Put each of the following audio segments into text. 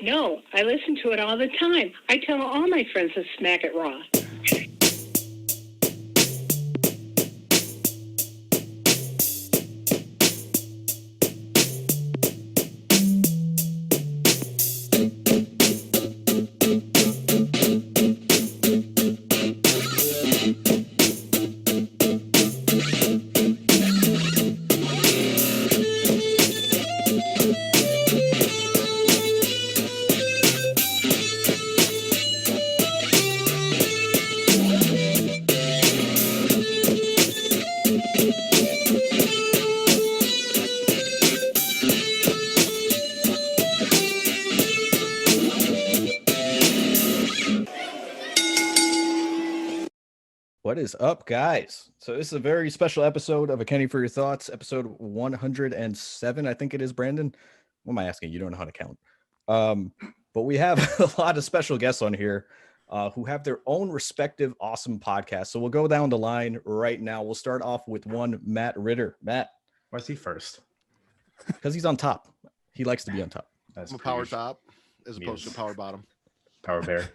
No, I listen to it all the time. I tell all my friends to smack it raw. What is up, guys? So this is a very special episode of A Kenny for Your Thoughts, episode 107, I think it is, Brandon. What am I asking? You don't know how to count. But we have a lot of special guests on here who have their own respective awesome podcasts. So we'll go down the line right now. We'll start off with one, Matt Ritter. Matt. Why is he first? Because he's on top. He likes to be on top. I'm a power top as opposed to a power bottom. Power bear.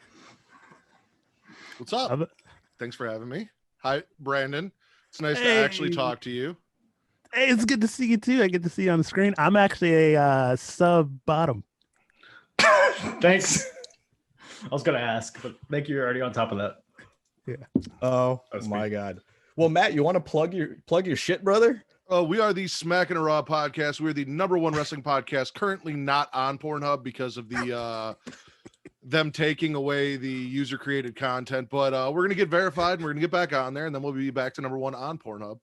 What's up? Thanks for having me. Hi, Brandon. It's nice to actually talk to you. Hey, it's good to see you too. I get to see you on the screen. I'm actually a sub bottom. Thanks. I was gonna ask, but thank you. You're already on top of that. Yeah. Oh my God. Well, Matt, you want to plug your shit, brother? We are the Smackin' a Raw podcast. We're the #1 wrestling podcast, currently not on Pornhub because of the them taking away the user created content, but we're gonna get verified and we're gonna get back on there, and then we'll be back to #1 on Pornhub.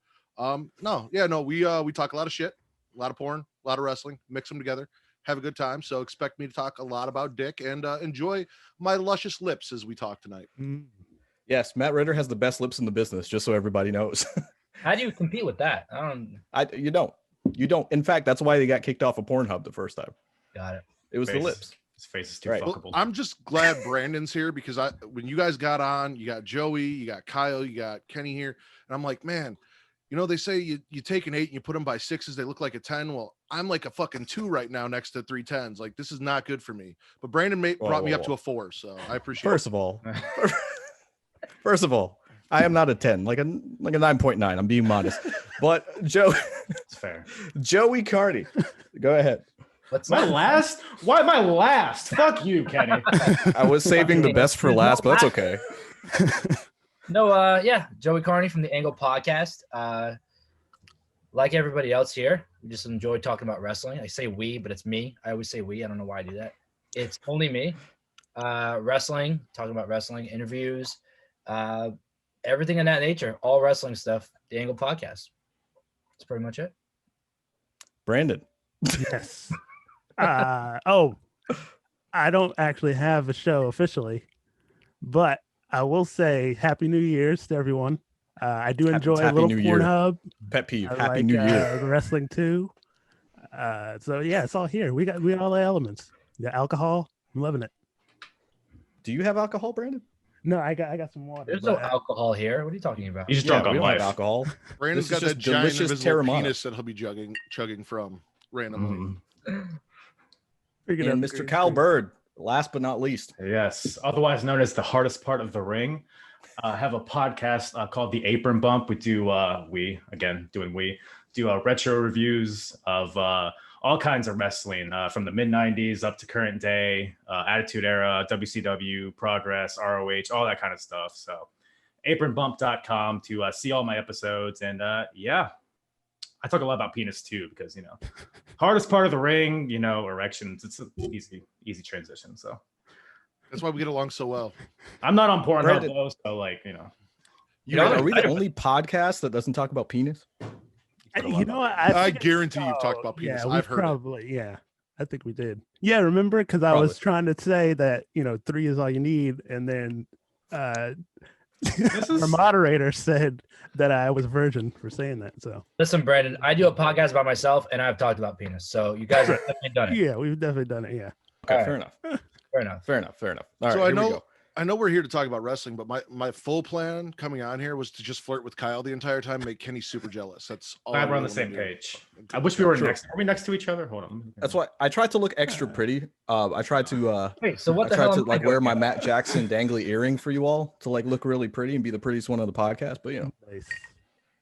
We talk a lot of shit, a lot of porn, a lot of wrestling, mix them together, have a good time. So expect me to talk a lot about dick and enjoy my luscious lips as we talk tonight. Yes, Matt Ritter has the best lips in the business, just so everybody knows. How do you compete with that? You don't. In fact, that's why they got kicked off of Pornhub the first time. Got it. It was the lips. His face is too Right. fuckable. Well, I'm just glad Brandon's here because when you guys got on, you got Joey, you got Kyle, you got Kenny here, and I'm like, man, you know, they say you take an 8 and you put them by 6s, they look like a 10. Well, I'm like a fucking 2 right now next to 3 10s. Like, this is not good for me. But Brandon brought me up to a 4, so I appreciate First it. of all, I am not a 10, like a 9.9. I'm being modest. But It's fair. Joey Carney, go ahead. My last? Why am I last? Fuck you, Kenny. I was saving the best for last, but that's okay. Joey Carney from the Angle Podcast. Like everybody else here, we just enjoy talking about wrestling. I say we, but it's me. I always say we. I don't know why I do that. It's only me. Wrestling, talking about wrestling, interviews, everything in that nature, all wrestling stuff, the Angle Podcast. That's pretty much it. Brandon. Yes. I don't actually have a show officially, but I will say Happy New Year's to everyone. I do enjoy a little Pornhub. Pet peeve. I Happy New Year. Wrestling too. So yeah, it's all here. We got all the elements. The alcohol. I'm loving it. Do you have alcohol, Brandon? No, I got some water. There's no alcohol here. What are you talking about? You just drunk on we don't life. have alcohol. Brandon's This got is that just giant delicious invisible Terramana. penis that he'll be chugging from randomly. And Mr. Kyle Bird, last but not least. Yes, otherwise known as the hardest part of the ring. I have a podcast called The Apron Bump. We do retro reviews of all kinds of wrestling from the mid 90s up to current day, Attitude Era, WCW, Progress, ROH, all that kind of stuff. So apronbump.com to see all my episodes. And I talk a lot about penis too, because, hardest part of the ring, erections. It's an easy transition. So That's why we get along so well. I'm not on Pornhub Brandon. though, so Are we the only podcast that doesn't talk about penis? I guarantee you've talked about penis. Yeah, I've heard probably. Yeah, I think we did. Yeah, remember? Because I was trying to say that 3 is all you need, and then our moderator said that I was a virgin for saying that. So listen, Brandon, I do a podcast by myself, and I've talked about penis. So you guys have definitely done it. Yeah, we've definitely done it. Yeah. Okay, All fair right. enough. Fair enough. All right, so here we go. I know we're here to talk about wrestling, but my full plan coming on here was to just flirt with Kyle the entire time, make Kenny super jealous. That's all. Glad I we're on really the same wanna do. page. I wish we were True. next. Are we next to each other? Hold on. That's why I tried to look extra pretty. I tried to Wait, so what I the tried hell? to am I like wear doing my here? Matt Jackson dangly earring for you all to like look really pretty and be the prettiest one on the podcast. But Nice.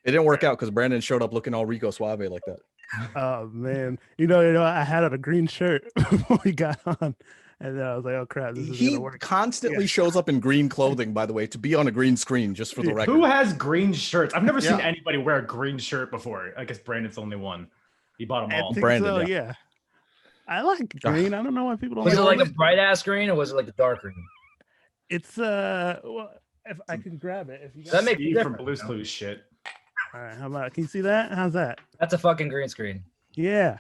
it didn't work out because Brandon showed up looking all Rico Suave like that. Oh man, you know, I had on a green shirt before we got on, and then I was like, "Oh crap, this is He gonna work." constantly shows up in green clothing, by the way, to be on a green screen, just for the record. Who has green shirts? I've never seen Yeah. anybody wear a green shirt before. I guess Brandon's the only one. He bought them I all. think Brandon, so, yeah. yeah. I like green. I don't know why people don't Was it like like a bright ass green or was it like a dark green? It's well, if I can grab it, if you That makes Steve a from difference, Blue's you know? Clues shit. all right, how about? Can you see that? How's that? That's a fucking green screen. Yeah,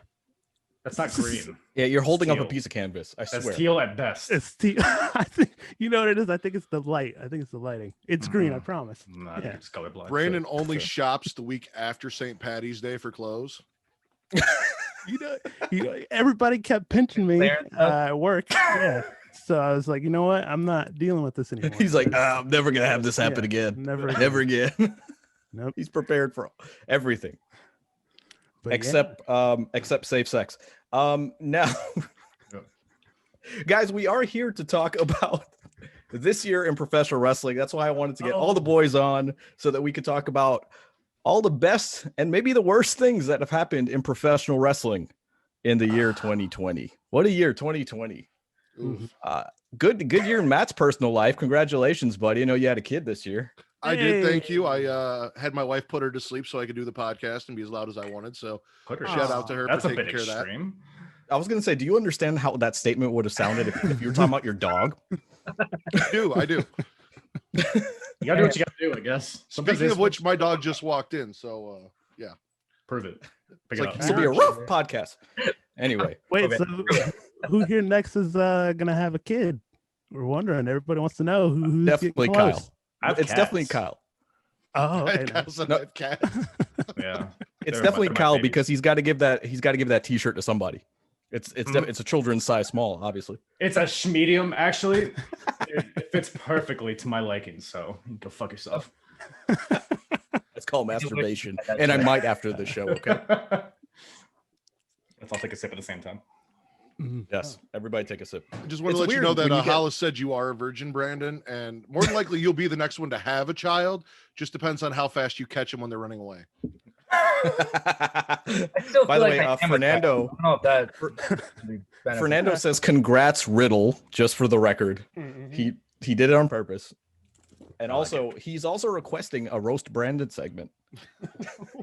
That's not green. Yeah, you're holding up a Teal. piece of canvas. I That's swear. teal at best. it's I think you know what it is. I think it's the light. I think it's the lighting. It's green. I promise. Nah, Yeah. you're just colorblind. Brandon Sure, only sure. shops the week after St. Patty's Day for clothes. You know, everybody kept pinching me Clearance stuff? at work. Yeah. So I was like, you know what? I'm not dealing with this anymore. He's like, 'cause- I'm never gonna have this happen yeah, again. Never again. Never again. Nope. He's prepared for everything But yeah. except safe sex. Now, guys, we are here to talk about this year in professional wrestling. That's why I wanted to get all the boys on so that we could talk about all the best and maybe the worst things that have happened in professional wrestling in the year 2020. What a year, 2020. Oof. Good year in Matt's personal life. Congratulations, buddy. I know you had a kid this year. I did. Thank you. Hey. I had my wife put her to sleep so I could do the podcast and be as loud as I wanted. So Put her shout shit. out to her That's for a taking bit care of that. extreme. I was gonna say, do you understand how that statement would have sounded if you were talking about your dog? I do. You gotta do what you gotta do, I guess. Sometimes Speaking it's- of which, my dog just walked in. So prove it. It's Pick it like up. this will be a rough podcast. Anyway, Wait, Okay. so who here next is gonna have a kid? We're wondering. Everybody wants to know who's definitely getting close. Kyle. I have It's definitely cats. Kyle. Oh, okay. I nice. said No. that cat. Yeah. It's They're definitely my Kyle babies. because he's got to give that T-shirt to somebody. It's Mhm. it's a children's size small, obviously. It's a medium, actually. It fits perfectly to my liking, so you can go fuck yourself. It's called I do wish masturbation, that and I too. might after the show. Okay. Let's all take a sip at the same time. Mhm. Yes, everybody take a sip. I just want It's to let you weird know that when you get- Hollis said you are a virgin, Brandon, and more than likely you'll be the next one to have a child. Just depends on how fast you catch them when they're running away. I still By feel the like way, I am a child. Fernando. I don't know if that would be beneficial. Fernando says, "Congrats, Riddle." Just for the record, Mhm. he did it on purpose, and I like also he's also requesting a roast Brandon segment,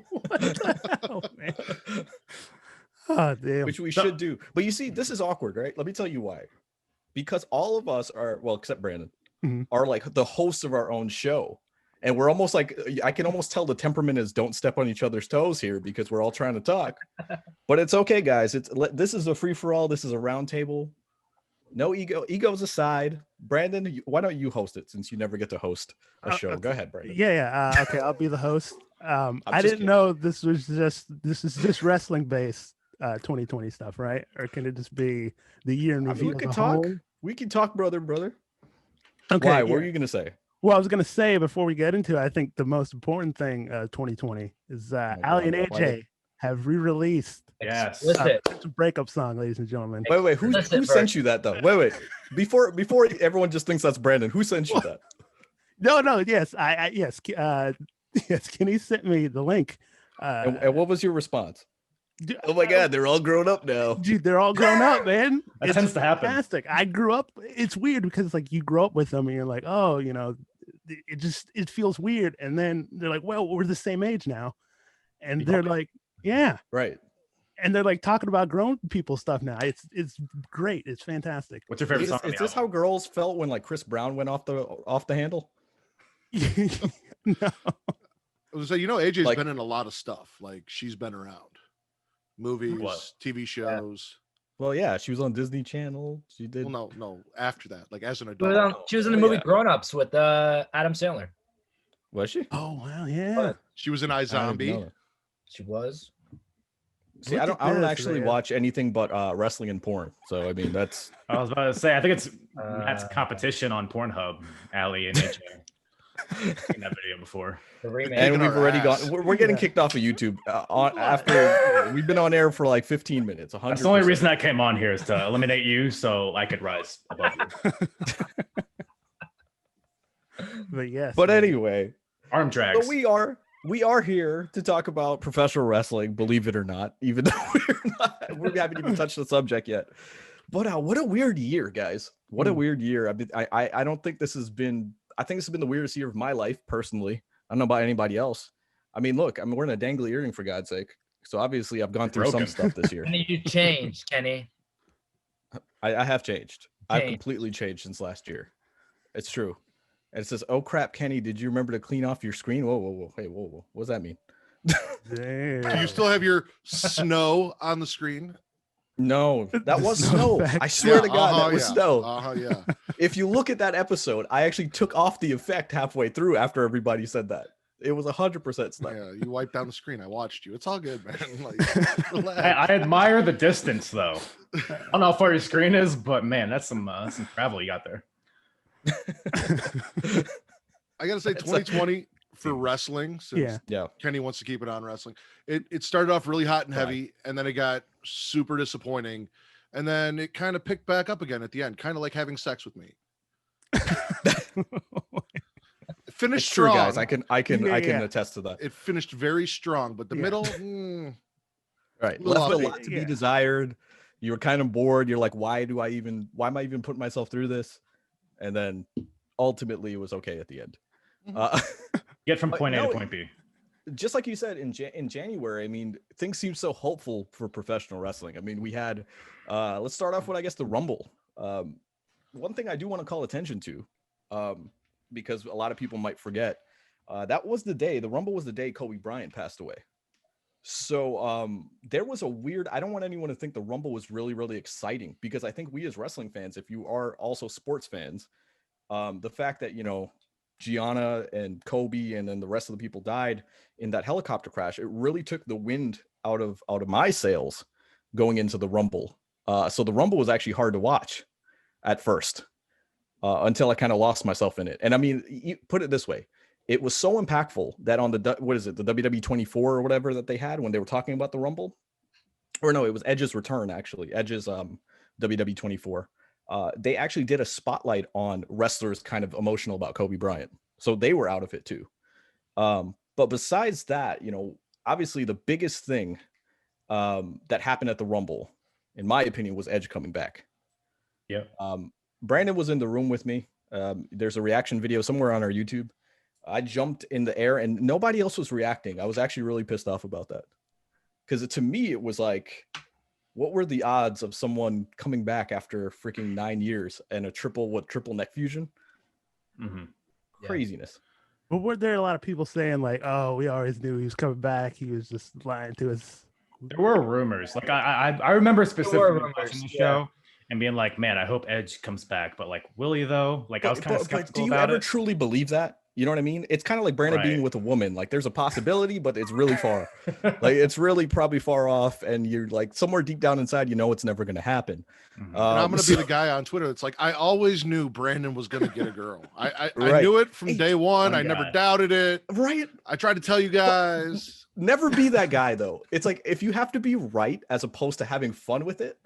What the hell, man? Oh damn. which we So- should do. But you see, this is awkward, right? Let me tell you why. Because all of us are, well, except Brandon, Mhm. are like the hosts of our own show. And we're almost like, I can almost tell the temperament is don't step on each other's toes here because we're all trying to talk. But it's okay, guys. This is a free for all. This is a round table. No egos aside. Brandon, why don't you host it since you never get to host a show? Go ahead, Brandon. Yeah. Okay, I'll be the host. I just didn't kidding. know this is just wrestling based 2020 stuff, right? Or can it just be the year in I mean, review? we as can a talk. whole? We can talk, brother. Okay. Why? yeah. What were you gonna say? Well, I was gonna say before we get into it, I think the most important thing 2020 is my Ali and God, why AJ have re-released Yes. Explicit. it's a breakup song, ladies and gentlemen. Wait. Who Listen sent you that though? Wait. Before everyone just thinks that's Brandon. Who sent you that? No, yes, yes, yes. Kenny sent me the link. And what was your response? d- Oh my God, they're all grown up now. dude, they're all grown up, man. That It's tends to happen. fantastic. I grew up. It's weird because it's like you grow up with them and you're like, oh, you know, it feels weird, and then they're like, well, we're the same age now, and they're like, yeah, Right. and they're like talking about grown people stuff now. It's great. It's fantastic. What's your favorite Is, song? on is the this how album? girls felt when like Chris Brown went off the handle? No. I was say, AJ's Like- been in a lot of stuff. Like she's been around, movies, What? TV shows. Well, yeah, she was on Disney Channel. She did. Well, no, after that, like as an She was, adult, she was in the Oh, movie yeah. Grown Ups with Adam Sandler. Was she? Oh wow, yeah. she was in I didn't even know iZombie. that. She was. See, Look I at don't this, actually man. watch anything but wrestling and porn. So I mean, that's I was about to say, I think it's Matt's competition on Pornhub, Ali and AJ. Seen that video before. The remake. and Kicking we've our already ass. gone. We're getting Yeah. kicked off of YouTube What? after we've been on air for like 15 minutes. 100%. That's the only reason I came on here is to eliminate you so I could rise above you. But yes. But man. anyway, Arm drags. so we are here to talk about professional wrestling, believe it or not, even though we haven't even touched the subject yet. But what a weird year, guys. What a weird year. I mean, I don't think this has been, I think this has been the weirdest year of my life personally. I don't know about anybody else. I mean, look, I'm wearing a dangly earring for God's sake. So obviously I've gone through some Broken. stuff this year. Kenny, you changed, Kenny. I have changed. I've Changed. completely changed since last year. It's true. And it says, "Oh crap, Kenny, did you remember to clean off your screen?" Whoa. Hey, whoa. What does that mean? Damn. You still have your snow on the screen? No, that The was snow snow. effect. I swear to God, that was yeah. snow. Yeah. If you look at that episode, I actually took off the effect halfway through after everybody said that. It was 100% snow. Yeah, you wiped down the screen. I watched you. It's all good, man. Like, relax. I admire the distance though. I don't know how far your screen is, but man, that's some travel you got there. I gotta say, 2020 for wrestling, since Yeah. Kenny wants to keep it on wrestling. It started off really hot and heavy, and then it got super disappointing, and then it kind of picked back up again at the end, kind of like having sex with me. It finished It's true, strong. guys. I can Yeah. attest to that. It finished very strong, but the Yeah. middle, Right. little Left a off lot to Yeah. be desired. You were kind of bored. You're like, why am I even putting myself through this? And then ultimately it was okay at the end. Get from But point A no, to point B. Just like you said in January, I mean, things seem so hopeful for professional wrestling. I mean, we had let's start off with, I guess, the Rumble. One thing I do want to call attention to, because a lot of people might forget, that was the Rumble was the day Kobe Bryant passed away. So there was a weird, I don't want anyone to think the Rumble was really, really exciting, because I think we as wrestling fans, if you are also sports fans, the fact that, you know, Gianna and Kobe and then the rest of the people died in that helicopter crash, it really took the wind out of my sails going into the Rumble. So the Rumble was actually hard to watch at first, until I kind of lost myself in it. And I mean, you put it this way, it was so impactful that on the WWE 24 or whatever that they had when they were talking about the Rumble, or no, it was Edge's return, actually, Edge's WWE 24. They actually did a spotlight on wrestlers kind of emotional about Kobe Bryant. So they were out of it too. But besides that, you know, obviously the biggest thing that happened at the Rumble, in my opinion, was Edge coming back. Yeah. Brandon was in the room with me. There's a reaction video somewhere on our YouTube. I jumped in the air and nobody else was reacting. I was actually really pissed off about that. Because to me, it was like, what were the odds of someone coming back after freaking 9 years and a triple neck fusion? Mm-hmm. Yeah. Craziness. But were there a lot of people saying like, "Oh, we always knew he was coming back. He was just lying to us"? There were rumors. Like I remember specifically rumors, watching the yeah. show and being like, man, I hope Edge comes back. But like, will he though? Like, I was kind of But skeptical do you about ever it. truly believe that? You know what I mean? It's kind of like Brandon being Right. with a woman. Like there's a possibility, but it's really far. Like it's really probably far off. And you're like somewhere deep down inside, you know, it's never going to happen. Mhm. and I'm gonna So- be the guy on Twitter that's like, I always knew Brandon was gonna get a girl. I Right. knew it from Hey, day one. one I never guy. doubted it. Right. I tried to tell you guys. Never be that guy though. It's like, if you have to be right as opposed to having fun with it,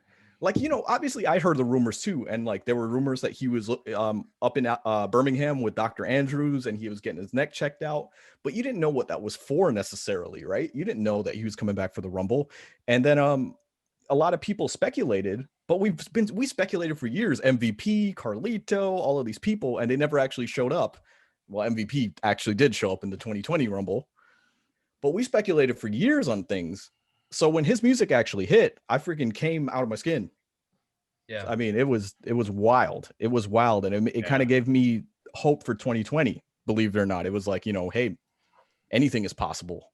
like, you know, obviously I heard the rumors too. And like, there were rumors that he was up in Birmingham with Dr. Andrews and he was getting his neck checked out, but you didn't know what that was for necessarily, right? You didn't know that he was coming back for the Rumble. And then a lot of people speculated, but we speculated for years, MVP, Carlito, all of these people, and they never actually showed up. Well, MVP actually did show up in the 2020 Rumble, but we speculated for years on things. So when his music actually hit, I freaking came out of my skin. Yeah. I mean, it was wild. It was wild. And it kind of gave me hope for 2020, believe it or not. It was like, you know, hey, anything is possible.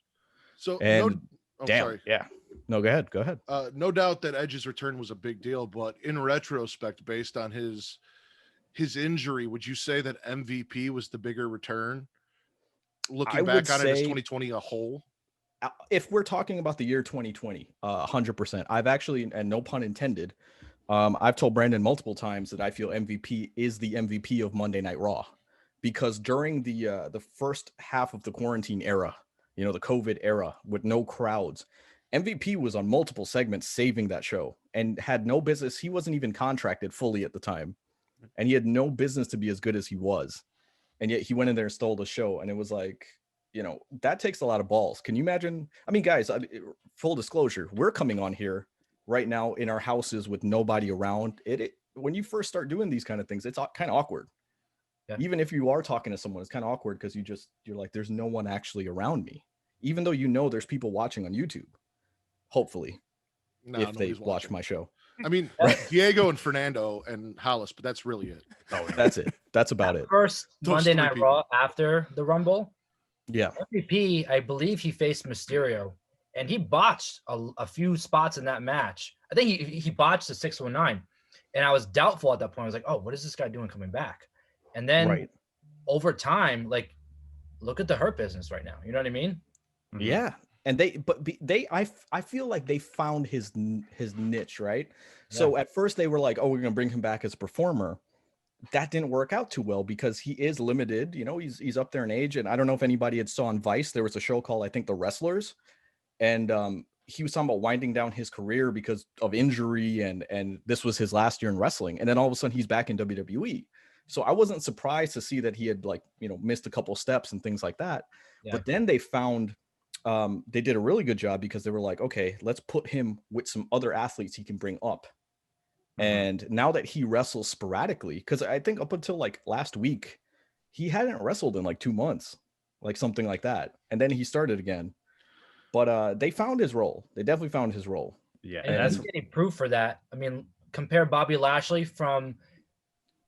So And damn, sorry. yeah. No, go ahead. No doubt that Edge's return was a big deal, but in retrospect, based on his injury, would you say that MVP was the bigger return? Looking I back would on it as say- 2020 a whole. if we're talking about the year 2020, 100%. I've actually, and no pun intended, I've told Brandon multiple times that I feel MVP is the MVP of Monday Night Raw, because during the first half of the quarantine era, the COVID era with no crowds, MVP was on multiple segments saving that show and had no business. He wasn't even contracted fully at the time, and he had no business to be as good as he was. And yet he went in there and stole the show. And it was like, that takes a lot of balls. Can you imagine? I mean, guys, full disclosure, we're coming on here right now in our houses with nobody around. When you first start doing these kind of things, it's kind of awkward. Yeah. Even if you are talking to someone, it's kind of awkward because you're like, there's no one actually around me, even though there's people watching on YouTube. Hopefully, if they watch my show. I mean, Diego and Fernando and Hollis, but that's really it. Oh, that's it. That's about it. First Monday Night Raw after the Rumble. Yeah. MVP, I believe he faced Mysterio, and he botched a few spots in that match. I think he botched the 619, and I was doubtful at that point. I was like, oh, what is this guy doing coming back? And then over time, like, look at the Hurt Business right now. You know what I mean? Yeah. And I feel like they found his niche, right? Yeah. So at first they were like, oh, we're going to bring him back as a performer. That didn't work out too well because he is limited. He's up there in age. And I don't know if anybody had saw on Vice, there was a show called, I think, The Wrestlers. And he was talking about winding down his career because of injury. And this was his last year in wrestling. And then all of a sudden he's back in WWE. So I wasn't surprised to see that he had missed a couple steps and things like that. Yeah. But then they found... they did a really good job because they were like, okay, let's put him with some other athletes he can bring up. And now that he wrestles sporadically, because I think up until like last week, he hadn't wrestled in like 2 months, like something like that. And then he started again. But they found his role. They definitely found his role. Yeah. And that's getting proof for that. I mean, compare Bobby Lashley from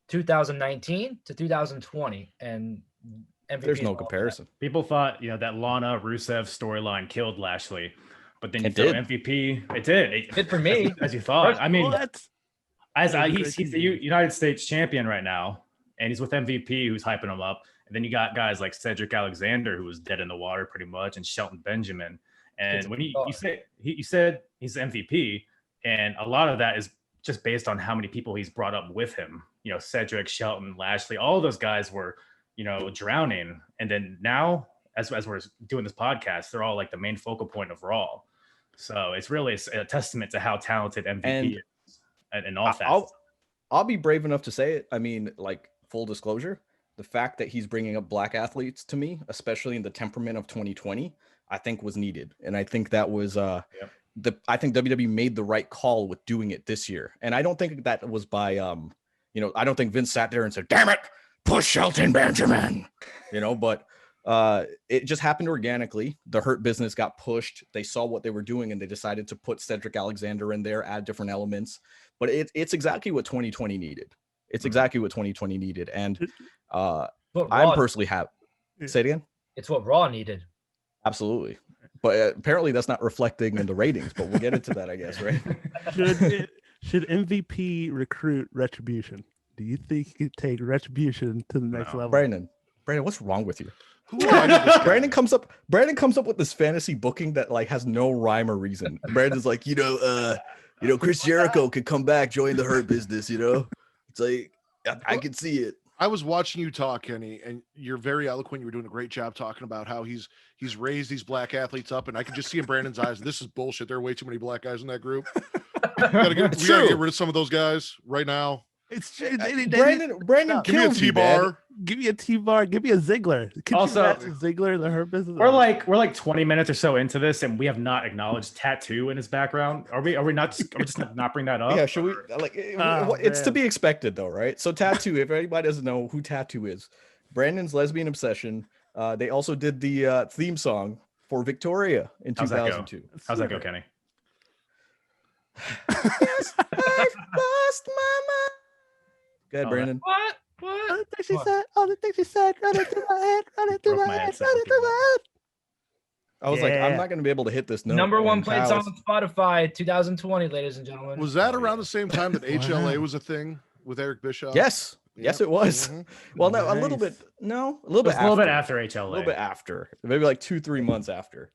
2019 to 2020 and MVP. There's no comparison. People thought, that Lana Rusev storyline killed Lashley, but then you throw MVP. It did. It did for me, as you thought. I mean, he's the United States champion right now, and he's with MVP, who's hyping him up. And then you got guys like Cedric Alexander, who was dead in the water pretty much, and Shelton Benjamin. And when you said he's MVP, and a lot of that is just based on how many people he's brought up with him. Cedric, Shelton, Lashley, all of those guys were drowning. And then now, as we're doing this podcast, they're all like the main focal point of Raw. So it's really a testament to how talented MVP is in all facets. I'll be brave enough to say it. I mean, like, full disclosure, the fact that he's bringing up black athletes to me, especially in the temperament of 2020, I think was needed. And I think that was I think WWE made the right call with doing it this year. And I don't think that was by I don't think Vince sat there and said, damn it, push Shelton Benjamin, but it just happened organically. The Hurt Business got pushed. They saw what they were doing and they decided to put Cedric Alexander in there, add different elements. But it's exactly what 2020 needed. It's exactly what 2020 needed. And I'm personally happy. Say it again. It's what Raw needed. Absolutely. But apparently that's not reflecting in the ratings, but we'll get into that, I guess, right? Should MVP recruit Retribution? Do you think he could take Retribution to the next level? Brandon, what's wrong with you? Brandon comes up with this fantasy booking that like has no rhyme or reason. Brandon's like, Chris Jericho could come back, join the Hurt Business, It's like I can see it. I was watching you talk, Kenny, and you're very eloquent. You were doing a great job talking about how he's raised these black athletes up, and I could just see in Brandon's eyes, this is bullshit. There are way too many black guys in that group. We gotta get rid of some of those guys right now. It's true. Brandon, give me a T-bar. Give me a T-bar. Give me a Ziggler. Could also, you imagine Ziggler, the Hurt Business? We're like 20 minutes or so into this, and we have not acknowledged Tattoo in his background. Are we just not bring that up? Yeah, should we? It's to be expected, though, right? So Tattoo. If anybody doesn't know who Tattoo is, Brandon's lesbian obsession. They also did the theme song for Victoria in 2002. How's that go, Kenny? Yes, I've lost my mind. Go ahead, Brandon. What? All the things she said, running through my head, running through my head. I was like, I'm not going to be able to hit this note. Number one played song on Spotify, 2020, ladies and gentlemen. Was that around the same time that HLA was a thing with Eric Bischoff? Yes. Yep. Yes, it was. Mm-hmm. Well, no, nice. a little bit after HLA. A little bit after, maybe like 2-3 months after.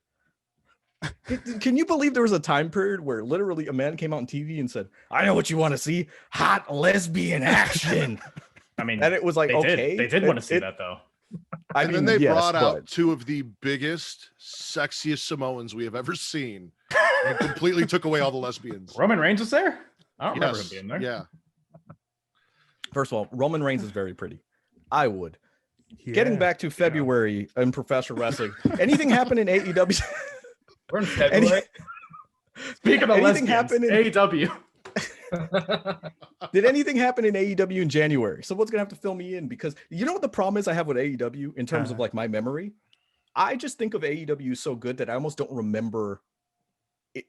Can you believe there was a time period where literally a man came out on TV and said, "I know what you want to see: hot lesbian action." I mean, And it was like, okay, they did want to see that though. I And mean, then they yes, brought out but two of the biggest, sexiest Samoans we have ever seen, and completely took away all the lesbians. Roman Reigns was there. I don't remember him Yes, being there. yeah. first of all, Roman Reigns is very pretty. I would. Yeah. Getting back to February in professional wrestling, anything happen in AEW? We're in February. Speaking of Anything lesbians, happen in- AEW. Did anything happen in AEW in January? Someone's gonna have to fill me in, because you know what the problem is I have with AEW in terms of like my memory. I just think of AEW so good that I almost don't remember it,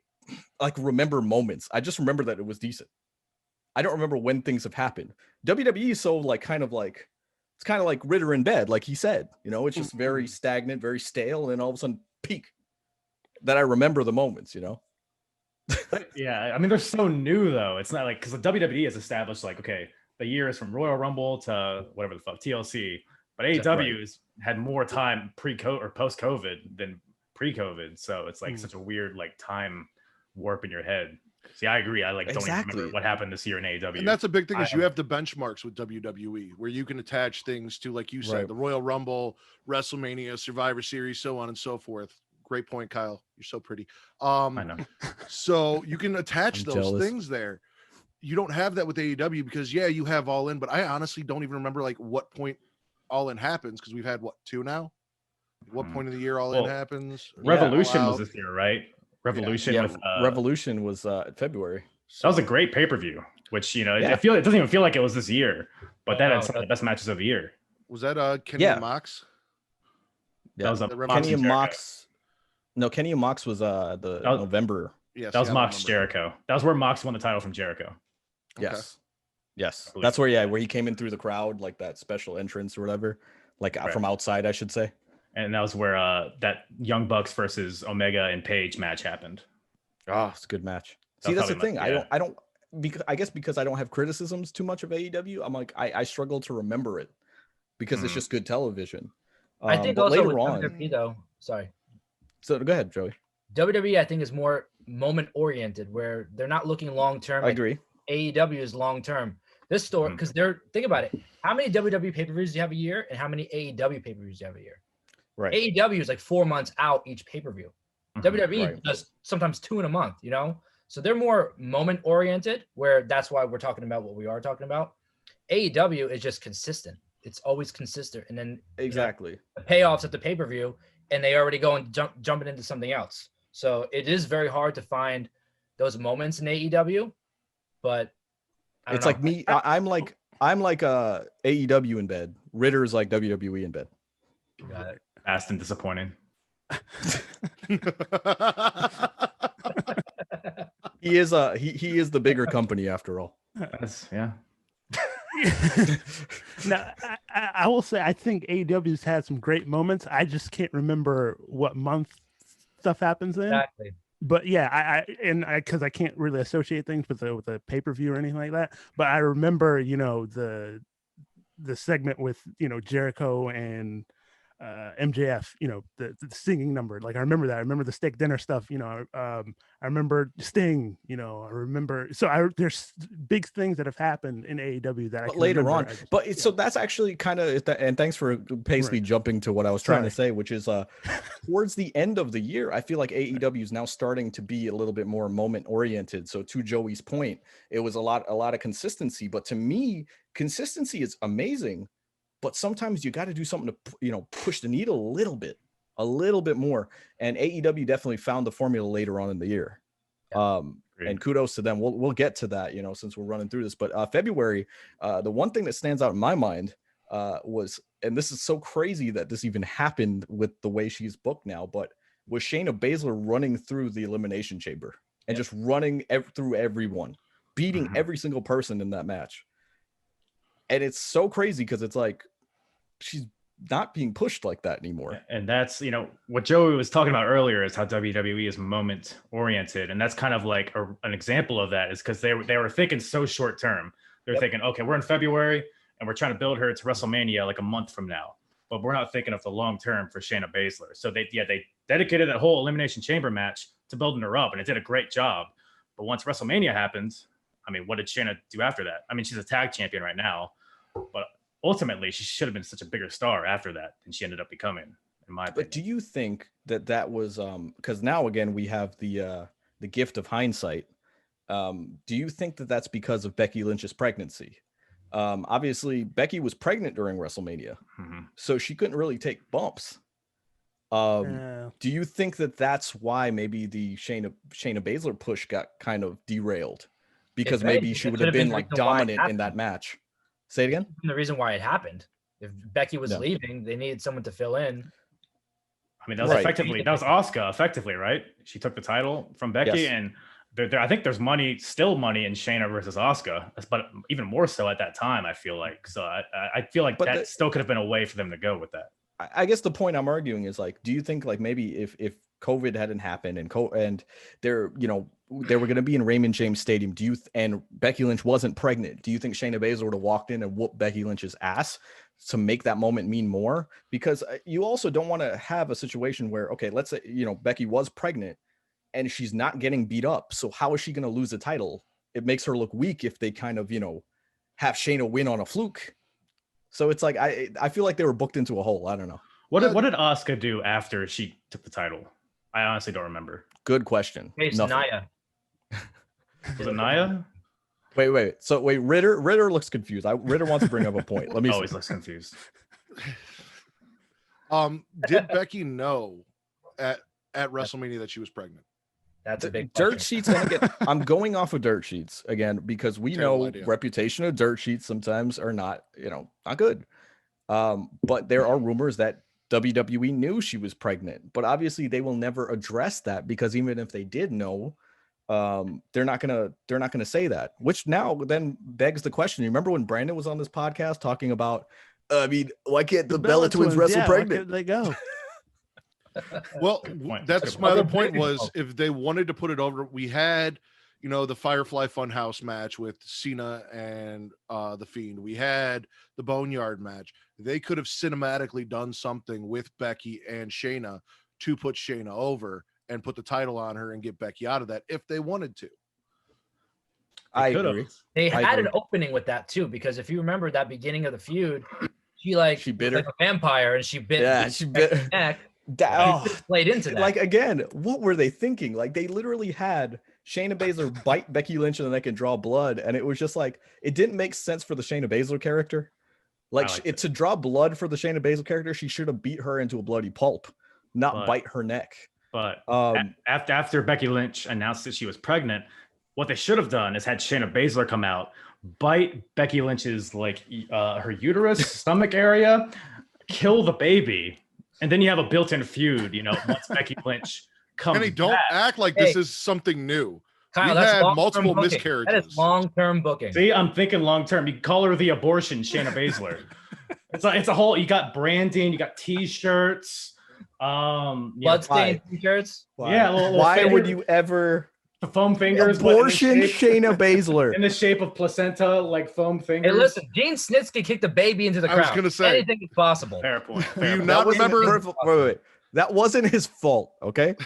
like remember moments. I just remember that it was decent. I don't remember when things have happened. WWE is so like kind of like it's kind of like Ritter in bed, like he said. You know, it's just very stagnant, very stale, and then all of a sudden peak. That I remember the moments, you know. Yeah, I mean, they're so new though. It's not like because the WWE has established like, okay, the year is from Royal Rumble to whatever the fuck TLC, but AEW has had more time pre-COVID or post-COVID than pre-COVID, so it's like such a weird like time warp in your head. See, I agree. I like don't even remember what happened this year in AEW. And that's a big thing is you have the benchmarks with WWE where you can attach things to, like you said, the Royal Rumble, WrestleMania, Survivor Series, so on and so forth. Great point, Kyle. You're so pretty. I know. So you can attach those jealous. things there. You don't have that with AEW because you have All In, but I honestly don't even remember like what point All In happens because we've had what, 2 now? What point of the year All In happens? Revolution was this year, right? Revolution Yeah, with Revolution was February. That was a great pay-per-view, which it doesn't even feel like it was this year, but that had some of the best matches of the year. Was that Kenny and Mox? Yeah, that was Kenny and Mox. No, Kenny and Mox was November. Yes, that was Mox Jericho. That was where Mox won the title from Jericho. Yes. Yes. That's where he came in through the crowd, like that special entrance or whatever, like from outside, I should say. And that was where that Young Bucks versus Omega and Page match happened. Oh, it's a good match. See, that's the thing. I don't because I guess because I don't have criticisms too much of AEW, I'm like I struggle to remember it because it's just good television. I think but also later with on, WWE though. Sorry. So go ahead, Joey. WWE, I think, is more moment oriented, where they're not looking long term. I agree. AEW is long term. This story, because think about it. How many WWE pay per views do you have a year, and how many AEW pay per views do you have a year? Right. AEW is like 4 months out each pay per view. WWE does sometimes 2 in a month. You know, so they're more moment oriented. Where that's why we're talking about what we are talking about. AEW is just consistent. It's always consistent, and then exactly the payoffs at the pay per view. And they already go and jumping into something else. So it is very hard to find those moments in AEW, but it's like me. I'm like AEW in bed. Ritter's like WWE in bed. Got it. Fast and disappointing. He is he is the bigger company after all. Yeah. Now, I will say I think AEW's had some great moments. I just can't remember what month stuff happens in. Exactly. But yeah, because I can't really associate things with a pay-per-view or anything like that. But I remember, the segment with Jericho and MJF, the singing number. Like I remember that. I remember the steak dinner stuff. I remember Sting. I remember. So there's big things that have happened in AEW that I can later remember. on. So that's actually kind of. And thanks for basically jumping to what I was trying to say, which is towards the end of the year, I feel like AEW is now starting to be a little bit more moment oriented. So to Joey's point, it was a lot of consistency. But to me, consistency is amazing. But sometimes you got to do something to, push the needle a little bit more. And AEW definitely found the formula later on in the year. And kudos to them. We'll get to that, since we're running through this. But February, the one thing that stands out in my mind was, and this is so crazy that this even happened with the way she's booked now, but was Shayna Baszler running through the Elimination Chamber and just running through everyone, beating every single person in that match. And it's so crazy because it's like she's not being pushed like that anymore. And that's, what Joey was talking about earlier is how WWE is moment oriented. And that's kind of like an example of that is because they were thinking so short term. They're thinking, okay, we're in February and we're trying to build her to WrestleMania like a month from now. but we're not thinking of the long term for Shayna Baszler. So they dedicated that whole Elimination Chamber match to building her up, and it did a great job. But once WrestleMania happened, I mean, what did Shayna do after that? I mean, she's a tag champion right now, but ultimately she should have been such a bigger star after that than she ended up becoming, in my opinion. But do you think that was because now again we have the gift of hindsight? Do you think that that's because of Becky Lynch's pregnancy? Obviously, Becky was pregnant during WrestleMania, so she couldn't really take bumps. Do you think that that's why maybe the Shayna Baszler push got kind of derailed? Because maybe she would have been like dominant in that match. Say it again. The reason why it happened. If Becky was leaving, they needed someone to fill in. I mean, that was Asuka, effectively, right? She took the title from Becky, and I think there's still money in Shayna versus Asuka, but even more so at that time, I feel like. So I feel like that still could have been a way for them to go with that. I guess the point I'm arguing is like, do you think like maybe if COVID hadn't happened and they're, you know, they were going to be in Raymond James Stadium, and Becky Lynch wasn't pregnant, do you think Shayna Baszler would have walked in and whooped Becky Lynch's ass to make that moment mean more? Because you also don't want to have a situation where, okay, let's say, you know, Becky was pregnant and she's not getting beat up. So how is she going to lose the title? It makes her look weak if they kind of, you know, have Shayna win on a fluke. So it's like, I feel like they were booked into a hole. I don't know. What did Asuka do after she took the title? I honestly don't remember. Good question. Hey, Naya. Was it Naya? Wait. So Ritter looks confused. Ritter wants to bring up a point. Let me always looks confused. Did Becky know at WrestleMania that she was pregnant? That's a big dirt sheets. I'm going off of dirt sheets again because we know reputation of dirt sheets sometimes are not, you know, not good. But there are rumors that WWE knew she was pregnant, but obviously they will never address that because even if they did know, they're not gonna say that. Which now then begs the question. You remember when Brandon was on this podcast talking about, I mean, why can't the Bella Twins wrestle pregnant? Why can't they go? Well, that's my other point was if they wanted to put it over, we had, you know, the Firefly Funhouse match with Cena and The Fiend. We had the Boneyard match. They could have cinematically done something with Becky and Shayna to put Shayna over and put the title on her and get Becky out of that if they wanted to. I agree. They had an opening with that too, because if you remember that beginning of the feud, she bit like a vampire and she bit her neck. Played into that. Like again, what were they thinking? Like they literally had Shayna Baszler bite Becky Lynch in the neck and draw blood, and it was just like it didn't make sense for the Shayna Baszler character. To draw blood for the Shayna Baszler character, she should have beat her into a bloody pulp, not bite her neck. But after Becky Lynch announced that she was pregnant, what they should have done is had Shayna Baszler come out, bite Becky Lynch's her uterus, stomach area, kill the baby. And then you have a built-in feud, you know, once Becky Lynch comes back. Don't act like this is something new. Kyle, we've had multiple miscarriages. That is long-term booking. See, I'm thinking long-term. You can call her the abortion Shayna Baszler. It's a whole, you got branding, you got t-shirts. Bloodstained t-shirts. Yeah. Why would you ever... The foam fingers. Abortion Shayna Baszler. In the shape of placenta, like foam fingers. Hey, listen, Gene Snitsky kicked the baby into the crowd. I was going to say. Anything is possible. Fair point. Do you not remember? Wait. That wasn't his fault, okay?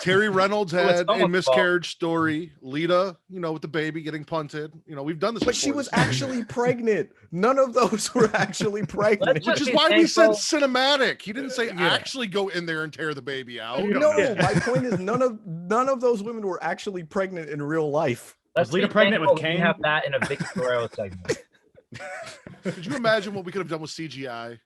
Terry Reynolds had a miscarriage story. Lita, you know, with the baby getting punted. You know, we've done this. But she was actually pregnant. None of those were actually pregnant. Which is why we said cinematic. He didn't say actually go in there and tear the baby out. No, my point is none of those women were actually pregnant in real life. Was Lita pregnant with Kane? We have that in a Vicky Guerrero segment. Could you imagine what we could have done with CGI?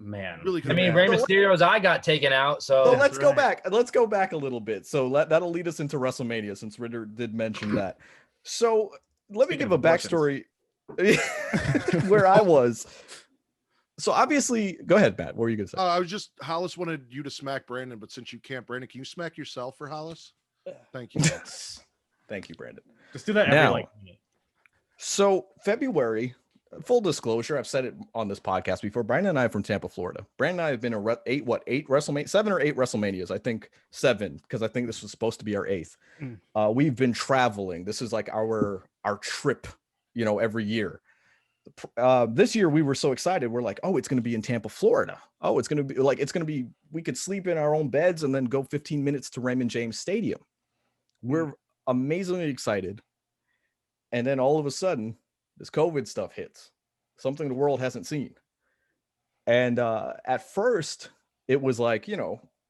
Man, really. Rey Mysterio's eye got taken out. So let's go back. Let's go back a little bit. So that'll lead us into WrestleMania, since Ritter did mention that. So let me give a backstory where I was. So obviously, go ahead, Matt. What were you gonna say? I was just Hollis wanted you to smack Brandon, but since you can't, Brandon, can you smack yourself for Hollis? Thank you. Thank you, Brandon. Just do that every minute. So February. Full disclosure, I've said it on this podcast before. Brandon and I are from Tampa, Florida. Brandon and I have been to 8 WrestleMania, 7 or 8 WrestleManias. I think 7, because I think this was supposed to be our 8th. We've been traveling. This is like our trip, you know, every year. this year we were so excited. We're like, oh, it's going to be in Tampa, Florida. Oh, it's going to be, we could sleep in our own beds and then go 15 minutes to Raymond James Stadium. We're amazingly excited. And then all of a sudden, this COVID stuff hits, something the world hasn't seen. And at first, it was like,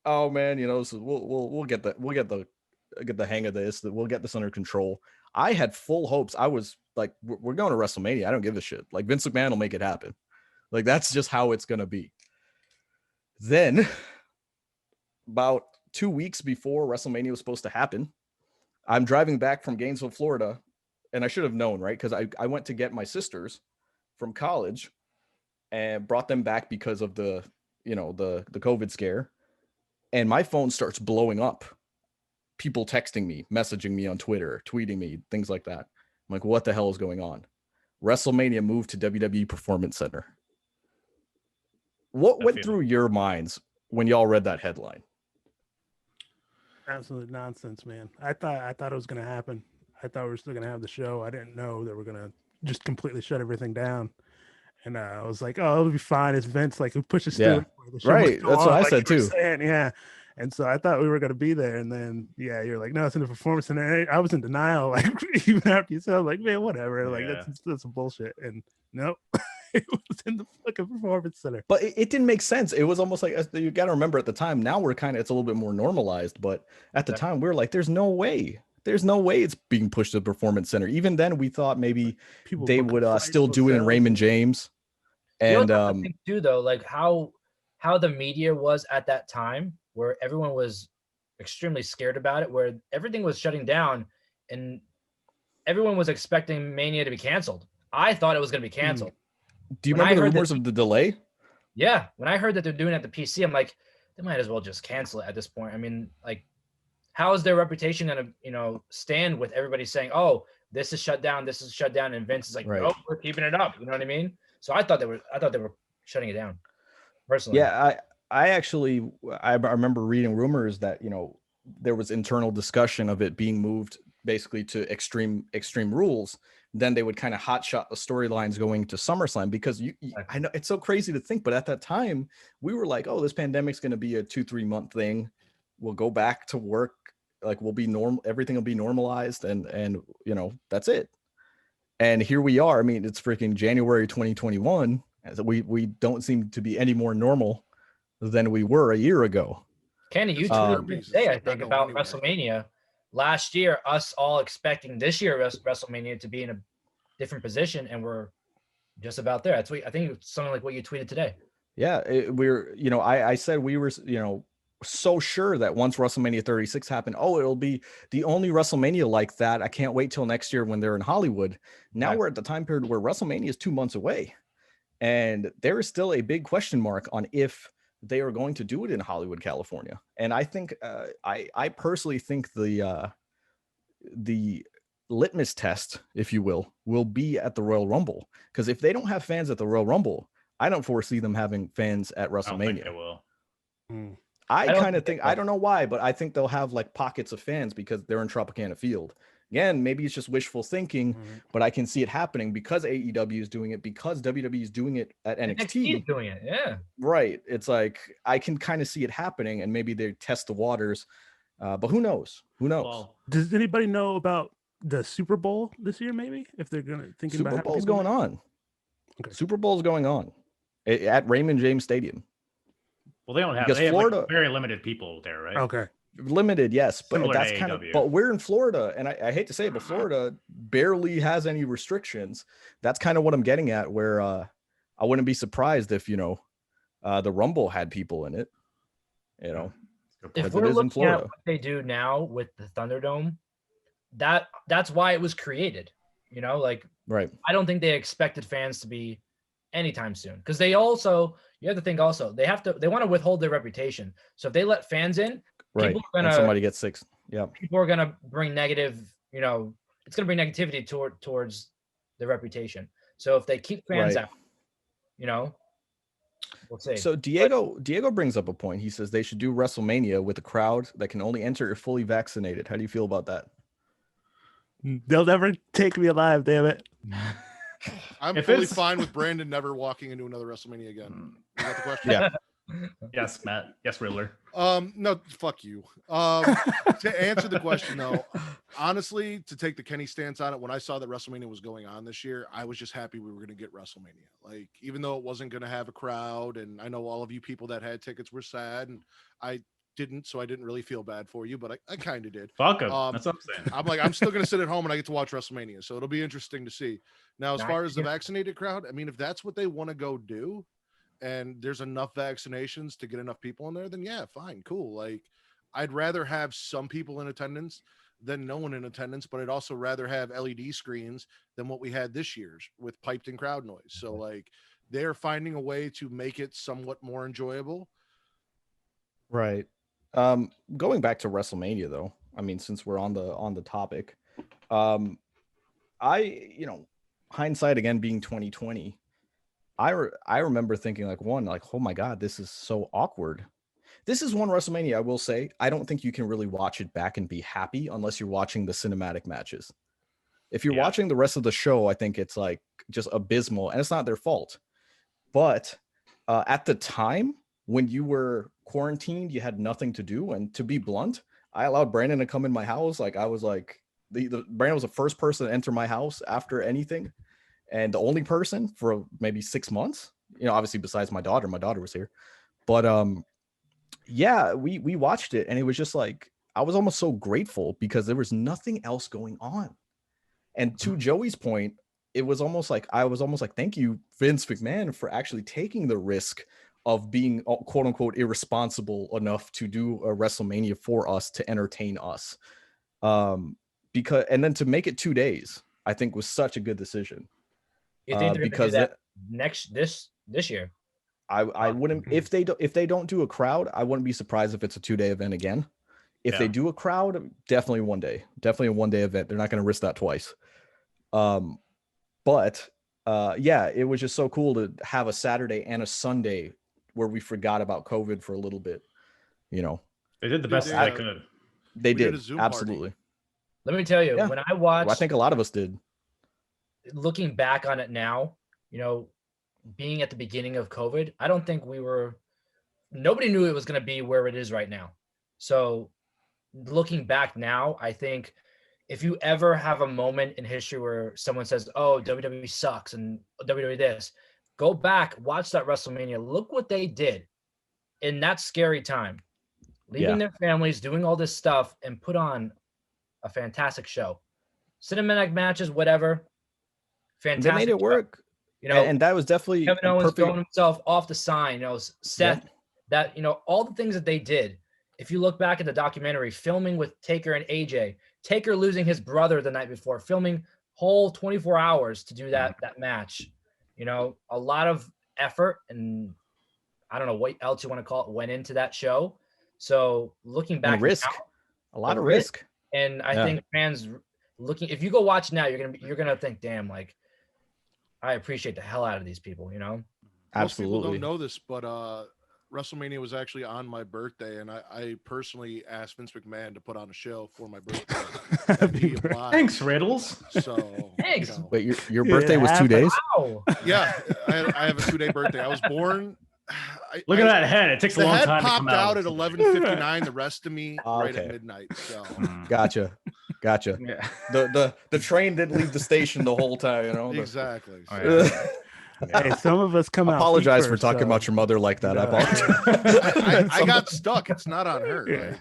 oh man, so we'll get the hang of this. That we'll get this under control. I had full hopes. I was like, we're going to WrestleMania. I don't give a shit. Like Vince McMahon will make it happen. Like that's just how it's gonna be. Then, about 2 weeks before WrestleMania was supposed to happen, I'm driving back from Gainesville, Florida, and I should have known, right? Because I went to get my sisters from college and brought them back because of the COVID scare. And my phone starts blowing up. People texting me, messaging me on Twitter, tweeting me, things like that. I'm like, what the hell is going on? WrestleMania moved to WWE Performance Center. What went through your minds when y'all read that headline? Absolute nonsense, man. I thought it was going to happen. I thought we were still going to have the show. I didn't know that we're going to just completely shut everything down. And I was like, oh, it'll be fine. It's Vince, like, who pushes through. Right. That's what I said too. Yeah. And so I thought we were going to be there. And then, yeah, you're like, no, it's in the Performance Center. I was in denial. Like, even after you said, I'm like, man, whatever. Like, that's some bullshit. And nope, it was in the fucking Performance Center. But it didn't make sense. It was almost like, you got to remember at the time, now it's a little bit more normalized. But at the time, we were like, there's no way. There's no way it's being pushed to the Performance Center. Even then, we thought maybe they would still do it in Raymond James. And I think too, though, like how the media was at that time, where everyone was extremely scared about it, where everything was shutting down, and everyone was expecting Mania to be canceled. I thought it was going to be canceled. Do you remember the rumors of the delay? Yeah, when I heard that they're doing it at the PC, I'm like, they might as well just cancel it at this point. I mean, like, how is their reputation going to, stand with everybody saying, "Oh, this is shut down, this is shut down," and Vince is like, "No, we're keeping it up." You know what I mean? So I thought they were shutting it down. Personally, yeah, I remember reading rumors that there was internal discussion of it being moved basically to extreme rules. Then they would kind of hotshot the storylines going to SummerSlam, because I know it's so crazy to think, but at that time we were like, oh, this pandemic's going to be a 2-3 month thing. We'll go back to work, like we'll be normal, everything will be normalized, and that's it. And here we are. I mean, it's freaking January 2021. We don't seem to be any more normal than we were a year ago. Kenny, you tweeted today, I think, about WrestleMania last year, us all expecting this year WrestleMania to be in a different position, and we're just about there. That's what I think it's something like what you tweeted today. Yeah, I said we were, so sure that once WrestleMania 36 happened, it'll be the only WrestleMania like that. I can't wait till next year when they're in Hollywood. Now we're at the time period where WrestleMania is 2 months away, and there is still a big question mark on if they are going to do it in Hollywood, California. And I think, I personally think the litmus test, if you will be at the Royal Rumble. Because if they don't have fans at the Royal Rumble, I don't foresee them having fans at WrestleMania. I don't think they will. I kind of think, I don't know why, but I think they'll have like pockets of fans because they're in Tropicana Field. Again, maybe it's just wishful thinking, but I can see it happening because AEW is doing it, because WWE is doing it at NXT. NXT is doing it, yeah. Right. It's like, I can kind of see it happening, and maybe they test the waters, but who knows? Who knows? Well, does anybody know about the Super Bowl this year, maybe? If they're going to think about Super Bowl's going on. Okay. Super Bowl's going on at Raymond James Stadium. Well, they don't have, they Florida, have like very limited people there, right? Okay. Limited, yes, but Similar that's kind of, but we're in Florida, and I hate to say it, but Florida barely has any restrictions. That's kind of what I'm getting at, where I wouldn't be surprised if the Rumble had people in it, if we're looking at what they do now with the Thunderdome, that's why it was created, right. I don't think they expected fans to be anytime soon, because you have to think also, they want to withhold their reputation. So if they let fans in, right, and somebody gets sick, people are gonna bring negative, it's gonna bring negativity towards their reputation. So if they keep fans out, we'll see. So Diego brings up a point. He says they should do WrestleMania with a crowd that can only enter if fully vaccinated. How do you feel about that? They'll never take me alive, damn it. I'm If fully it's- fine with Brandon never walking into another WrestleMania again. Is that the question? Yeah. Yes, Matt. Yes, Riddler. No, fuck you. To answer the question though, honestly, to take the Kenny stance on it, when I saw that WrestleMania was going on this year, I was just happy we were going to get WrestleMania. Like, even though it wasn't going to have a crowd, and I know all of you people that had tickets were sad, and I didn't, so I didn't really feel bad for you, but I kind of did. Fuck him. That's what I'm saying. I'm like, I'm still going to sit at home and I get to watch WrestleMania, so it'll be interesting to see. Now, as Nice. far as the vaccinated crowd, I mean, if that's what they want to go do, and there's enough vaccinations to get enough people in there, then yeah, fine, cool. Like, I'd rather have some people in attendance than no one in attendance, but I'd also rather have LED screens than what we had this year's with piped in crowd noise. So like, they're finding a way to make it somewhat more enjoyable. Right. Going back to WrestleMania though, I mean, since we're on the topic, hindsight again being 2020, I remember thinking like, oh my God, this is so awkward. This is one WrestleMania, I will say, I don't think you can really watch it back and be happy unless you're watching the cinematic matches. If you're watching the rest of the show, I think it's like just abysmal, and it's not their fault. But at the time when you were quarantined, you had nothing to do. And to be blunt, I allowed Brandon to come in my house. Like, I was like, Brandon was the first person to enter my house after anything. And the only person for maybe 6 months, obviously besides my daughter was here. But yeah, we watched it, and it was just like, I was almost so grateful because there was nothing else going on. And to Joey's point, I was almost like, thank you, Vince McMahon, for actually taking the risk of being quote unquote irresponsible enough to do a WrestleMania for us to entertain us. Because, and then to make it 2 days, I think was such a good decision. You think they're because gonna do that this year? I wouldn't, if they don't do a crowd, I wouldn't be surprised if it's a 2-day event again. If they do a crowd, definitely a 1-day event. They're not going to risk that twice. But yeah, it was just so cool to have a Saturday and a Sunday where we forgot about COVID for a little bit. They did the best they could. They did a Zoom absolutely. party. Let me tell you, when I watched, Well, I think a lot of us did. Looking back on it now, being at the beginning of COVID, I don't think nobody knew it was going to be where it is right now. So looking back now, I think if you ever have a moment in history where someone says, oh, WWE sucks and WWE this, go back, watch that WrestleMania. Look what they did in that scary time, leaving their families, doing all this stuff, and put on a fantastic show. Cinematic matches, whatever. Fantastic. They made it work. And that was definitely Kevin Owens throwing himself off the sign, Seth, that, all the things that they did. If you look back at the documentary, filming with Taker and AJ, Taker losing his brother the night before, filming whole 24 hours to do that match, a lot of effort, and I don't know what else you want to call it, went into that show. So looking back, a lot of risk. And I think fans looking, if you go watch now, you're gonna think, damn, like, I appreciate the hell out of these people, Most people don't know this, but WrestleMania was actually on my birthday, and I personally asked Vince McMahon to put on a show for my birthday. Thanks, Riddles. So thanks. Wait, your birthday was 2 days? Wow. Yeah, I have a 2-day birthday. I was born. Look at that head. It takes a long head time to popped come out at 11:59. The rest of me right at Okay. midnight. So Gotcha. Yeah. The train didn't leave the station the whole time, exactly. Oh, So- yeah. Hey, some of us come out. Apologize feet for first, talking so- about your mother like that. I No. I apologize. got stuck. It's not on her. Yeah.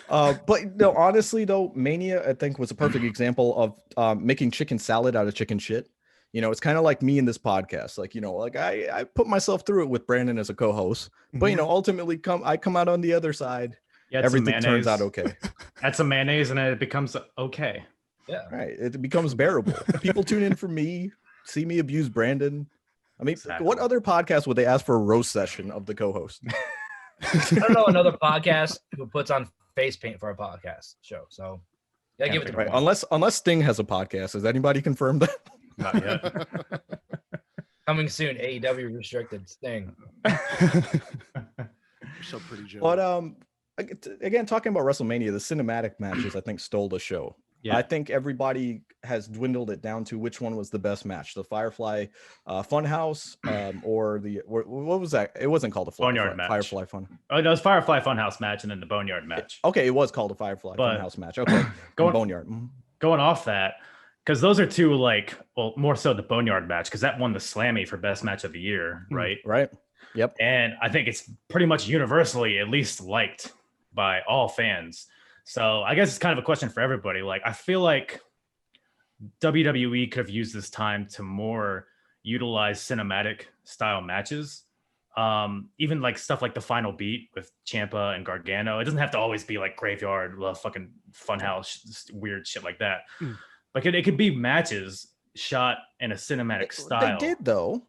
But no, honestly though, Mania I think was a perfect example of making chicken salad out of chicken shit. It's kind of like me in this podcast. Like, like I put myself through it with Brandon as a co-host, but ultimately I come out on the other side. Everything turns out okay. Add some mayonnaise and it becomes okay. Yeah. Right. It becomes bearable. People tune in for me, see me abuse Brandon. I mean, Exactly. what other podcast would they ask for a roast session of the co-host? I don't know another podcast who puts on face paint for a podcast show. So yeah, give it to Right. me. Unless Sting has a podcast. Has anybody confirmed that? Not yet. Coming soon, AEW restricted Sting. so pretty, Joe. But again, talking about WrestleMania, the cinematic matches I think stole the show. I think everybody has dwindled it down to which one was the best match, the Firefly Funhouse, or what was that? It wasn't called a Boneyard match. Firefly Fun. Oh, no, it was Firefly Funhouse match and then the Boneyard match. Okay, it was called a Firefly Funhouse match. Okay, Boneyard. Going off that, because those are two, like, well, more so the Boneyard match, because that won the Slammy for best match of the year, right? Right. Yep. And I think it's pretty much universally at least liked by all fans. So I guess it's kind of a question for everybody. Like, I feel like WWE could have used this time to more utilize cinematic style matches. Even like stuff like the Final Beat with Ciampa and Gargano. It doesn't have to always be like Graveyard, fucking Funhouse, weird shit like that. Like it could be matches shot in a cinematic style. They did though.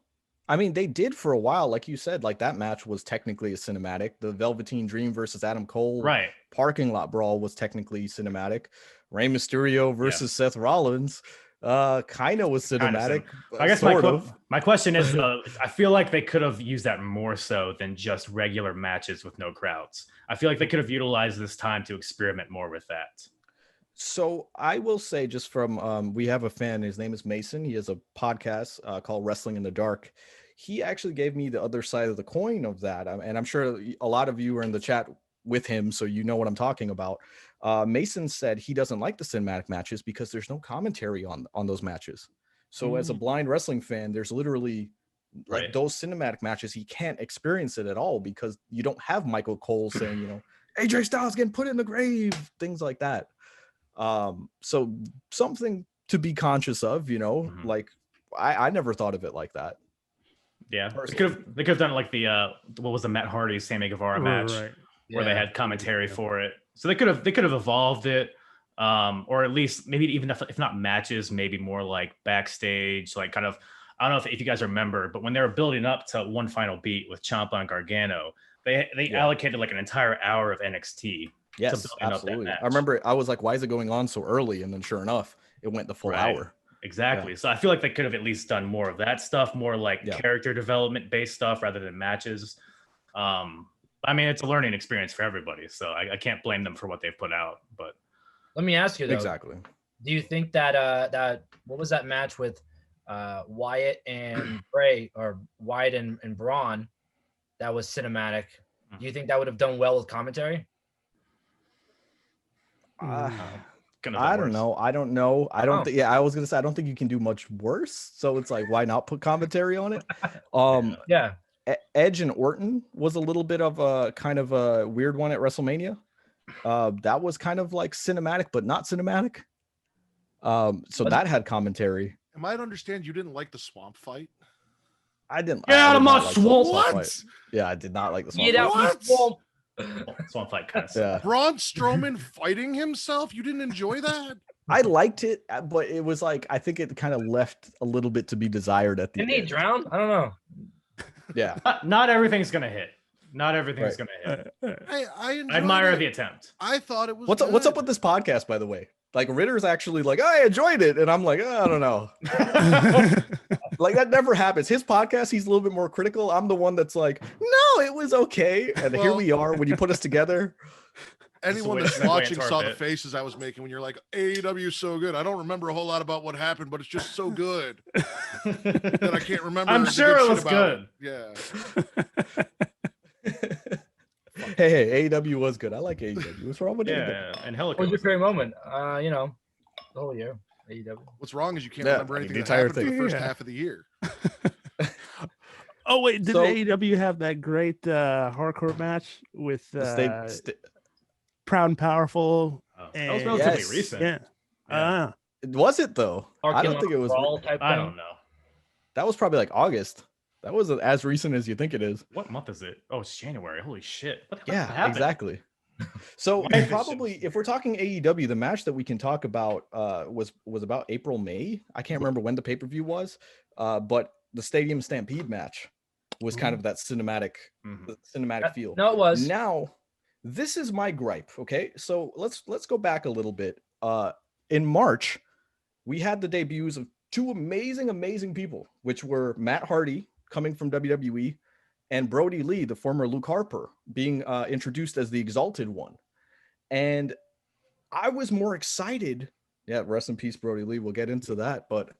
I mean, they did for a while, like you said. Like that match was technically a cinematic. The Velveteen Dream versus Adam Cole, right? Parking lot brawl was technically cinematic. Rey Mysterio versus Seth Rollins, kind of was cinematic. I guess my question is, I feel like they could have used that more so than just regular matches with no crowds. I feel like they could have utilized this time to experiment more with that. So I will say, just from we have a fan, his name is Mason. He has a podcast called Wrestling in the Dark. He actually gave me the other side of the coin of that, and I'm sure a lot of you are in the chat with him, so you know what I'm talking about. Mason said he doesn't like the cinematic matches because there's no commentary on those matches. So as a blind wrestling fan, there's literally like those cinematic matches, he can't experience it at all because you don't have Michael Cole saying, you know, AJ Styles getting put in the grave, things like that. So something to be conscious of, you know, like I never thought of it like that. Yeah, they could have done it like the what was the Matt Hardy Sammy Guevara match, where they had commentary for it. So they could have evolved it, or at least maybe even if not matches, maybe more like backstage, like kind of. I don't know if you guys remember, but when they were building up to One Final Beat with Ciampa and Gargano, they allocated like an entire hour of NXT. Yes, absolutely. I remember I was like, why is it going on so early? And then sure enough, it went the full hour. Exactly. So I feel like they could have at least done more of that stuff, more like character development based stuff rather than matches. I mean, it's a learning experience for everybody, so I can't blame them for what they've put out. But let me ask you though, exactly. Do you think that that what was that match with Wyatt and Bray, or Wyatt and Braun, that was cinematic? Do you think that would have done well with commentary? I don't know. I don't know. I don't think. Yeah, I was gonna say I don't think you can do much worse. So it's like, why not put commentary on it? Yeah. Edge and Orton was a little bit of a kind of a weird one at WrestleMania. That was kind of like cinematic, but not cinematic. So that had commentary. Am I to understand you didn't like the swamp fight? I didn't. Get out of my swamp! What? Yeah, I did not like the swamp. Get out my swamp! Swamp fight kind of stuff. Braun Strowman fighting himself. You didn't enjoy that? I liked it, but it was like I think it kind of left a little bit to be desired at the end. Didn't he drown? I don't know. Yeah. Not everything's gonna hit. Not everything's gonna hit. I admire the attempt. I thought it was. What's up with this podcast, by the way? Like Ritter's actually like, I enjoyed it, and I'm like, I don't know. Like that never happens. His podcast, he's a little bit more critical. I'm the one that's like, no, it was okay. And here we are when you put us together. Anyone that's watching saw the faces I was making when you're like, AEW is so good. I don't remember a whole lot about what happened, but it's just so good that I can't remember. I'm sure it was good. Yeah. Hey, AEW was good. I like AEW. What's wrong with AEW? Yeah, and Helico. What was your favorite moment? You know, the whole year. AEW. What's wrong is you can't remember anything that happened for the first half of the year. Oh wait, did AEW have that great hardcore match with Proud and Powerful? That was relatively recent. Yeah. Was it though? I don't think it was. I don't know. That was probably like August. That wasn't as recent as you think it is. What month is it? Oh, it's January. Holy shit. Yeah, exactly. So probably if we're talking AEW, the match that we can talk about was about April, May. I can't remember when the pay-per-view was, but the Stadium Stampede match was kind of that cinematic feel. No, it was. Now, this is my gripe. Okay, so let's go back a little bit. In March, we had the debuts of two amazing people, which were Matt Hardy coming from WWE and Brody Lee, the former Luke Harper, being introduced as the Exalted One. And I was more excited Yeah, rest in peace, Brody Lee. We'll get into that, but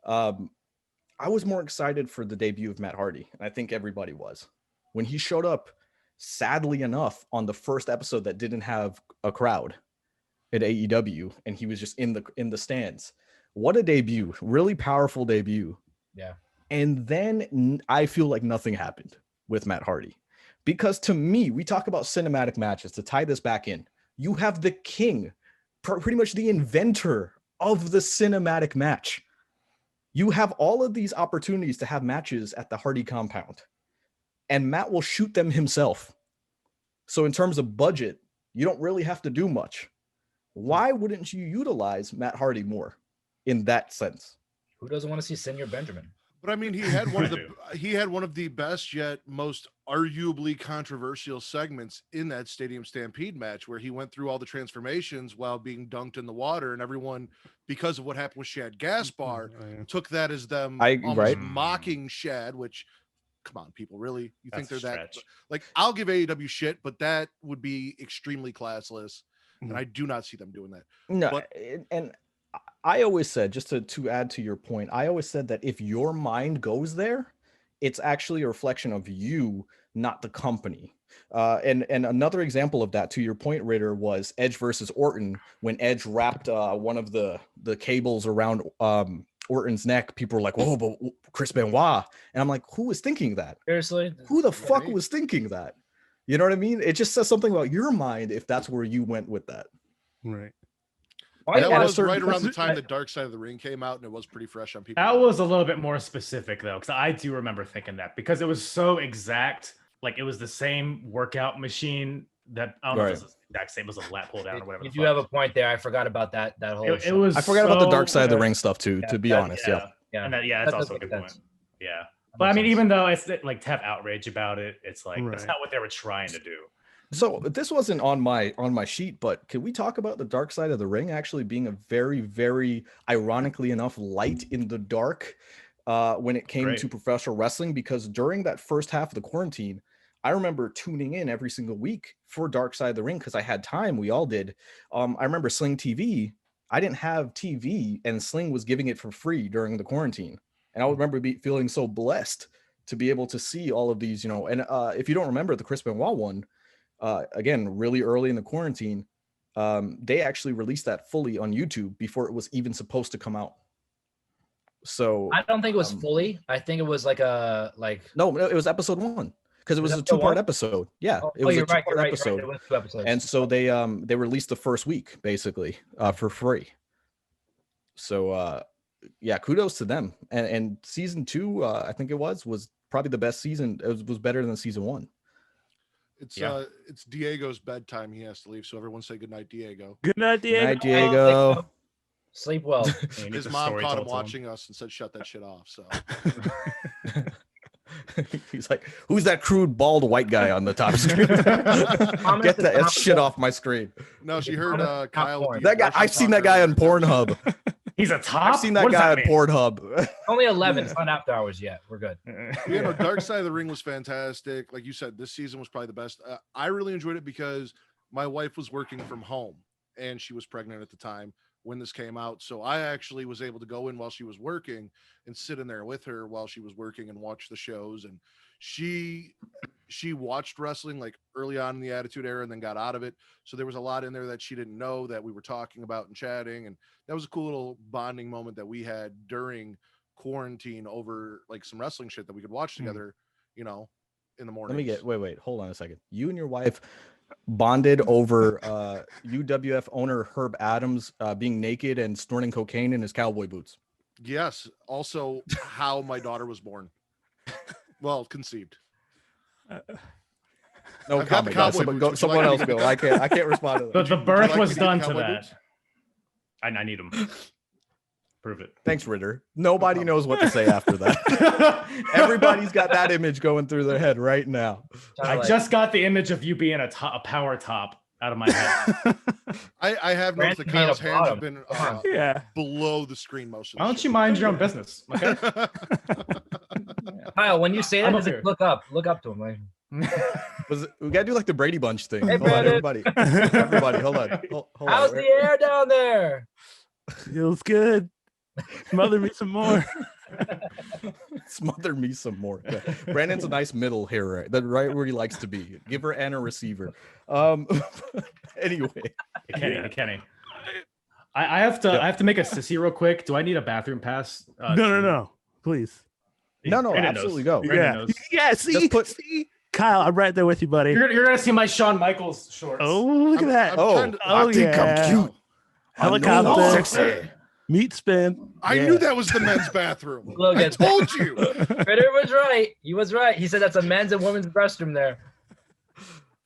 I was more excited for the debut of Matt Hardy, and I think everybody was. When he showed up, sadly enough, on the first episode that didn't have a crowd at AEW, and he was just in the stands. What a debut. Really powerful debut. Yeah. And then I feel like nothing happened with Matt Hardy. Because to me, we talk about cinematic matches. To tie this back in, you have the king, pretty much the inventor of the cinematic match. You have all of these opportunities to have matches at the Hardy compound, and Matt will shoot them himself. So in terms of budget, you don't really have to do much. Why wouldn't you utilize Matt Hardy more in that sense? Who doesn't want to see Senior Benjamin? But I mean, he had one of the best yet most arguably controversial segments in that Stadium Stampede match, where he went through all the transformations while being dunked in the water, and everyone, because of what happened with Shad Gaspar, took that as them almost mocking Shad. Which, come on, people, really? You think they're that? Like, I'll give AEW shit, but that would be extremely classless, and I do not see them doing that. No, but, and I always said, just to add to your point, I always said that if your mind goes there, it's actually a reflection of you, not the company. And another example of that, to your point, Ritter, was Edge versus Orton. When Edge wrapped one of the cables around Orton's neck, people were like, "Whoa, but Chris Benoit," and I'm like, "Who was thinking that? Seriously, who the fuck was thinking that?" You know what I mean? It just says something about your mind if that's where you went with that. Right. That was right around the time the Dark Side of the Ring came out, and it was pretty fresh on people. That was a little bit more specific, though, because I do remember thinking that, because it was so exact. Like, it was the same workout machine that, I don't know if it was the exact same as a lat pull down or whatever. You do have a point there. I forgot about that whole it was I forgot about the Dark Side of the Ring stuff too, to be honest. Yeah. And that's also a good point. Yeah. But I mean, even though it's like, to have outrage about it, it's like, that's not what they were trying to do. So this wasn't on my sheet, but can we talk about the Dark Side of the Ring actually being a very, very, ironically enough, light in the dark when it came to professional wrestling? Because during that first half of the quarantine, I remember tuning in every single week for Dark Side of the Ring because I had time. We all did. I remember Sling TV. I didn't have TV, and Sling was giving it for free during the quarantine. And I remember feeling so blessed to be able to see all of these, you know. And if you don't remember the Chris Benoit one, again, really early in the quarantine, they actually released that fully on YouTube before it was even supposed to come out. So I don't think it was fully. I think it was no, it was episode 1 because it was a 2-part episode. Yeah, it was a 2-part episode. It was 2 episodes. And so they released the first week basically for free. So yeah, kudos to them. And season 2, I think it was probably the best season. It was better than season 1. It's Diego's bedtime. He has to leave, so everyone say good night, Diego. Good night, Diego. Good night, Diego. Sleep well. His mom caught him watching us and said, "Shut that shit off." So he's like, "Who's that crude bald white guy on the top screen? Get that shit off my screen." No, she heard Kyle. That guy. I've seen that guy on Pornhub. He's a top. I've seen that guy on Pornhub. Only 11. It's not after hours yet. We're good. You know, Dark Side of the Ring was fantastic. Like you said, this season was probably the best. I really enjoyed it because my wife was working from home and she was pregnant at the time when this came out. So I actually was able to go in while she was working and sit in there with her while she was working and watch the shows. And she watched wrestling like early on in the Attitude Era and then got out of it. So there was a lot in there that she didn't know that we were talking about and chatting. And that was a cool little bonding moment that we had during quarantine over like some wrestling shit that we could watch together, you know, in the morning. Wait, hold on a second. You and your wife bonded over UWF owner Herb Adams being naked and snorting cocaine in his cowboy boots. Yes. Also how my daughter was born. Well, conceived. No comment. Someone else go. I can't respond to that. But the birth was done to that. I need them. Prove it. Thanks, Ritter. Nobody knows what to say after that. Everybody's got that image going through their head right now. I just got the image of you being a power top out of my head. I have noticed that Kyle's hands have been below the screen most of the Why don't you mind your own business? Okay. Kyle, when you say that, look up to him. Like, we gotta do like the Brady Bunch thing. Hey, hold on, everybody, hold on. Hold how's on. the air down there? Feels good. Smother me some more. Smother me some more. Yeah. Brandon's a nice middle here, right? That right where he likes to be. Giver and a receiver. Anyway. Hey, Kenny. I have to make a sissy real quick. Do I need a bathroom pass? No. Please. No, Brandon absolutely knows. go. Brandon Yeah. knows. Yeah, see? Kyle, I'm right there with you, buddy. You're gonna see my Shawn Michaels shorts. Oh, look at that. I think I'm cute. Helicopter. Sexy. Meat spin. I knew that was the men's bathroom. Look I at told you. Critter was right. He was right. He said that's a men's and women's restroom there.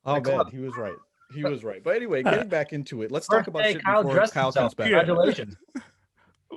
Oh man, he was right. He was right. But anyway, getting back into it, let's talk about Birthday, shit Kyle before dressed Kyle himself. comes back. Congratulations.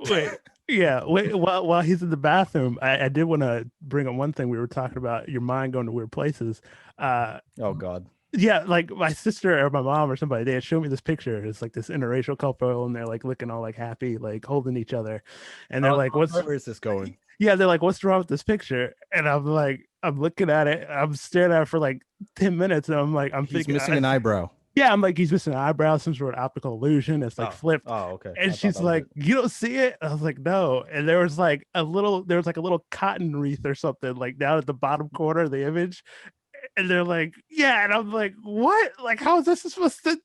Wait. While he's in the bathroom, I did want to bring up one thing. We were talking about your mind going to weird places. Oh God. Yeah, like my sister or my mom or somebody, they had shown me this picture. It's like this interracial couple, and they're like looking all like happy, like holding each other. And they're like, Where is this going? Yeah, they're like, what's wrong with this picture? And I'm like, I'm looking at it, I'm staring at it for like 10 minutes, and I'm like, He's missing an eyebrow. Yeah, I'm like, he's missing an eyebrow, some sort of optical illusion. It's like flipped. Oh, okay. And she's like, you don't see it? I was like, no. And there was like a little cotton wreath or something like down at the bottom corner of the image. And they're like, yeah. And I'm like, what? Like, how is this supposed to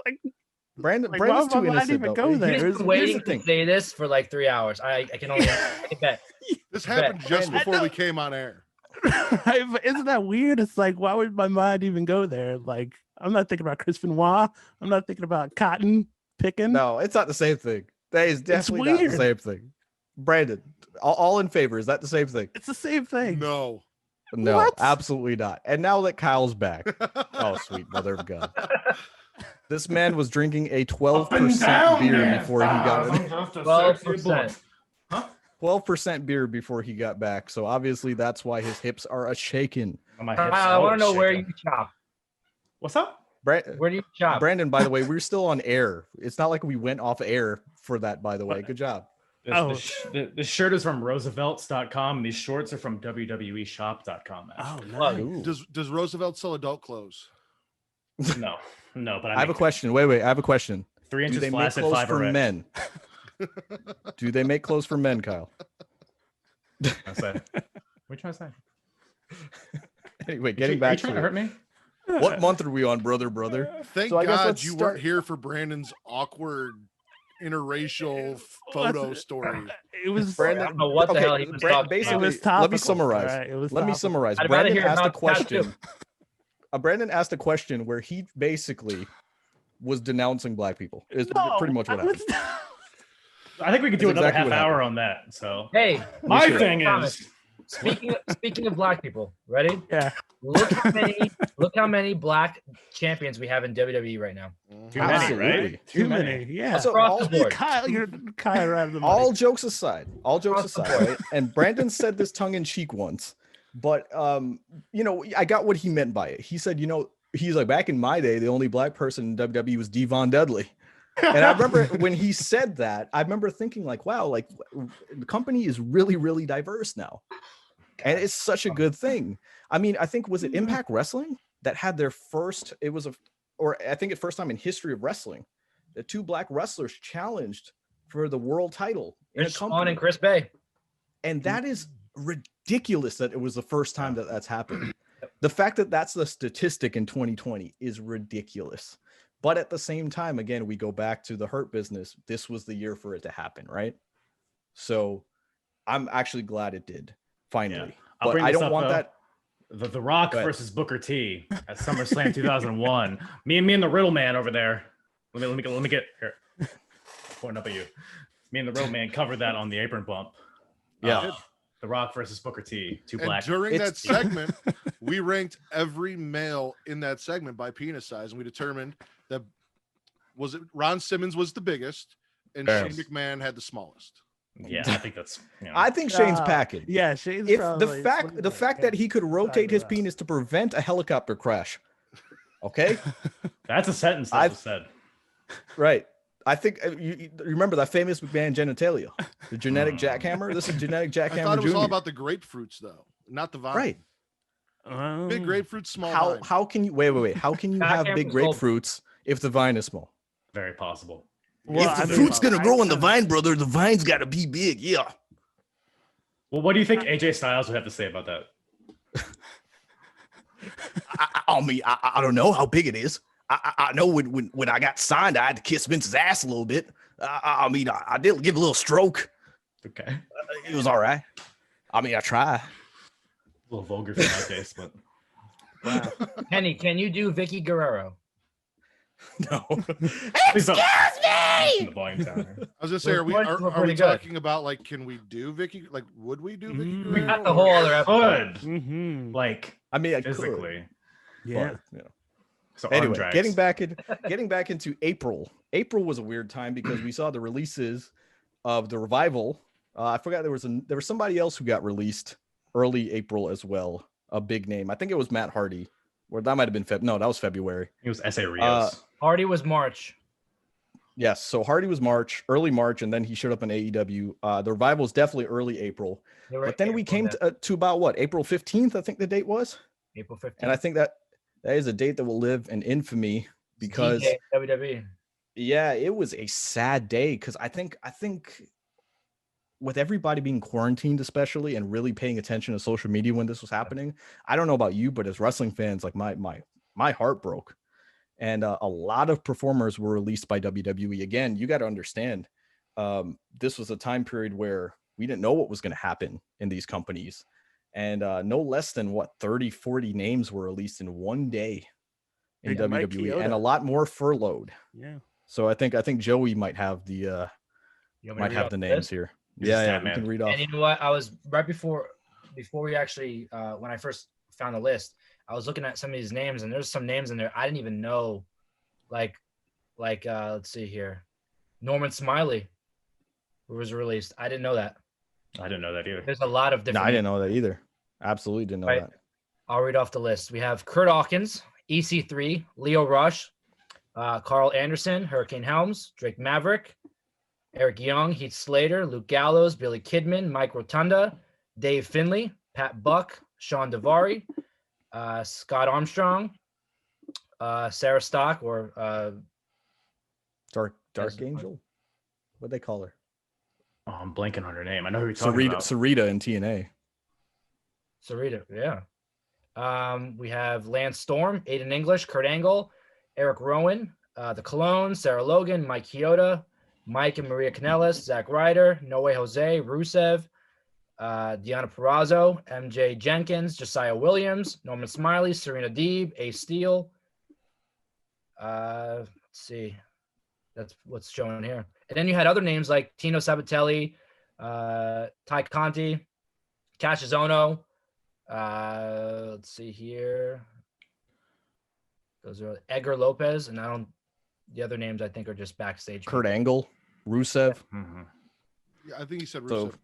like Brandon's too innocent. Even go there? He's been waiting to say this for like 3 hours. I can only bet. This happened just before we came on air. Isn't that weird? It's like, why would my mind even go there? Like, I'm not thinking about Chris Benoit. I'm not thinking about cotton picking. No, it's not the same thing. That is definitely not the same thing. Brandon, all in favor. Is that the same thing? It's the same thing. No, what? Absolutely not. And now that Kyle's back, oh sweet mother of God, this man was drinking a 12% beer before he got it. 12%. 12% beer before he got back. So obviously that's why his hips are a shaking. I want to know where you chop. What's up? Where do you chop? Brandon, by the way, we're still on air. It's not like we went off air for that, by the way. Good job. This shirt is from Roosevelts.com, and these shorts are from WWEshop.com. Oh, nice. Does Roosevelt sell adult clothes? No, but I have a question. Wait, I have a question. 3 inches Do they make flaccid, clothes 5 for erect. men? Do they make clothes for men, Kyle? What are you trying to say? Anyway, getting back to trying to hurt me. What month are we on, brother? Thank God you weren't here for Brandon's awkward interracial photo story. It was Brandon. I don't know what the hell he was talking basically, about. let me summarize. Right, let me summarize. I'd rather Brandon hear asked a about question. Brandon asked a question where he basically was denouncing black people. Is pretty much what happened. I think we could do That's another exactly half what hour on that. So hey, my thing is speaking of black people, ready? Yeah. Look how many black champions we have in WWE right now. Too many, right? Too many. Yeah. So Kyle, you're Kyle right of the money. all jokes aside, right? And Brandon said this tongue in cheek once, but I got what he meant by it. He said, he's like, back in my day, the only black person in WWE was Devon Dudley. And I remember when he said that, I remember thinking like, wow, like the company is really, really diverse now. And it's such a good thing. I mean, I think, was it Impact Wrestling that had their first, I think it's first time in history of wrestling, the 2 black wrestlers challenged for the world title in a Rich company. Swann and Chris Bay. And that is ridiculous that it was the first time that that's happened. The fact that that's the statistic in 2020 is ridiculous. But at the same time, again, we go back to the Hurt Business. This was the year for it to happen, right? So I'm actually glad it did, finally. I'll but bring I this don't up, want though. that. The Rock versus Booker T at SummerSlam 2001. Me and the Riddle Man over there. Let me get here. Pointing up at you. Me and the Riddle Man covered that on the apron bump. Yeah. The Rock versus Booker T. 2 And black. during that segment, we ranked every male in that segment by penis size, and we determined that Ron Simmons was the biggest, and Shane McMahon had the smallest. Yeah, I think that's. I think Shane's packing. Yeah, Shane's If probably the fact that he could rotate his penis to prevent a helicopter crash. Okay, that's a sentence that was said. Right. I think you remember that famous McMahon genitalia, the genetic jackhammer. This is genetic jackhammer. I thought it was Jr. all about the grapefruits, though, not the vine. Right. Big grapefruit, small vine. How can you wait? How can you have big grapefruits if the vine is small? Very possible. Well, if the I mean, fruit's gonna grow on the I- vine, brother, the vine's got to be big. Yeah. Well, what do you think AJ Styles would have to say about that? I mean, I don't know how big it is. I know when I got signed, I had to kiss Vince's ass a little bit. I mean, I did give a little stroke. Okay. It was all right. I mean, I try. A little vulgar for my taste, but wow. Kenny, can you do Vicky Guerrero? No. please don't. Excuse The volume down there. I was gonna say, Those are we points are, were are we pretty good. talking about like, can we do Vicky? Like, would we do Vicky? Mm. We Guerrero, got the or- whole other episode. Good. Mm-hmm. Like I mean, I could, physically. Yeah. but, you know. So arm Anyway, drags. getting back into April. April was a weird time because we saw the releases of the Revival. I forgot there was somebody else who got released early April as well. A big name. I think it was Matt Hardy. Or that might have been no, that was February. It was S.A. Rios. Hardy was March. Yes, so Hardy was early March, and then he showed up in AEW. The Revival was definitely early April. They were But then we April came then, to about what, April 15th, I think the date was. April 15th. And I think that is a date that will live in infamy because DJ, WWE. yeah, it was a sad day because I think with everybody being quarantined, especially, and really paying attention to social media when this was happening, I don't know about you, but as wrestling fans, like my heart broke. And a lot of performers were released by WWE. Again, you got to understand, this was a time period where we didn't know what was going to happen in these companies. And no less than 30, 40 names were released in one day in Big Mike WWE, and a Chioda. lot more furloughed. Yeah. So I think Joey might have the You want me to might read have off the the names list? here. He's a Yeah, stat we man. can read off. And you know what? I was right before we actually when I first found the list, I was looking at some of these names, and there's some names in there I didn't even know. Like let's see here, Norman Smiley, who was released. I didn't know that. I didn't know that either. There's a lot of No, different. I didn't know that either. Absolutely didn't know Right. that. I'll read off the list. We have Kurt Hawkins, EC3, Leo Rush, Carl Anderson, Hurricane Helms, Drake Maverick, Eric Young, Heath Slater, Luke Gallows, Billy Kidman, Mike Rotunda, Dave Finley, Pat Buck, Sean Davari, Scott Armstrong, Sarah Stock, or Dark Yes. Angel. What'd they call her? Oh, I'm blanking on her name. I know who you're talking about. Sarita in TNA. Sarita. Yeah. We have Lance Storm, Aiden English, Kurt Angle, Eric Rowan, the Cologne, Sarah Logan, Mike Chioda, Mike and Maria Kanellis, Zach Ryder, No Way Jose, Rusev, Deanna Perrazzo, MJ Jenkins, Josiah Williams, Norman Smiley, Serena Deeb, Ace Steele. Let's see. That's what's showing here. And then you had other names like Tino Sabatelli, Ty Conti, Cassius Ono. Let's see here. Those are Edgar Lopez, and the other names I think are just backstage. Kurt people. Angle, Rusev. Mhm. Yeah, I think he said So- Rusev.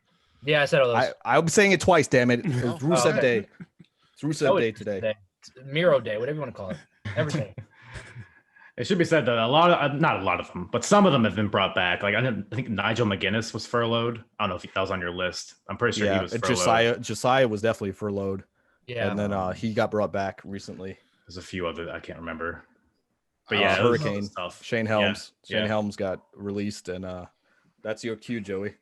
Yeah, I said all those. I'm saying it twice, damn it. It was Oh, Rusev okay. Day. It's That Rusev was Day today. Miro Day, whatever you want to call it. Everything. It should be said that not a lot of them, but some of them have been brought back. Like I think Nigel McGuinness was furloughed. I don't know if that was on your list. I'm pretty sure he Yeah, was furloughed. Josiah was definitely furloughed. Yeah. And then he got brought back recently. There's a few other I can't remember. But Uh, yeah, those Hurricane, stuff. Shane Helms. Yeah. Shane Helms got released, and that's your cue, Joey.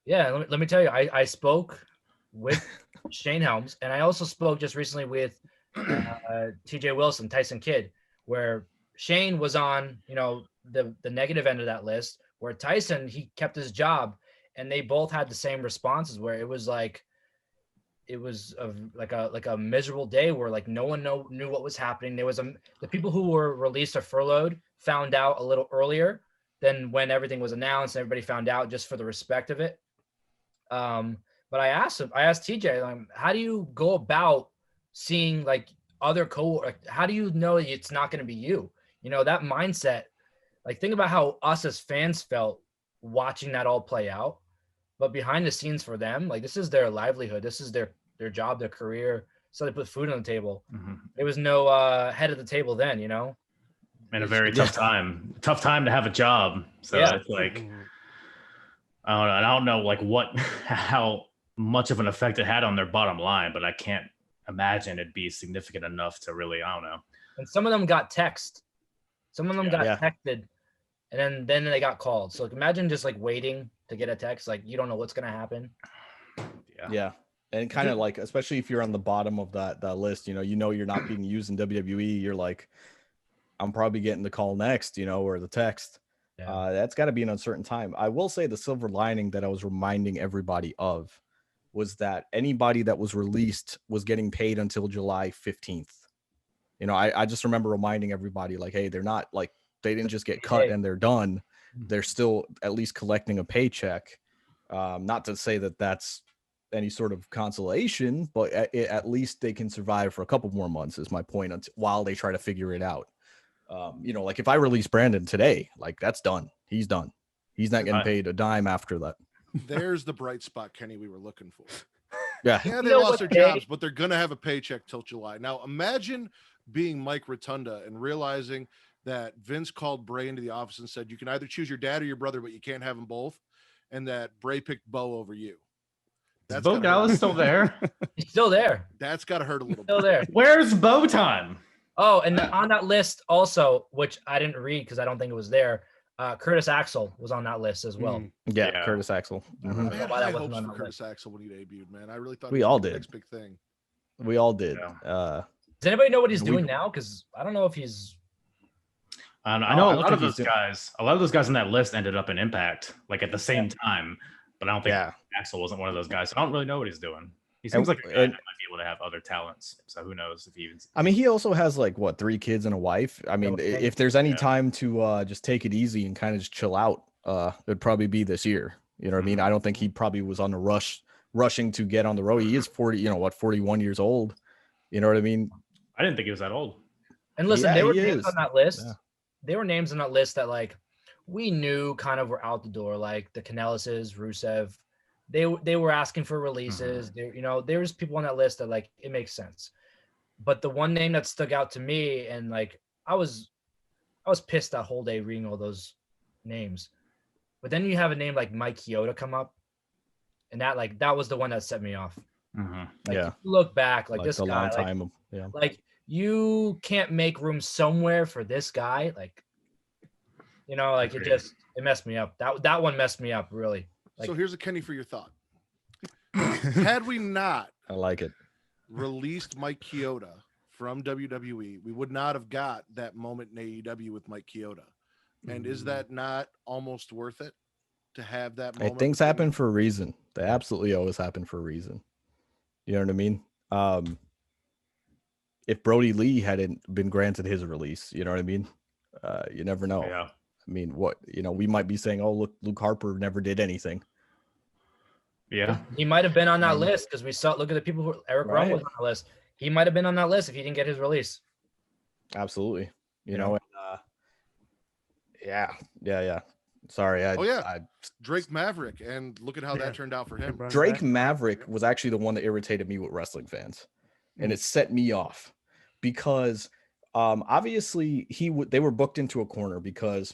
Yeah, let me tell you, I spoke with Shane Helms, and I also spoke just recently with TJ Wilson, Tyson Kidd, where Shane was on, the negative end of that list, where Tyson, he kept his job, and they both had the same responses, where it was like, it was like a miserable day where like no one knew what was happening. There was the people who were released or furloughed found out a little earlier than when everything was announced. Everybody found out just for the respect of it. But I asked TJ, like, how do you go about seeing like other how do you know it's not going to be you? That mindset, like think about how us as fans felt watching that all play out, but behind the scenes for them, like this is their livelihood. This is their job, their career. So they put food on the table. Mhm. There was no head of the table then, And a very tough time. Tough time to have a job. So Yeah. it's like I don't know like how much of an effect it had on their bottom line, but I can't imagine it'd be significant enough to really, I don't know. And some of them got text. Some of them got Yeah. texted and then they got called. So like, imagine just like waiting to get a text, like you don't know what's gonna happen. Yeah. And kind of like, especially if you're on the bottom of that list, you know you're not being used in WWE. You're like, I'm probably getting the call next, or the text. Yeah. That's got to be an uncertain time. I will say the silver lining that I was reminding everybody of was that anybody that was released was getting paid until July 15th. I just remember reminding everybody like, hey, they're not like, they didn't just get cut and they're done. They're still at least collecting a paycheck. Not to say that that's any sort of consolation, but at least they can survive for a couple more months is my point while they try to figure it out. Like if I release Brandon today, like that's done. He's done. He's not getting paid a dime after that. There's the bright spot, Kenny, we were looking for. Yeah. Yeah, they lost their jobs, but they're going to have a paycheck till July. Now, imagine being Mike Rotunda and realizing that Vince called Bray into the office and said, you can either choose your dad or your brother, but you can't have them both. And that Bray picked Bo over you. That's Bo Dallas still there? He's still there. That's got to hurt a little still bit. There. Where's Bo time? Oh, and on that list also, which I didn't read because I don't think it was there, Curtis Axel was on that list as well. Yeah. Curtis Axel. Mm-hmm. I had high hopes for Curtis Axel when he debuted, man. I really thought we all did. Next big thing. We all did. Yeah. Does anybody know what he's doing now? Because I don't know if he's. I know a lot of those guys. A lot of those guys on that list ended up in Impact, like at the same time. But I don't think Axel wasn't one of those guys. So I don't really know what he's doing. He seems like a guy that might be able to have other talents. So who knows if he even. I mean, he also has like 3 kids and a wife. I mean, if there's any time to just take it easy and kind of just chill out, it'd probably be this year. You know what I mean? I don't think he probably was on the rushing to get on the road. He is 41 years old. You know what I mean? I didn't think he was that old. And listen, there were names on that list. Yeah. There were names on that list that like we knew kind of were out the door, like the Kanellises, Rusev. They were asking for releases. There's people on that list that like it makes sense. But the one name that stuck out to me, and like I was pissed that whole day reading all those names. But then you have a name like Mike Chioda come up, and that was the one that set me off. Mm-hmm. Like, if you look back, like this a guy, long time. Like you can't make room somewhere for this guy, like it messed me up. That one messed me up really. Like, so here's a Kenny for your thought. Had we not, I like it, released Mike Chioda from WWE, we would not have got that moment in AEW with Mike Chioda. And is that not almost worth it to have that moment? Things happen for a reason. They absolutely always happen for a reason. You know what I mean? If Brody Lee hadn't been granted his release, you know what I mean? You never know. Yeah. I mean, we might be saying, oh, look, Luke Harper never did anything. Yeah. He might have been on that list because look at the people who Eric Rowan was on the list. He might have been on that list if he didn't get his release. Absolutely. You know, yeah. Sorry. Drake Maverick. And look at how that turned out for him. Drake Maverick was actually the one that irritated me with wrestling fans. And it set me off because obviously they were booked into a corner because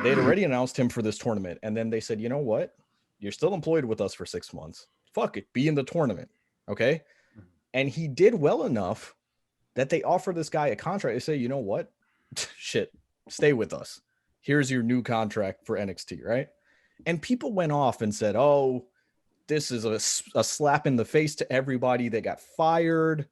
they had already announced him for this tournament. And then they said, you know what? You're still employed with us for 6 months. Fuck it. Be in the tournament. Okay. And he did well enough that they offer this guy a contract. They say, you know what? Shit, stay with us. Here's your new contract for NXT. Right. And people went off and said, oh, this is a slap in the face to everybody that got fired.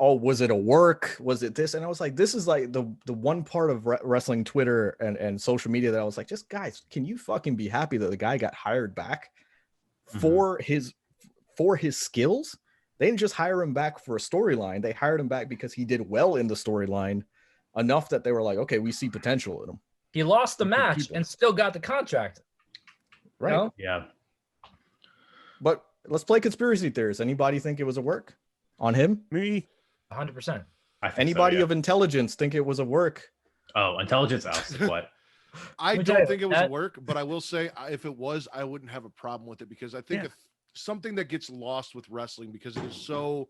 Was it a work? Was it this? And I was like, this is like the one part of wrestling Twitter and social media that I was like, just guys, can you fucking be happy that the guy got hired back for his skills? They didn't just hire him back for a storyline. They hired him back because he did well in the storyline enough that they were like, okay, we see potential in him. He lost the match and still got the contract. Right. You know? Yeah. But let's play conspiracy theories. Anybody think it was a work on him? Me. 100%. Anybody of intelligence think it was a work? Oh, intelligence out. What? I don't think it was a work, but I will say if it was, I wouldn't have a problem with it because I think if something that gets lost with wrestling because it is so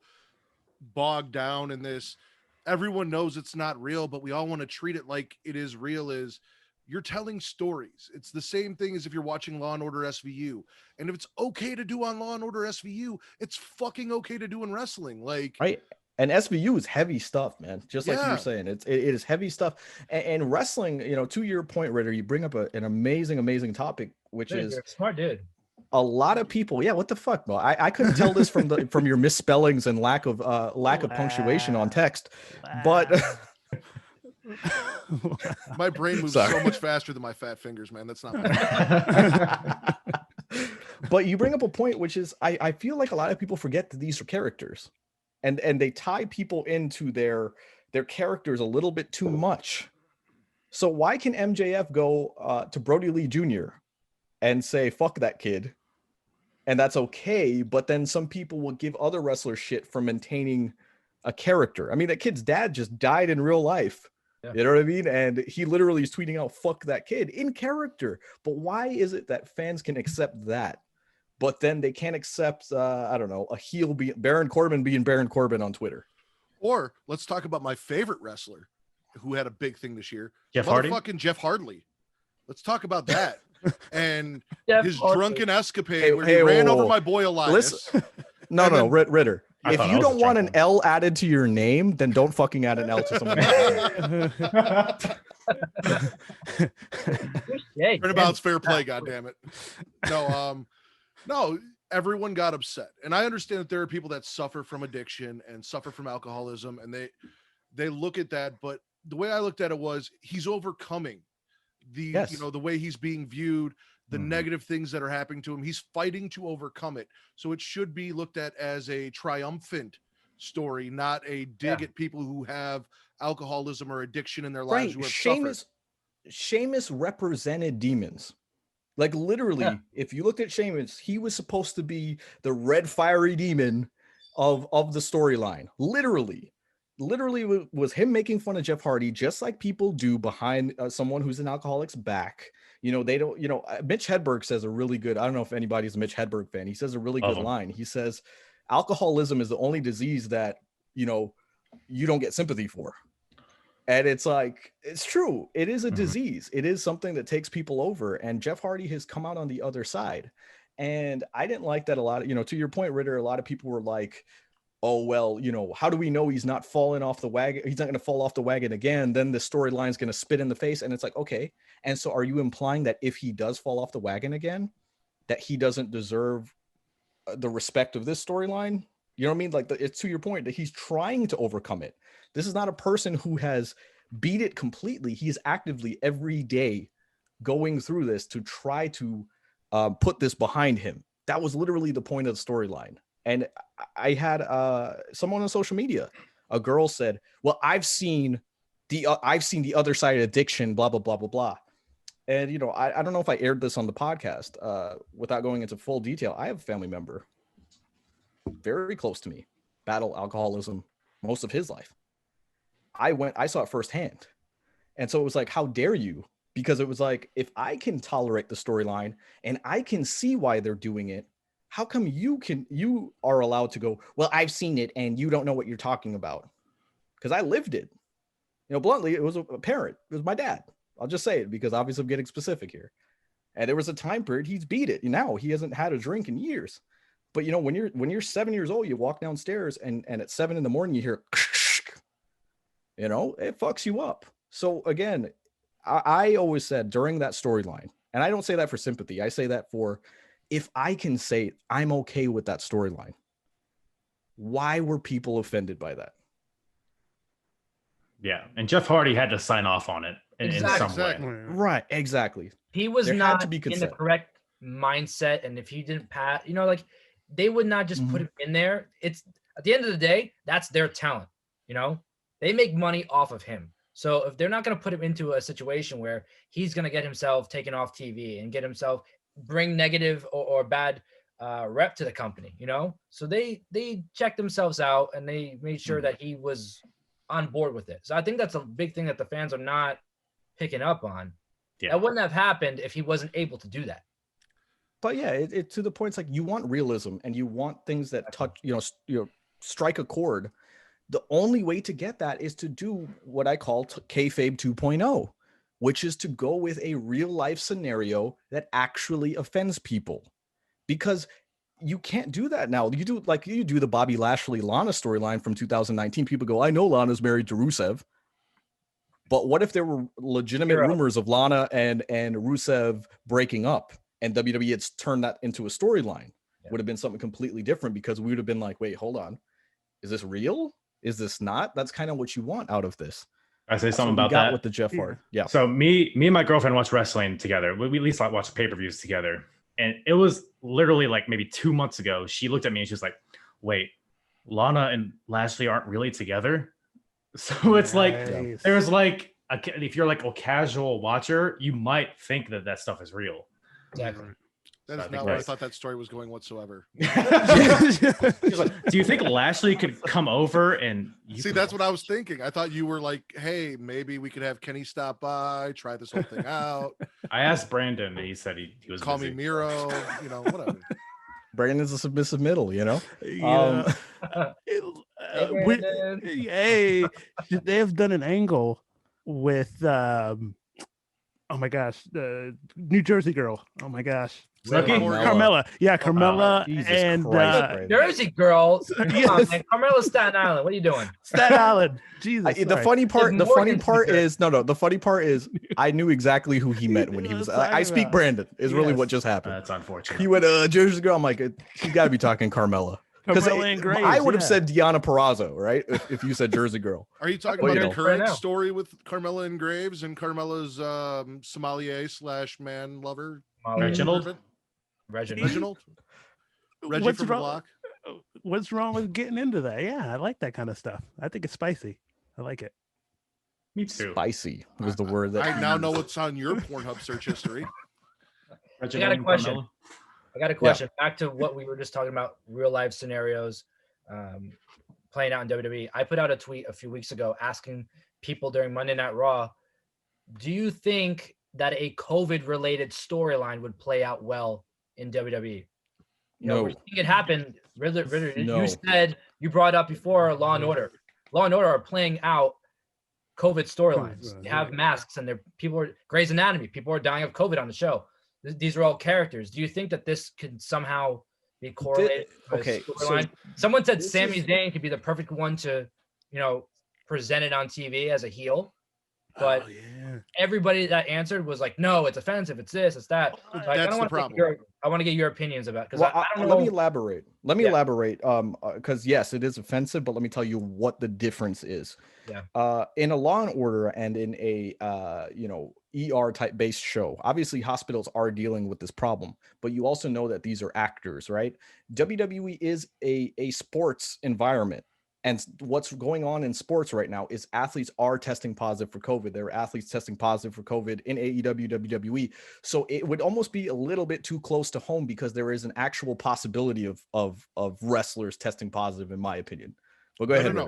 bogged down in this, everyone knows it's not real, but we all want to treat it like it is real, is you're telling stories. It's the same thing as if you're watching Law & Order SVU. And if it's okay to do on Law & Order SVU, it's fucking okay to do in wrestling. Like, right. And SVU is heavy stuff, man. Just like you Yeah. were saying, it is heavy stuff. And wrestling, you know, to your point, Ritter, you bring up an amazing topic, which Dude, is you're a smart dude. a lot of people. Yeah, what the fuck, bro? I couldn't tell this from your misspellings and lack of punctuation on text, but My brain moves Sorry. so much faster than my fat fingers, man. That's not my but you bring up a point, which is I feel like a lot of people forget that these are characters, and they tie people into their characters a little bit too much. So why can MJF go to Brody Lee Jr. and say fuck that kid, and that's okay, but then some people will give other wrestlers shit for maintaining a character? I mean, that kid's dad just died in real life. Yeah. You know what I mean? And he literally is tweeting out fuck that kid in character. But why is it that fans can accept that, but then they can't accept I don't know, a heel being Baron Corbin being Baron Corbin on Twitter? Or let's talk about my favorite wrestler who had a big thing this year. Jeff Hardy? Motherfucking Jeff Hardy. Let's talk about that. And Jeff his Hardy. drunken escapade Hey, where hey, he ran whoa, over whoa. my boy Elias. Listen, no, And no, then- Ritter. I If thought you I was don't a want an drunk L added to your name, then don't fucking add an L to someone else's name. Hey, Turnabout's fair play, goddammit. No, everyone got upset. And I understand that there are people that suffer from addiction and suffer from alcoholism, and they look at that, but the way I looked at it was he's overcoming Yes. the way he's being viewed, the Mhm. negative things that are happening to him. He's fighting to overcome it. So it should be looked at as a triumphant story, not a dig at people who have alcoholism or addiction in their lives Right. who have suffered. Sheamus represented demons. Like literally, Yeah. if you looked at Sheamus, he was supposed to be the red fiery demon of the storyline. Literally was him making fun of Jeff Hardy, just like people do behind someone who's an alcoholic's back. You know, they don't, you know, Mitch Hedberg says a really good, I don't know if anybody's a Mitch Hedberg fan. He says a really Love good him. line. He says, alcoholism is the only disease that, you know, you don't get sympathy for. And it's like, it's true. It is a Mhm. disease. It is something that takes people over. And Jeff Hardy has come out on the other side. And I didn't like that a lot. You know, to your point, Ritter, a lot of people were like, oh, well, you know, how do we know he's not falling off the wagon? He's not going to fall off the wagon again. Then the storyline is going to spit in the face. And it's like, okay. And so are you implying that if he does fall off the wagon again, that he doesn't deserve the respect of this storyline? You know what I mean? Like, it's to your point that he's trying to overcome it. This is not a person who has beat it completely. He is actively every day going through this to try to put this behind him. That was literally the point of the storyline. And I had someone on social media, a girl said, well, I've seen the other side of addiction, blah, blah, blah, blah, blah. And, you know, I don't know if I aired this on the podcast without going into full detail. I have a family member very close to me, battle alcoholism most of his life. I saw it firsthand. And so it was like, how dare you? Because it was like, if I can tolerate the storyline and I can see why they're doing it, how come you are allowed to go, well, I've seen it and you don't know what you're talking about? Because I lived it. You know, bluntly, it was a parent. It was my dad. I'll just say it because obviously I'm getting specific here. And there was a time period he's beat it. Now he hasn't had a drink in years. But you know, when you're 7 years old, you walk downstairs and at 7 a.m. you hear, you know, it fucks you up. So again, I always said during that storyline, and I don't say that for sympathy. I say that for, if I can say I'm okay with that storyline, why were people offended by that? Yeah, and Jeff Hardy had to sign off on it in some Exactly. way. Right, exactly. He was There had not to be in the consent. correct mindset, and if he didn't pass, you know, like they would not just put him in there. It's at the end of the day, that's their talent. You know, they make money off of him. So if they're not going to put him into a situation where he's going to get himself taken off TV and get himself bring negative or bad rep to the company, you know, so they checked themselves out and they made sure that he was on board with it. So I think that's a big thing that the fans are not picking up on. Yeah. That wouldn't have happened if he wasn't able to do that. But yeah, it to the point, it's like you want realism and you want things that touch, you know, strike a chord. The only way to get that is to do what I call kayfabe 2.0, which is to go with a real life scenario that actually offends people. Because you can't do that now. You do the Bobby Lashley Lana storyline from 2019. People go, I know Lana's married to Rusev. But what if there were legitimate rumors of Lana and Rusev breaking up, and WWE had turned that into a storyline? Would have been something completely different, because we would have been like, wait, hold on. Is this real? Is this not? That's kind of what you want out of this. I say something about that with the Jeff Hart. Yeah. So me and my girlfriend watch wrestling together. We at least watch pay-per-views together. And it was literally like maybe 2 months ago. She looked at me and she was like, wait, Lana and Lashley aren't really together? So it's like, there's like, if you're like a casual watcher, you might think that stuff is real. Exactly. That is not where I thought that story was going whatsoever. Like, do you think Lashley could come over and see? That's what I was thinking. I thought you were like, hey, maybe we could have Kenny stop by, try this whole thing out. I asked Brandon, and he said he was call busy. me Miro, whatever. Brandon's a submissive middle, Yeah. Hey, they have done an angle with oh my gosh, the New Jersey girl. Oh my gosh. Carmella. Yeah, Carmella and Jersey girl. Come on, man. Carmella's Staten Island. What are you doing? Staten Island. Jesus. The funny part is I knew exactly who he meant when he was I speak Brandon is really what just happened. That's unfortunate. He went Jersey girl. I'm like, you gotta be talking Carmella. Because I would have said Deonna Purrazzo, right? If you said Jersey girl. Are you talking about the current story with Carmella and Graves and Carmella's sommelier / man lover? Reginald? Reggie from the block. What's wrong with getting into that? Yeah, I like that kind of stuff. I think it's spicy. I like it. Me too. Spicy was the word that I now know what's on your Pornhub search history. I got a question. Back to what we were just talking about, real life scenarios playing out in WWE. I put out a tweet a few weeks ago asking people during Monday Night Raw, do you think that a COVID related storyline would play out well in WWE? No. We're seeing it happen. Riddler, you said, you brought up before Law and Order. Law and Order are playing out COVID storylines. They have masks and Grey's Anatomy. People are dying of COVID on the show. These are all characters. Do you think that this could somehow be correlated? So someone said Sami Zayn could be the perfect one to, present it on TV as a heel. But everybody that answered was like, no, it's offensive. It's this, it's that. So that's the problem. I want to get your opinions about it. Well, let me elaborate. Because yes, it is offensive, but let me tell you what the difference is. Yeah. In a Law and Order and in a ER type based show, obviously hospitals are dealing with this problem, but you also know that these are actors, right? WWE is a sports environment. And what's going on in sports right now is athletes are testing positive for COVID. There are athletes testing positive for COVID in AEW, WWE. So it would almost be a little bit too close to home because there is an actual possibility of wrestlers testing positive, in my opinion. Well, go ahead. No.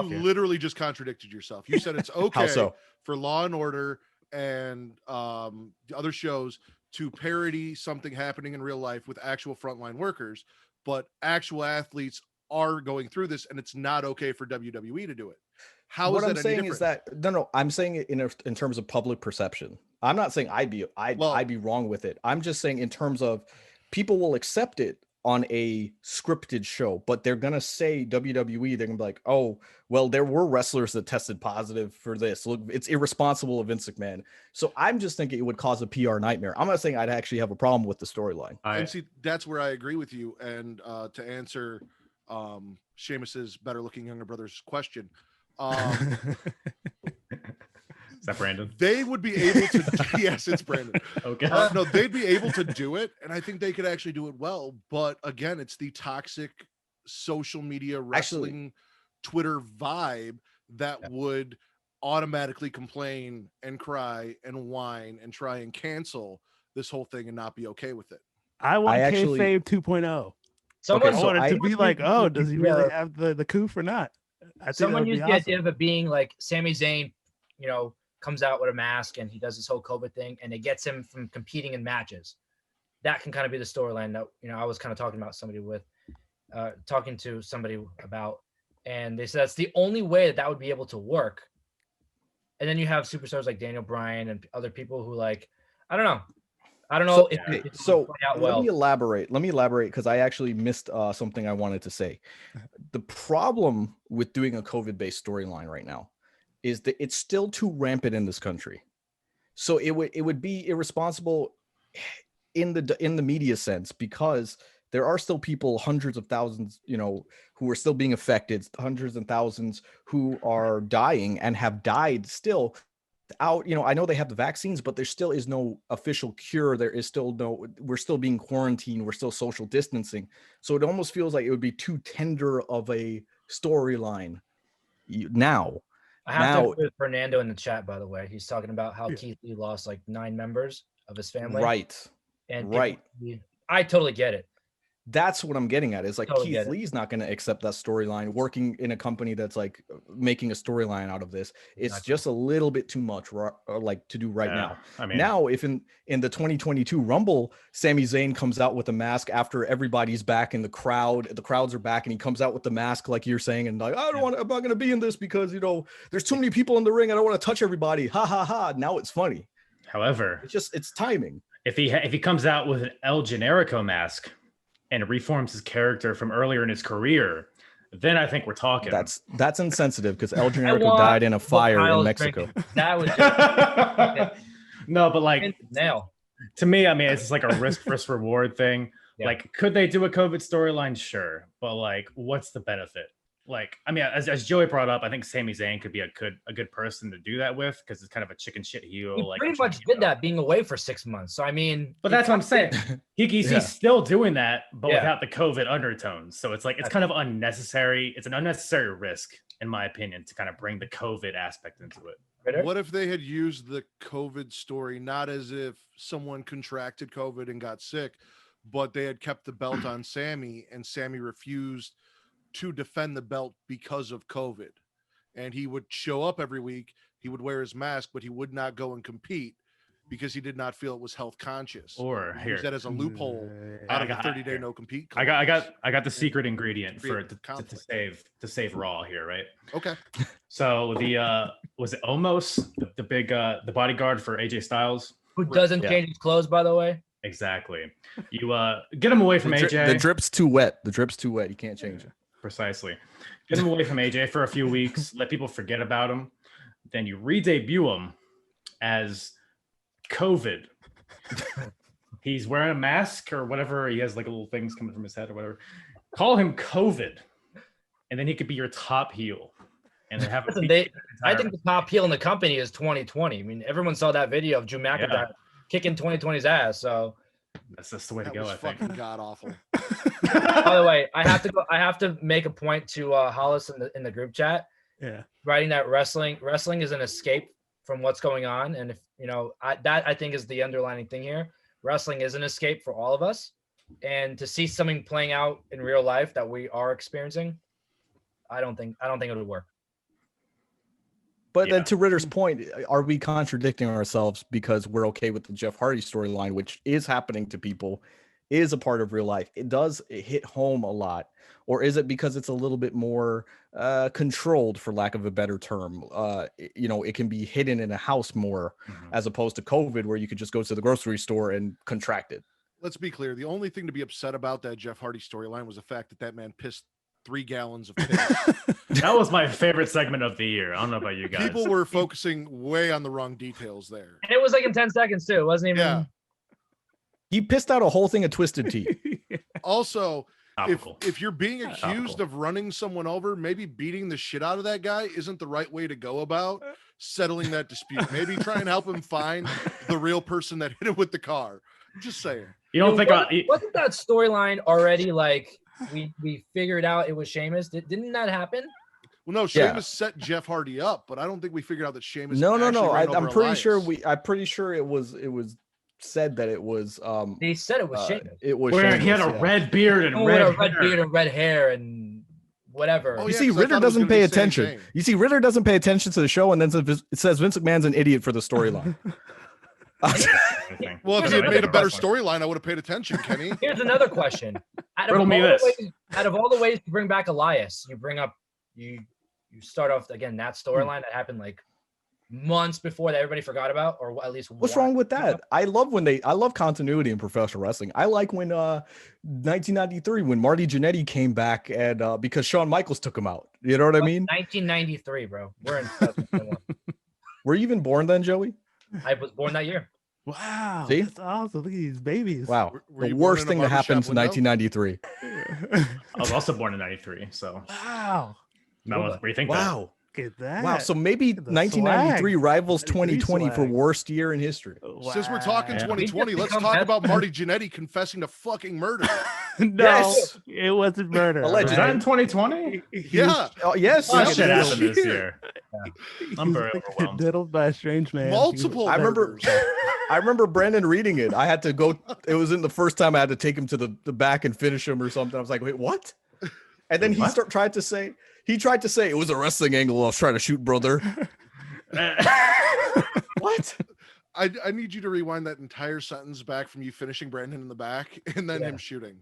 You literally just contradicted yourself. You said it's okay for Law and Order and other shows to parody something happening in real life with actual frontline workers, but actual athletes are going through this, and it's not okay for WWE to do it. What I'm saying is that I'm saying it in terms of public perception. I'm not saying I'd be wrong with it. I'm just saying in terms of people will accept it on a scripted show, but they're gonna say WWE. They're gonna be like, oh, well, there were wrestlers that tested positive for this. Look, it's irresponsible of Vince McMahon. So I'm just thinking it would cause a PR nightmare. I'm not saying I'd actually have a problem with the storyline. And see, that's where I agree with you. And to answer Sheamus's better looking younger brother's question, is that Brandon? They would be able to yes, it's Brandon. Okay. No, they'd be able to do it, and I think they could actually do it well. But again, it's the toxic social media wrestling Twitter vibe that would automatically complain and cry and whine and try and cancel this whole thing and not be okay with it. I want kayfabe 2.0. Someone wanted to be like, oh, does he really have the coup or not? Someone used the idea of it being like Sami Zayn, comes out with a mask and he does this whole COVID thing and it gets him from competing in matches. That can kind of be the storyline that, I was kind of talking to somebody about, and they said that's the only way that would be able to work. And then you have superstars like Daniel Bryan and other people who I don't know. I don't know Okay, if it so would play out let well. me elaborate. Let me elaborate because I actually missed something I wanted to say. The problem with doing a COVID-based storyline right now is that it's still too rampant in this country. So it would be irresponsible in the media sense because there are still people, hundreds of thousands, who are still being affected, hundreds and thousands who are dying and have died still out. I know they have the vaccines, but there still is no official cure. There is still we're still being quarantined. We're still social distancing. So it almost feels like it would be too tender of a storyline now. I have to agree with Fernando in the chat, by the way. He's talking about how Keith Lee lost like 9 members of his family. Right. And right. I totally get it. That's what I'm getting at is like Totally Keith Lee's not going to accept that storyline working in a company that's like making a storyline out of this. It's just a little bit too much like to do right now. I mean, now if in the 2022 Rumble, Sami Zayn comes out with a mask after everybody's back in the crowds are back and he comes out with the mask like you're saying and like, I'm not going to be in this because, there's too many people in the ring. I don't want to touch everybody. Ha ha ha. Now it's funny. However, it's timing. If he comes out with an El Generico mask and reforms his character from earlier in his career, then I think we're talking. That's insensitive because El Generico died in a fire in Mexico. Drinking. That was just no, but like nail. To me, I mean, it's just like a risk versus reward thing. Yeah. Like, could they do a COVID storyline? Sure, but like, what's the benefit? Like, I mean, as Joey brought up, I think Sami Zayn could be a good person to do that with because it's kind of a chicken shit heel. He like pretty much did that being away for 6 months. So I mean, but that's what I'm saying. He's still doing that, but without the COVID undertones. So it's like it's kind of unnecessary. It's an unnecessary risk, in my opinion, to kind of bring the COVID aspect into it. What if they had used the COVID story not as if someone contracted COVID and got sick, but they had kept the belt on Sami and Sami refused to defend the belt because of COVID, and he would show up every week, he would wear his mask, but he would not go and compete because he did not feel it was health conscious. Or here, use that as a loophole out of the 30-day no compete. I got the secret ingredient for it to save Raw here, right? Okay. So the was it Omos, the big the bodyguard for AJ Styles, who doesn't change his clothes, by the way. Exactly. You get him away from AJ. The drip's too wet. You can't change it. Precisely. Get him away from AJ for a few weeks, let people forget about him. Then you re-debut him as COVID. He's wearing a mask or whatever. He has like little things coming from his head or whatever. Call him COVID. And then he could be your top heel. And then have I think the top heel in the company is 2020. I mean, everyone saw that video of Drew McIntyre kicking 2020's ass. So that's just the way to go. Was I think. fucking god awful. By the way, I have to make a point to Hollis in the group chat. Yeah, writing that wrestling is an escape from what's going on, and if I think is the underlining thing here. Wrestling is an escape for all of us, and to see something playing out in real life that we are experiencing, I don't think it would work. But then to Ritter's point, are we contradicting ourselves because we're okay with the Jeff Hardy storyline, which is happening to people, is a part of real life? It does hit home a lot. Or is it because it's a little bit more controlled, for lack of a better term? It can be hidden in a house more as opposed to COVID, where you could just go to the grocery store and contract it. Let's be clear. The only thing to be upset about that Jeff Hardy storyline was the fact that man pissed 3 gallons of piss. That was my favorite segment of the year. I don't know about you guys. People were focusing way on the wrong details there. And it was like in 10 seconds too. It wasn't even. Yeah. He pissed out a whole thing of Twisted Tea. Also, if you're being accused of running someone over, maybe beating the shit out of that guy isn't the right way to go about settling that dispute. Maybe try and help him find the real person that hit him with the car. I'm just saying. You don't think wasn't that storyline already like we figured out it was Sheamus? Didn't that happen? Well, no, Sheamus set Jeff Hardy up, but I don't think we figured out that Sheamus. No. I'm pretty Elias. sure I'm pretty sure it was said that it was. They said it was Sheamus. It was. Where Sheamus, he had a red beard and red hair and whatever. You see, Ritter doesn't pay attention. You see, Ritter doesn't pay attention to the show, and then it says Vince McMahon's an idiot for the storyline. Well, if he had made a better storyline, I would have paid attention, Kenny. Here's another question. Out of all the ways to bring back Elias, you bring up you start off again that storyline that happened like months before that everybody forgot about, or at least What's one. wrong with that? I love continuity in professional wrestling. I like when 1993 when Marty Jannetty came back and because Shawn Michaels took him out. You know what I mean? 1993, bro. We're in 2021. Were you even born then, Joey? I was born that year. Wow, See? that's awesome. Look at these babies. Wow. Were The you born worst in a thing that barbershop happened in window? 1993. I was also born in '93, so Wow. no one rethink that. Wow. Look at that. Wow. So maybe Look at the 1993 swag. rivals 93 2020 for swag. worst year in history. Since we're talking Yeah. 2020, let's Become talk best about friends. Marty Jannetty confessing to fucking murder. No, Yes. it wasn't murder. Was Allegedly. that in 2020? Yeah, Oh, yes. Oh, look that at shit this. happened this year. I'm very He's overwhelmed. diddled by a strange man. multiple. I remember murders. I remember Brandon reading it. I had to go. It was in the first time I had to take him to the back and finish him or something. I was like, wait, what? And then What? tried to say it was a wrestling angle I was trying to shoot, brother. What? I need you to rewind that entire sentence back from you finishing Brandon in the back and then him shooting.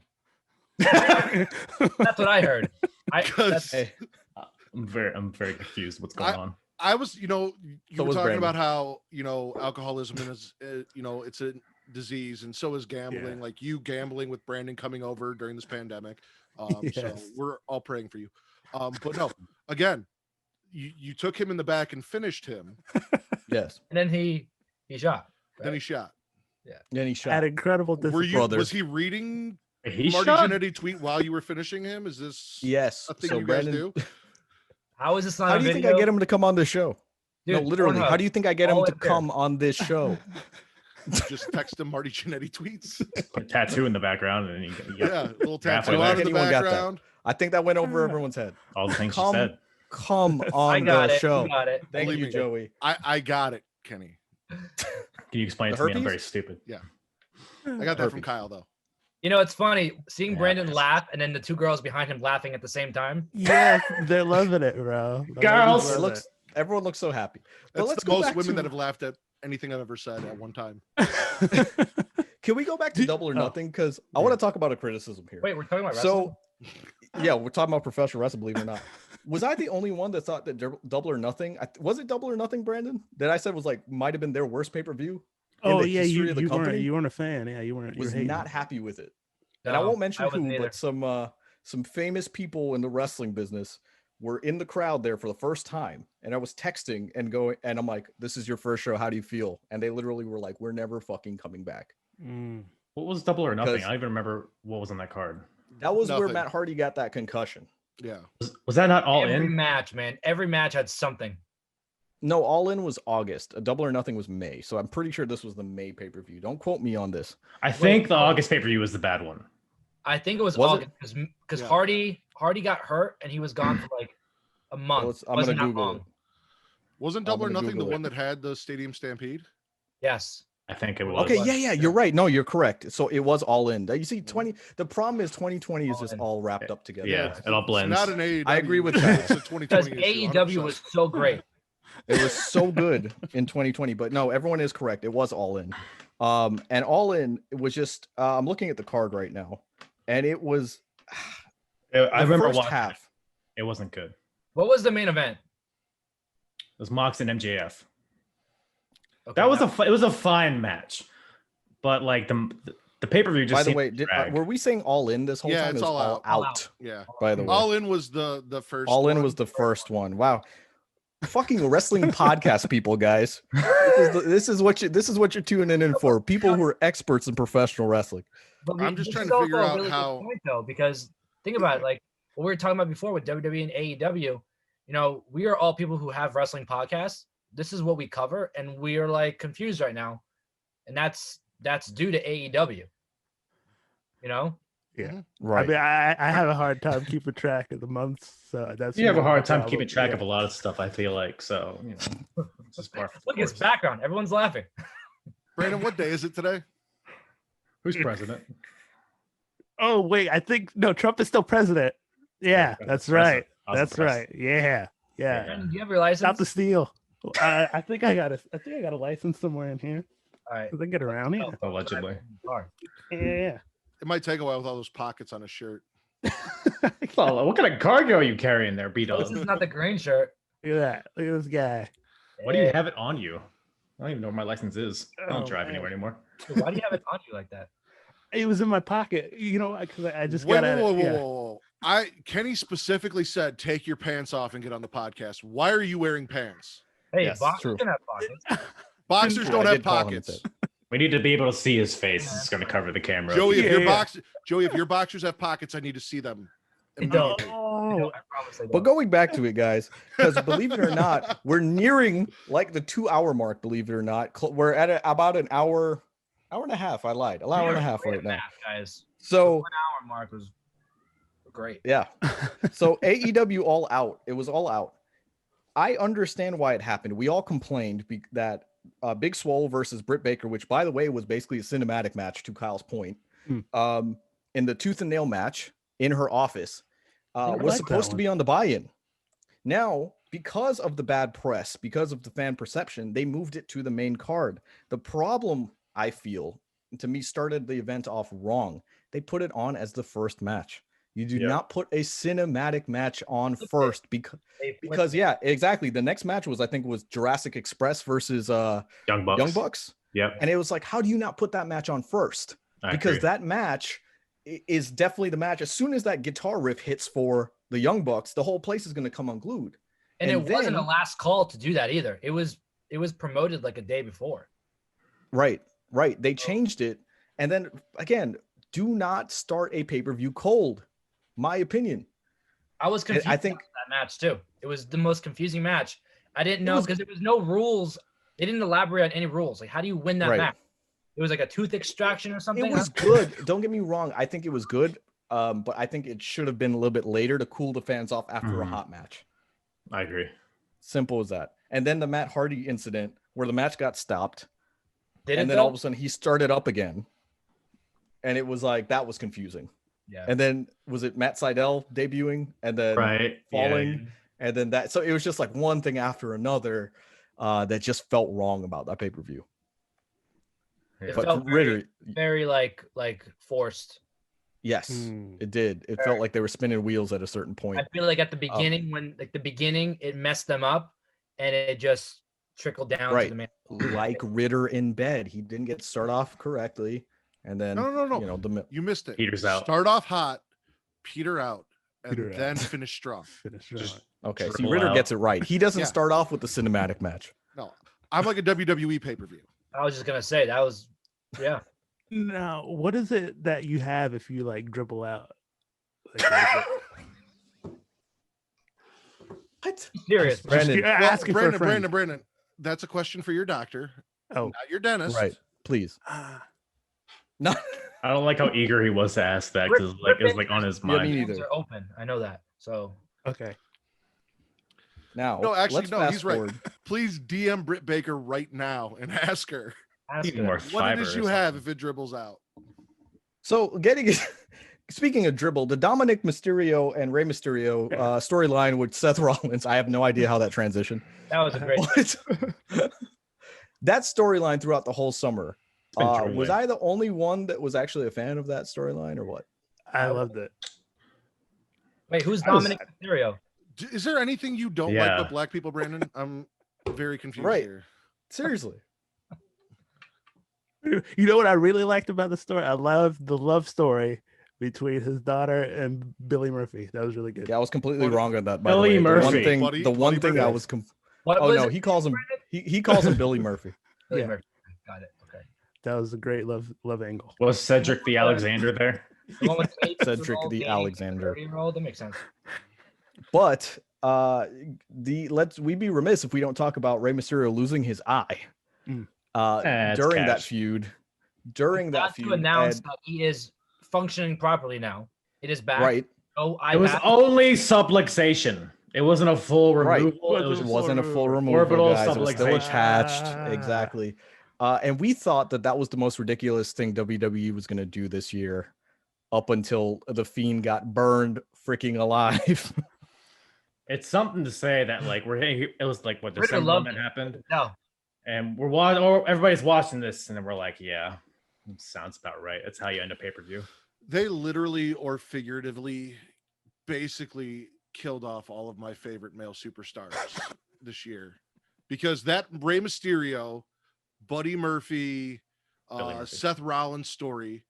That's what I heard. Because Hey, I'm very confused. What's going on? I was, you So were was talking Brandon. about how, alcoholism is, it's a disease, and so is gambling. Yeah. Like you gambling with Brandon coming over during this pandemic. So Yes. we're all praying for you. But no, again, you took him in the back and finished him. yes. And then he shot. Then he shot. Then he At shot. incredible Were you? Brothers. Was he reading He Marty shot? Jannetty tweet while you were finishing him? Is this Yes. a thing So you guys Brandon, do? How is this not how a do you video? think I get him to come on this show? Dude, No, literally. How Pornhub, do you think I get him all to in there. come on this show? Just text him Marty Jannetty tweets. A tattoo in the background, and you got Yeah, little Halfway tattoo there. out in the Anyone got that? background. I think that went over everyone's head. all the things she Come said. Come I on got the it. show. You got it. Thank Believe you, me. Joey. I got it, Kenny. Can you explain it The to me? I'm herpes? very stupid. I got that from Herpes. Kyle though. You know, it's funny seeing Yeah. Brandon laugh and then the two girls behind him laughing at the same time. Yes, they're loving it, bro. The Girls. ladies love Everyone looks so happy. But That's let's the go most back women to- that have laughed at anything I've ever said at one time. it. Can we go back to Double or oh, Nothing? Because I want to talk about a criticism here. Wait, we're talking about wrestling? So, yeah, we're talking about professional wrestling, believe it or not. Was I the only one that thought that Double or Nothing? Was it Double or Nothing, Brandon? That I said was like might have been their worst pay per view. Oh the yeah, history you, of the you weren't company? you weren't a fan. Yeah, you weren't. You were Was hating. not happy with it. And I No, won't mention wasn't who, either. but some famous people in the wrestling business were in the crowd there for the first time. And I was texting and going, and I'm like, "This is your first show. How do you feel?" And they literally were like, "We're never fucking coming back." Mm. What was Double or Nothing? Because- I don't even remember what was on that card. That was where Nothing. Matt Hardy got that concussion. Yeah. Was that not all Every in? match, man. Every match had something. No, All In was August. A Double or Nothing was May. So I'm pretty sure this was the May pay per view. Don't quote me on this. I think the oh. August pay per view was the bad one. I think it was Was it? August because Yeah. Hardy got hurt and he was gone for like a month. I'm Wasn't gonna that Google long. it. Wasn't I'm Double or gonna Nothing the Google one it. that had the Stadium Stampede? Yes. I think it was. Okay, was. yeah, you're right. No, you're correct. So it was All In. You see, 20. The problem is 2020 is All just in. all wrapped up together. Yeah, it all It's blends. not an AEW. I agree with issue, that. It's a Because 2020 issue, AEW 100%. was so great. It was so good in 2020, but no, everyone is correct. It was All In. And All In it was just I'm looking at the card right now, and it was I the remember first watching half. it. It wasn't good. It What was the main event? was Mox and MJF. Okay, That was now- it was a fine match, but like the pay per view just. By the seemed way, to drag. were we saying All In this whole Yeah, time? it's It was all out. All out. Yeah. By the way, All In was the first. All In one. was the first one. Wow. Fucking wrestling podcast people, guys. This is what you're tuning in for. People who are experts in professional wrestling. But I'm just this trying is to figure also a out really good how- point, though, because think about it, like what we were talking about before with WWE and AEW. You know, we are all people who have wrestling podcasts. This is what we cover, and we are like confused right now, and that's due to AEW. You know, Right. I mean, I have a hard time keeping track of the months, so that's You have a my hard time problem. keeping track Yeah. of a lot of stuff. I feel like so. It's just par for the look at his course. background. Everyone's laughing. Brandon, what day is it today? Who's president? Oh wait, I think no, Trump is still president. Yeah, Yeah, that's that's right. impressive. I was That's impressed. right. Yeah, yeah. Brandon, do you have your license? Stop the steal. I think I got a license somewhere in here. All right. I think get around here. Allegedly. Yeah. It might take a while with all those pockets on his shirt. Well, what kind of cargo are you carrying there, B This Dog? is not the green shirt. Look at that. Look at this guy. Why do you have it on you? I don't even know where my license is. I don't Oh, drive man. anywhere anymore. Dude, why do you have it on you like that? It was in my pocket, because I just Wait, got whoa. Kenny specifically said, take your pants off and get on the podcast. Why are you wearing pants? Hey, Yes, boxers true. can have pockets. Boxers Yeah, don't I have did call him and pockets. said- We need to be able to see his face. It's going to cover the camera. Joey, if Yeah. your boxers have pockets, I need to see them. They don't. immediately. Oh, I promise they But don't. going back to it, guys, because believe it or not, we're nearing like the 2-hour mark. Believe it or not, we're at about an hour and a half. I lied. An hour and a half Great right now. math, guys. So 1 hour mark was great. yeah. So AEW All Out. It was All Out. I understand why it happened. We all complained that Big Swole versus Britt Baker, which by the way was basically a cinematic match to Kyle's point, in the tooth and nail match in her office, was supposed to be on the buy-in. Now, because of the bad press, because of the fan perception, they moved it to the main card. The problem, I feel, to me, started the event off wrong. They put it on as the first match. You do not put a cinematic match on first because yeah, exactly. The next match was, I think, was Jurassic Express versus Young Bucks. Yep. And it was like, how do you not put that match on first? Because that match is definitely the match. As soon as that guitar riff hits for the Young Bucks, the whole place is going to come unglued. And it wasn't a last call to do that either. It was promoted like a day before. Right. They changed it. And then again, do not start a pay-per-view cold. My opinion. I was confused I think about that match too. It was the most confusing match. I didn't know because there was no rules. They didn't elaborate on any rules. Like, how do you win that match? It was like a tooth extraction or something. It was good. Don't get me wrong. I think it was good. But I think it should have been a little bit later to cool the fans off after a hot match. I agree. Simple as that. And then the Matt Hardy incident where the match got stopped. Then all of a sudden he started up again. And it was like, that was confusing. Yeah. And then was it Matt Sydal debuting and then falling? Yeah. And then that, so it was just like one thing after another that just felt wrong about that pay-per-view. It But felt Ritter, very like forced. yes, it did. It felt like they were spinning wheels at a certain point. I feel like at the beginning, it messed them up and it just trickled down to the main. Like Ritter in bed. He didn't get start off correctly. And then no. You missed it. Peter's out. Start off hot, peter out, and then finish strong. Okay, so Ritter gets it right. He doesn't start off with the cinematic match. No, I'm like a WWE pay-per-view. I was just gonna say that was, yeah. Now, what is it that you have if you like dribble out? What? Serious, Brandon. Brandon, that's a question for your doctor. Oh, not your dentist. Right. Please. No. I don't like how eager he was to ask that because it was like on his mind. me neither. Are open. I know that. So okay. Now, no, actually, let's no, fast he's forward. right. Please DM Britt Baker right now and ask her what it is you have if it dribbles out. So speaking of dribble, the Dominic Mysterio and Rey Mysterio storyline with Seth Rollins, I have no idea how that transitioned. That was a great. That storyline throughout the whole summer. Was I the only one that was actually a fan of that storyline or what? I loved it. Wait, who's Dominic Mysterio? Is there anything you don't like with black people, Brandon? I'm very confused here. Seriously. You know what I really liked about the story? I loved the love story between his daughter and Billy Murphy. That was really good. Yeah, I was completely wrong on that. By Billy the way, Murphy. The one thing I was. He calls him. He calls him Billy Murphy. Billy Murphy. Got it. Okay. That was a great love angle. Was Cedric the Alexander there? Cedric the Alexander. That makes sense. But we'd be remiss if we don't talk about Rey Mysterio losing his eye during that feud. To announce that he is functioning properly now. It is back. Right. It was only subluxation. It wasn't a full removal. Right. It wasn't a full removal. Orbital guys. It was still subluxation. attached. Exactly. And we thought that was the most ridiculous thing WWE was going to do this year, up until the Fiend got burned freaking alive. It's something to say that it was like what December when that happened. No. And everybody's watching this, and then we're like, yeah, sounds about right. That's how you end a pay-per-view. They literally or figuratively basically killed off all of my favorite male superstars this year. because that Rey Mysterio, Buddy Murphy, Billy Murphy. Seth Rollins story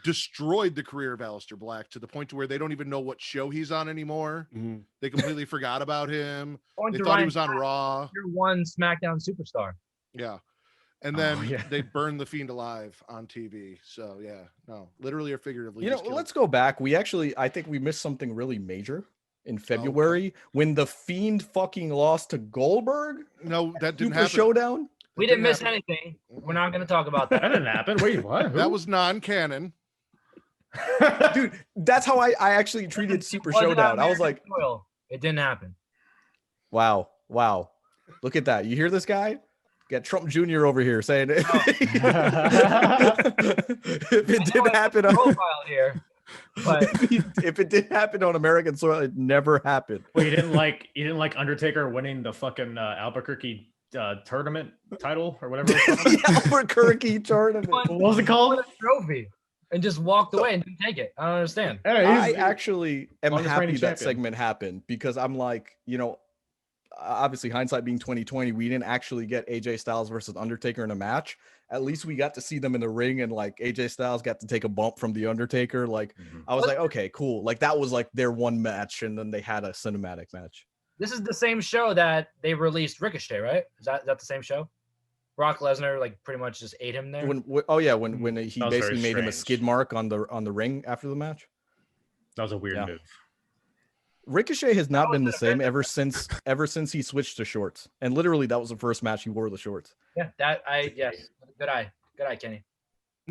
destroyed the career of Aleister Black to the point to where they don't even know what show he's on anymore. Mhm. They completely forgot about him. Going They to thought he Ryan was on Black, Raw. Tier 1 SmackDown superstar. Yeah. And Oh, then yeah. they burned the Fiend alive on TV. So yeah, no, literally or figuratively. You know, just killed let's go back. I think we missed something really major Oh, in February when the Fiend fucking lost to Goldberg. No, that didn't Super happen. Showdown. We That didn't miss happen. anything. We're not going to talk about That that. didn't happen. Wait, what? That was non-canon. Dude, that's how I actually treated Super Wasn't Showdown. I was American like, Soil. It didn't happen. wow. Look at that. You hear this guy? Got Trump Jr. over here saying it. If it did happen on Profile here, but if it did happen on American soil, it never happened. Well, you didn't like Undertaker winning the fucking Albuquerque tournament title or whatever. It was called? The Albuquerque tournament. What was it called? a trophy and just walked away and didn't take it. I don't understand. Hey, I actually am longest happy reigning that champion. segment happened because I'm like, obviously hindsight being 2020, we didn't actually get AJ Styles versus Undertaker in a match. At least we got to see them in the ring, and like AJ Styles got to take a bump from the Undertaker. Like I was like, okay, cool. Like that was like their one match, and then they had a cinematic match. This is the same show that they released Ricochet, right? Is that the same show? Brock Lesnar like pretty much just ate him there. When he That was basically very made him a strange. skid mark on the ring after the match. That was a weird Yeah. move. Ricochet has not That been the was same ever since he switched to shorts. And literally that was the first match he wore the shorts. Yeah, yes. Good eye, Kenny.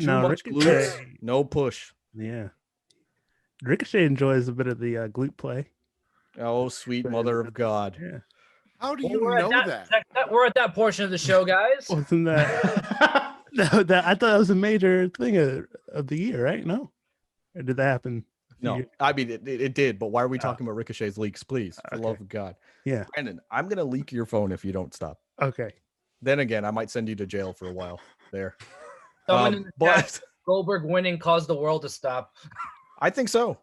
Too No, much Ricochet. glutes, no push. Yeah. Ricochet enjoys a bit of the glute play. Oh, sweet mother of God. Yeah. How do Well, you we're at know that? We're at that portion of the show, guys. Wasn't that? No, I thought that was a major thing of the year, right? No, or did that happen? a few No, years- I mean it did, but why are we talking about Ricochet's leaks, please? For the Okay. love of God. Yeah. Brandon, I'm gonna leak your phone if you don't stop. Okay. Then again, I might send you to jail for a while there. Someone in the But chat, Goldberg winning caused the world to stop. I think so.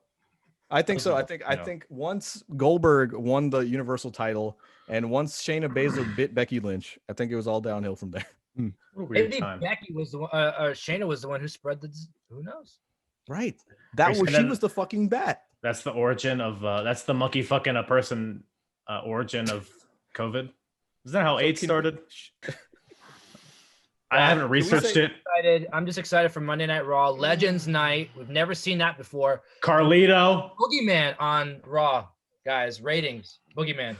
I think so. I Yeah. think once Goldberg won the Universal title and once Shayna Baszler bit Becky Lynch, I think it was all downhill from there. What a weird Maybe time. Becky was the one. Shayna was the one who spread the. Who knows? Right. That And was she then- was the fucking bat. That's the origin of that's the monkey fucking a person origin of COVID. Is that how AIDS started? I haven't researched it. I'm just excited for Monday Night Raw, Legends Night. We've never seen that before. Carlito. Boogeyman on Raw, guys. Ratings. Boogeyman.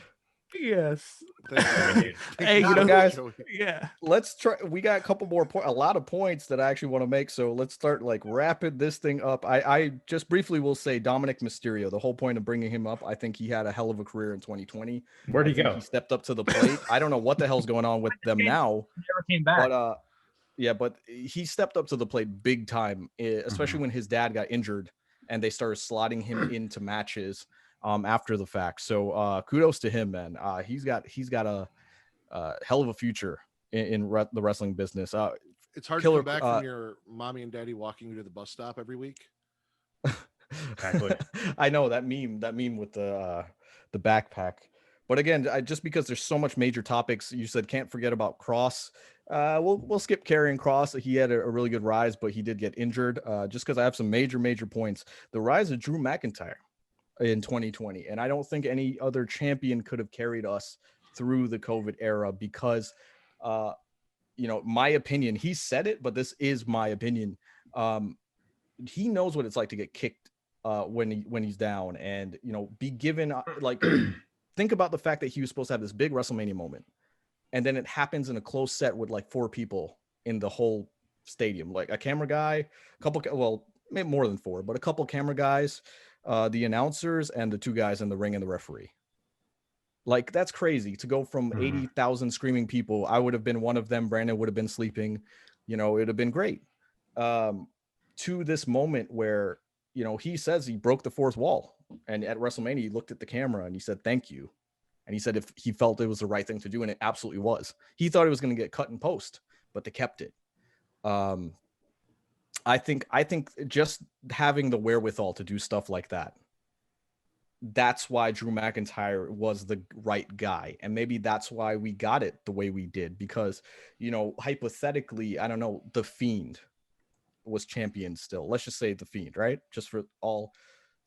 Yes. that? Hey, you know, guys, Yeah. Let's try. We got a couple more a lot of points that I actually want to make. So let's start like wrapping this thing up. I just briefly will say Dominic Mysterio. The whole point of bringing him up, I think he had a hell of a career in 2020. Where'd he I think go? He stepped up to the plate. I don't know what the hell's going on with them now, Never came back. but yeah, but he stepped up to the plate big time, especially when his dad got injured and they started slotting him into matches after the fact. So kudos to him, man. He's got a hell of a future in the wrestling business. It's hard Killer, to come back from your mommy and daddy walking you to the bus stop every week. Exactly. I know that meme with the backpack. But again, just because there's so much major topics, you said can't forget about Cross. We'll skip Karrion Cross. He had a really good rise, but he did get injured. Just because I have some major points. The rise of Drew McIntyre in 2020, and I don't think any other champion could have carried us through the COVID era because, my opinion. He said it, but this is my opinion. He knows what it's like to get kicked when he's down, and be given like. Think about the fact that he was supposed to have this big WrestleMania moment, and then it happens in a close set with like 4 people in the whole stadium, like a camera guy, maybe more than 4, but a couple camera guys, the announcers, and the 2 guys in the ring and the referee. Like, that's crazy to go from 80,000 screaming people. I would have been one of them. Brandon would have been sleeping. It would have been great. To this moment where, he says he broke the 4th wall. And at WrestleMania, he looked at the camera and he said, thank you. And he said if he felt it was the right thing to do, and it absolutely was. He thought it was going to get cut in post, but they kept it. I think just having the wherewithal to do stuff like that, that's why Drew McIntyre was the right guy. And maybe that's why we got it the way we did, because, you know, hypothetically, I don't know, The Fiend was champion still. Let's just say The Fiend, right? Just for all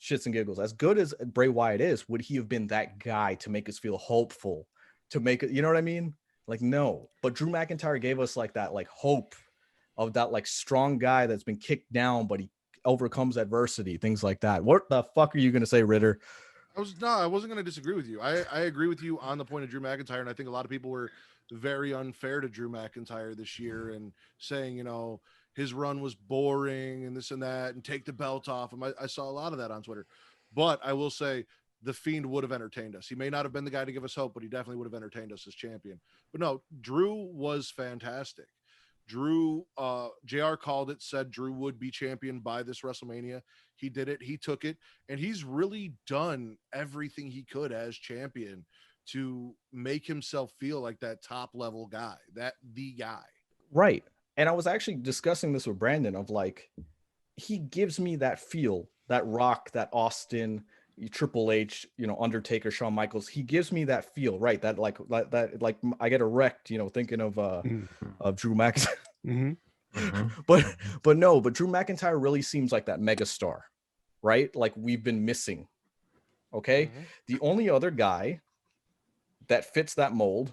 shits and giggles. As good as Bray Wyatt is, would he have been that guy to make us feel hopeful, to make it, you know what I mean? Like, no. But Drew McIntyre gave us like that, like hope of that like strong guy that's been kicked down, but he overcomes adversity, things like that. What the fuck are you going to say, Ritter? I wasn't going to disagree with you. I agree with you on the point of Drew McIntyre, and I think a lot of people were very unfair to Drew McIntyre this year and saying, you know, his run was boring and this and that, and take the belt off him. I saw a lot of that on Twitter, but I will say the Fiend would have entertained us. He may not have been the guy to give us hope, but he definitely would have entertained us as champion. But no, Drew was fantastic. Drew, JR called it, said Drew would be champion by this WrestleMania. He did it. He took it, and he's really done everything he could as champion to make himself feel like that top level guy, the guy. Right. And I was actually discussing this with Brandon of like, he gives me that feel, that Rock, that Austin, Triple H, you know, Undertaker, Shawn Michaels. He gives me that feel, right? That like I get erect, you know, thinking of Drew McIntyre. But Drew McIntyre really seems like that megastar, right? Like we've been missing. Okay. The only other guy that fits that mold.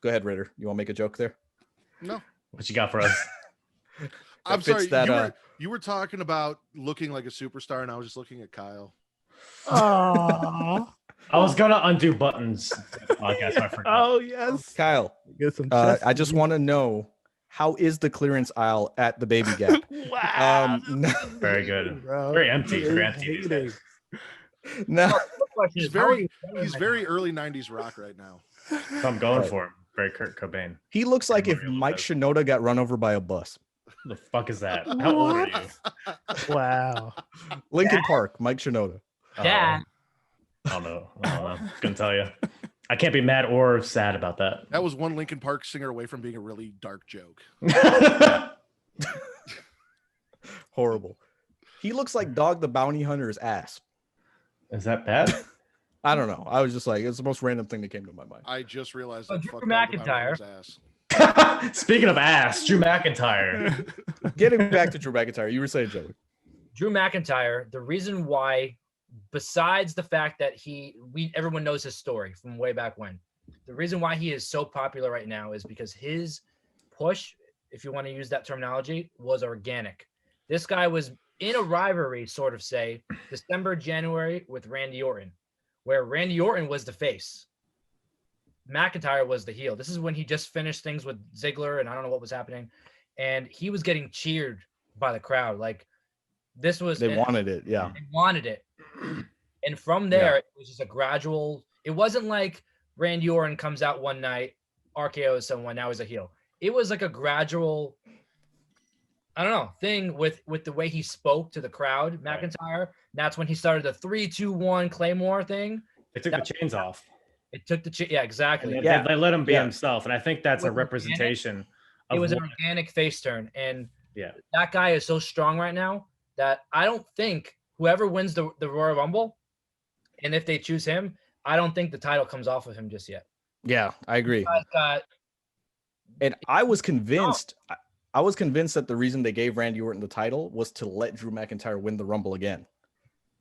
Go ahead, Ritter. You want to make a joke there? No. What you got for us? I'm sorry. You were talking about looking like a superstar, and I was just looking at Kyle. Oh, I was gonna undo buttons. Podcast, I forgot. oh yes, Kyle. Get some I just want to know, how is the clearance aisle at the Baby Gap? wow, Very good. bro. Very empty. He is Very empty these hating. days. No. He's very early 90s rock right now. So I'm going for him. Very Kurt Cobain. He looks like if Mario Mike Lopez. Shinoda got run over by a bus. Who the fuck is that? How old are you? Wow. Lincoln Park, Mike Shinoda. Yeah. I don't know. Couldn't tell you. I can't be mad or sad about that. That was one Linkin Park singer away from being a really dark joke. Horrible. He looks like Dog the Bounty Hunter's ass. Is that bad? I don't know. I was just like, it's the most random thing that came to my mind. I just realized Oh, that Drew fucked up about McIntyre. his ass. Speaking of ass, Drew McIntyre. Getting back to Drew McIntyre, you were saying, Joey. Drew McIntyre, the reason why, besides the fact that everyone knows his story from way back when, the reason why he is so popular right now is because his push, if you want to use that terminology, was organic. This guy was in a rivalry, sort of say, December, January with Randy Orton, where Randy Orton was the face. McIntyre was the heel. This is when he just finished things with Ziggler, and I don't know what was happening. And he was getting cheered by the crowd. Like, this was... They wanted it, yeah. They wanted it. And from there, it was just a gradual... It wasn't like Randy Orton comes out one night, RKOs someone, now he's a heel. It was like a gradual... I don't know, thing with the way he spoke to the crowd, McIntyre. Right. That's when he started the 3-2-1 Claymore thing. They took the chains off. It took the yeah, exactly. They let him be himself, and I think that's a representation. It was an organic face turn, and that guy is so strong right now that I don't think whoever wins the Royal Rumble, and if they choose him, I don't think the title comes off of him just yet. Yeah, I agree. And I was convinced. I was convinced that the reason they gave Randy Orton the title was to let Drew McIntyre win the Rumble again.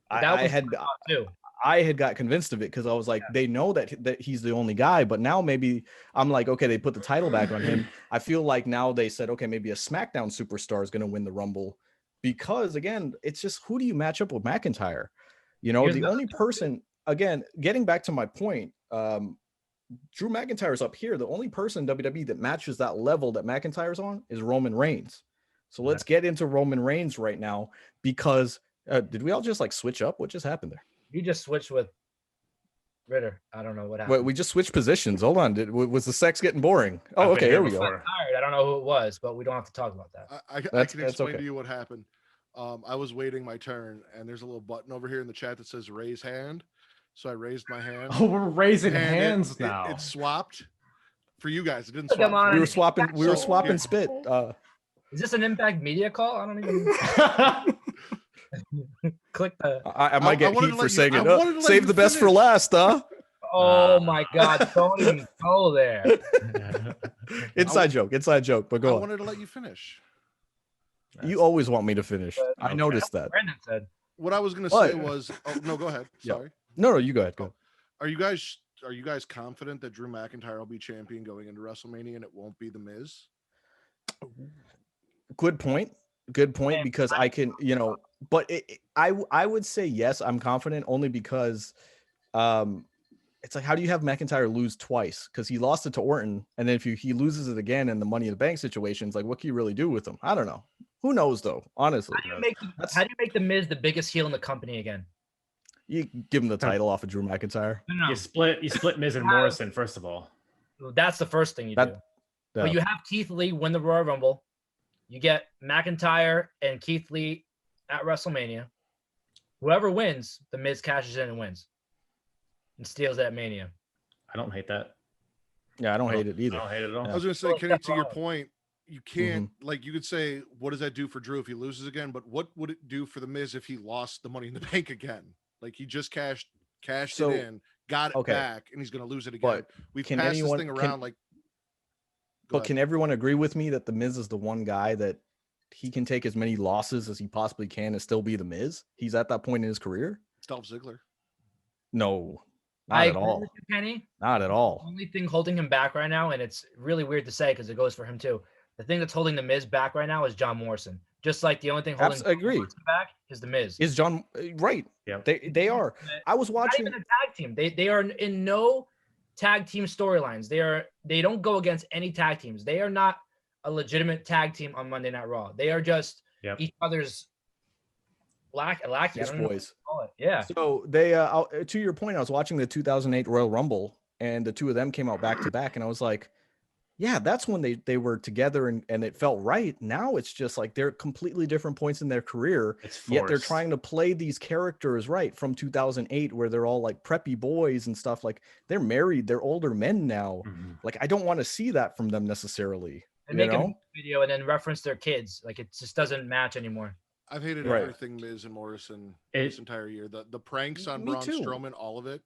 I had got convinced of it because I was like, they know that he's the only guy, but now maybe I'm like, okay, they put the title back on him. I feel like now they said, okay, maybe a SmackDown superstar is going to win the Rumble, because again, it's just, who do you match up with McIntyre? You know, the only person, again, getting back to my point, Drew McIntyre's up here. The only person in WWE that matches that level that McIntyre's on is Roman Reigns. So let's get into Roman Reigns right now, because did we all just like switch up? What just happened there? You just switched with Ritter. I don't know what happened. Wait, we just switched positions. Hold on. Was the sex getting boring? Oh, okay. Here we go. I'm tired. I don't know who it was, but we don't have to talk about that. I can explain to you what happened. I was waiting my turn, and there's a little button over here in the chat that says raise hand. So I raised my hand. Oh, we're raising hands now. It swapped for you guys. It didn't swap. We were swapping spit. Is this an Impact Media call? I don't even. Click the. I might get wanted heat to for let you- saying I it. wanted to let Save you the best for finish. last, huh? Oh my God! Don't even go there. Inside joke. But I go on. wanted to let you finish. You always want me to finish. I Okay. noticed that. Brandon said. What I was gonna What? say was, oh no, go ahead. Yeah. Sorry. No, you go ahead. Go. Are you guys confident that Drew McIntyre will be champion going into WrestleMania and it won't be The Miz? Good point. Because I can, but I would say yes, I'm confident only because it's like, how do you have McIntyre lose twice? Because he lost it to Orton, and then if he loses it again in the Money in the Bank situations, like what can you really do with him? I don't know. Who knows though? Honestly, How do you make the Miz the biggest heel in the company again? you give him the title off of Drew McIntyre. No. You split Miz and Morrison first of all. That's the first thing you do. But you have Keith Lee win the Royal Rumble. You get McIntyre and Keith Lee at WrestleMania. Whoever wins, the Miz cashes in and wins, and steals that Mania. I don't hate that. Yeah, I don't hate it either. I don't hate it at all. I was gonna say, Well, Kenny, that's to your wrong. point, you can't like you could say, what does that do for Drew if he loses again? But what would it do for the Miz if he lost the Money in the Bank again? Like he just cashed So, it in, got it okay. back, and he's gonna lose it again. But We've can passed anyone- this thing can- around like. Go But ahead. can everyone agree with me that the Miz is the one guy that he can take as many losses as he possibly can and still be the Miz? He's at that point in his career. Dolph Ziggler? No, not I at agree all. with you, Kenny. Not at The all. only thing holding him back right now, and it's really weird to say because it goes for him too. The thing that's holding the Miz back right now is John Morrison. Just like the only thing holding I agree. John Morrison back is the Miz. Is John right? Yeah. They are. I was Not watching. even a tag team. They are in no tag team storylines. They don't go against any tag teams. They are not a legitimate tag team on Monday Night Raw. They are just each other's lackey. I Just don't know what boys. to call it. Yeah. So they, to your point, I was watching the 2008 Royal Rumble, and the two of them came out back to back, and I was like, yeah, that's when they were together and it felt right. Now it's just like they're completely different points in their career. It's Yet they're forced. trying to play these characters right from 2008, where they're all like preppy boys and stuff. Like they're married, they're older men now. Mhm. Like I don't want to see that from them necessarily. They You make a know? video and then reference their kids. Like it just doesn't match anymore. I've hated Right. everything Miz and Morrison this entire year. The pranks on Me Braun too. Strowman, all of it.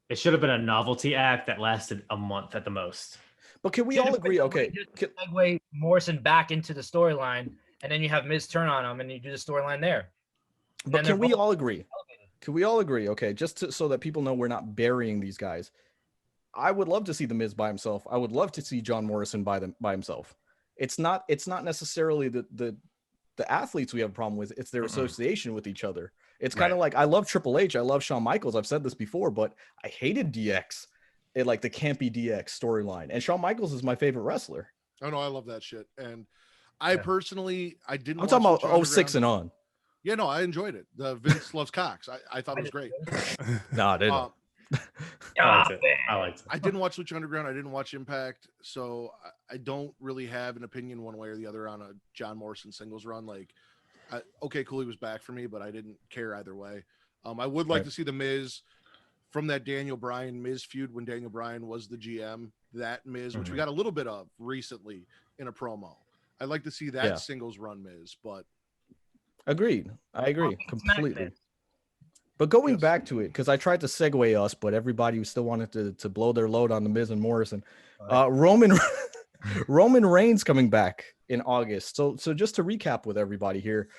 It should have been a novelty act that lasted a month at the most. But can we Should've all been agree? the Okay, way to segue Morrison back into the storyline, and then you have Miz turn on him, and you do the storyline there. And but then they're can we both all agree? elevated. Can we all agree? Okay, so that people know we're not burying these guys. I would love to see the Miz by himself. I would love to see John Morrison by himself. It's not necessarily the athletes we have a problem with. It's their association with each other. It's kind of like I love Triple H. I love Shawn Michaels. I've said this before, but I hated DX. It like the campy DX storyline. And Shawn Michaels is my favorite wrestler. Oh no, I love that shit. And I personally, I didn't. I'm talking watch about Lucha 06 Underground. and on. Yeah, no, I enjoyed it. The Vince loves Cox. I thought it was great. No, I didn't. I liked it. I liked it. I didn't watch Lucha Underground. I didn't watch Impact, so I don't really have an opinion one way or the other on a John Morrison singles run. Like, okay, cool, he was back for me, but I didn't care either way. I would like to see the Miz from that Daniel Bryan Miz feud when Daniel Bryan was the GM. That Miz, which we got a little bit of recently in a promo. I'd like to see that singles run Miz, but Agreed. I agree Smack completely. Miz. But going back to it, because I tried to segue us, but everybody still wanted to blow their load on the Miz and Morrison. Roman Reigns coming back in August. So just to recap with everybody here,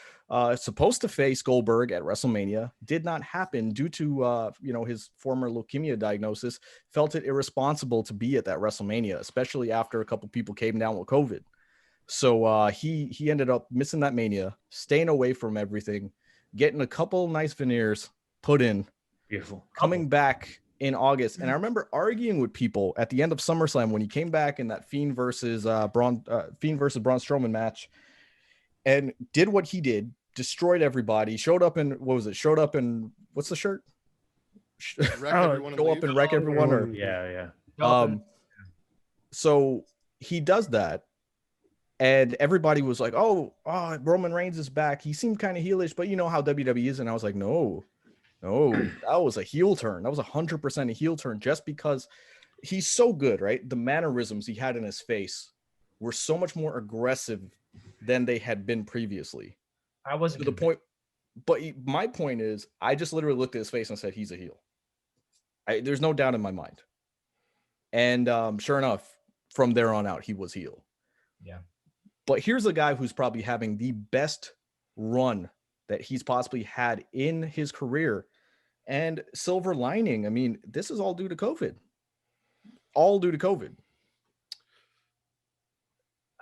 supposed to face Goldberg at WrestleMania, did not happen due to his former leukemia diagnosis. Felt it irresponsible to be at that WrestleMania, especially after a couple people came down with COVID. So he ended up missing that Mania, staying away from everything, getting a couple nice veneers put in, Beautiful. coming back in August. And I remember arguing with people at the end of SummerSlam when he came back in that Fiend versus Braun Strowman match and did what he did, destroyed everybody, showed up in what's the shirt? wreck everyone and Show up leave. and wreck everyone, or Yeah. so he does that. And everybody was like, oh, Roman Reigns is back. He seemed kind of heelish, but you know how WWE is. And I was like, no, that was a heel turn. That was 100% a heel turn just because he's so good, right? The mannerisms he had in his face were so much more aggressive than they had been previously. I wasn't To the point. But my point is, I just literally looked at his face and said, he's a heel. There's no doubt in my mind. And sure enough, from there on out, he was heel. Yeah. But here's a guy who's probably having the best run that he's possibly had in his career. And silver lining, I mean, this is all due to COVID. All due to COVID.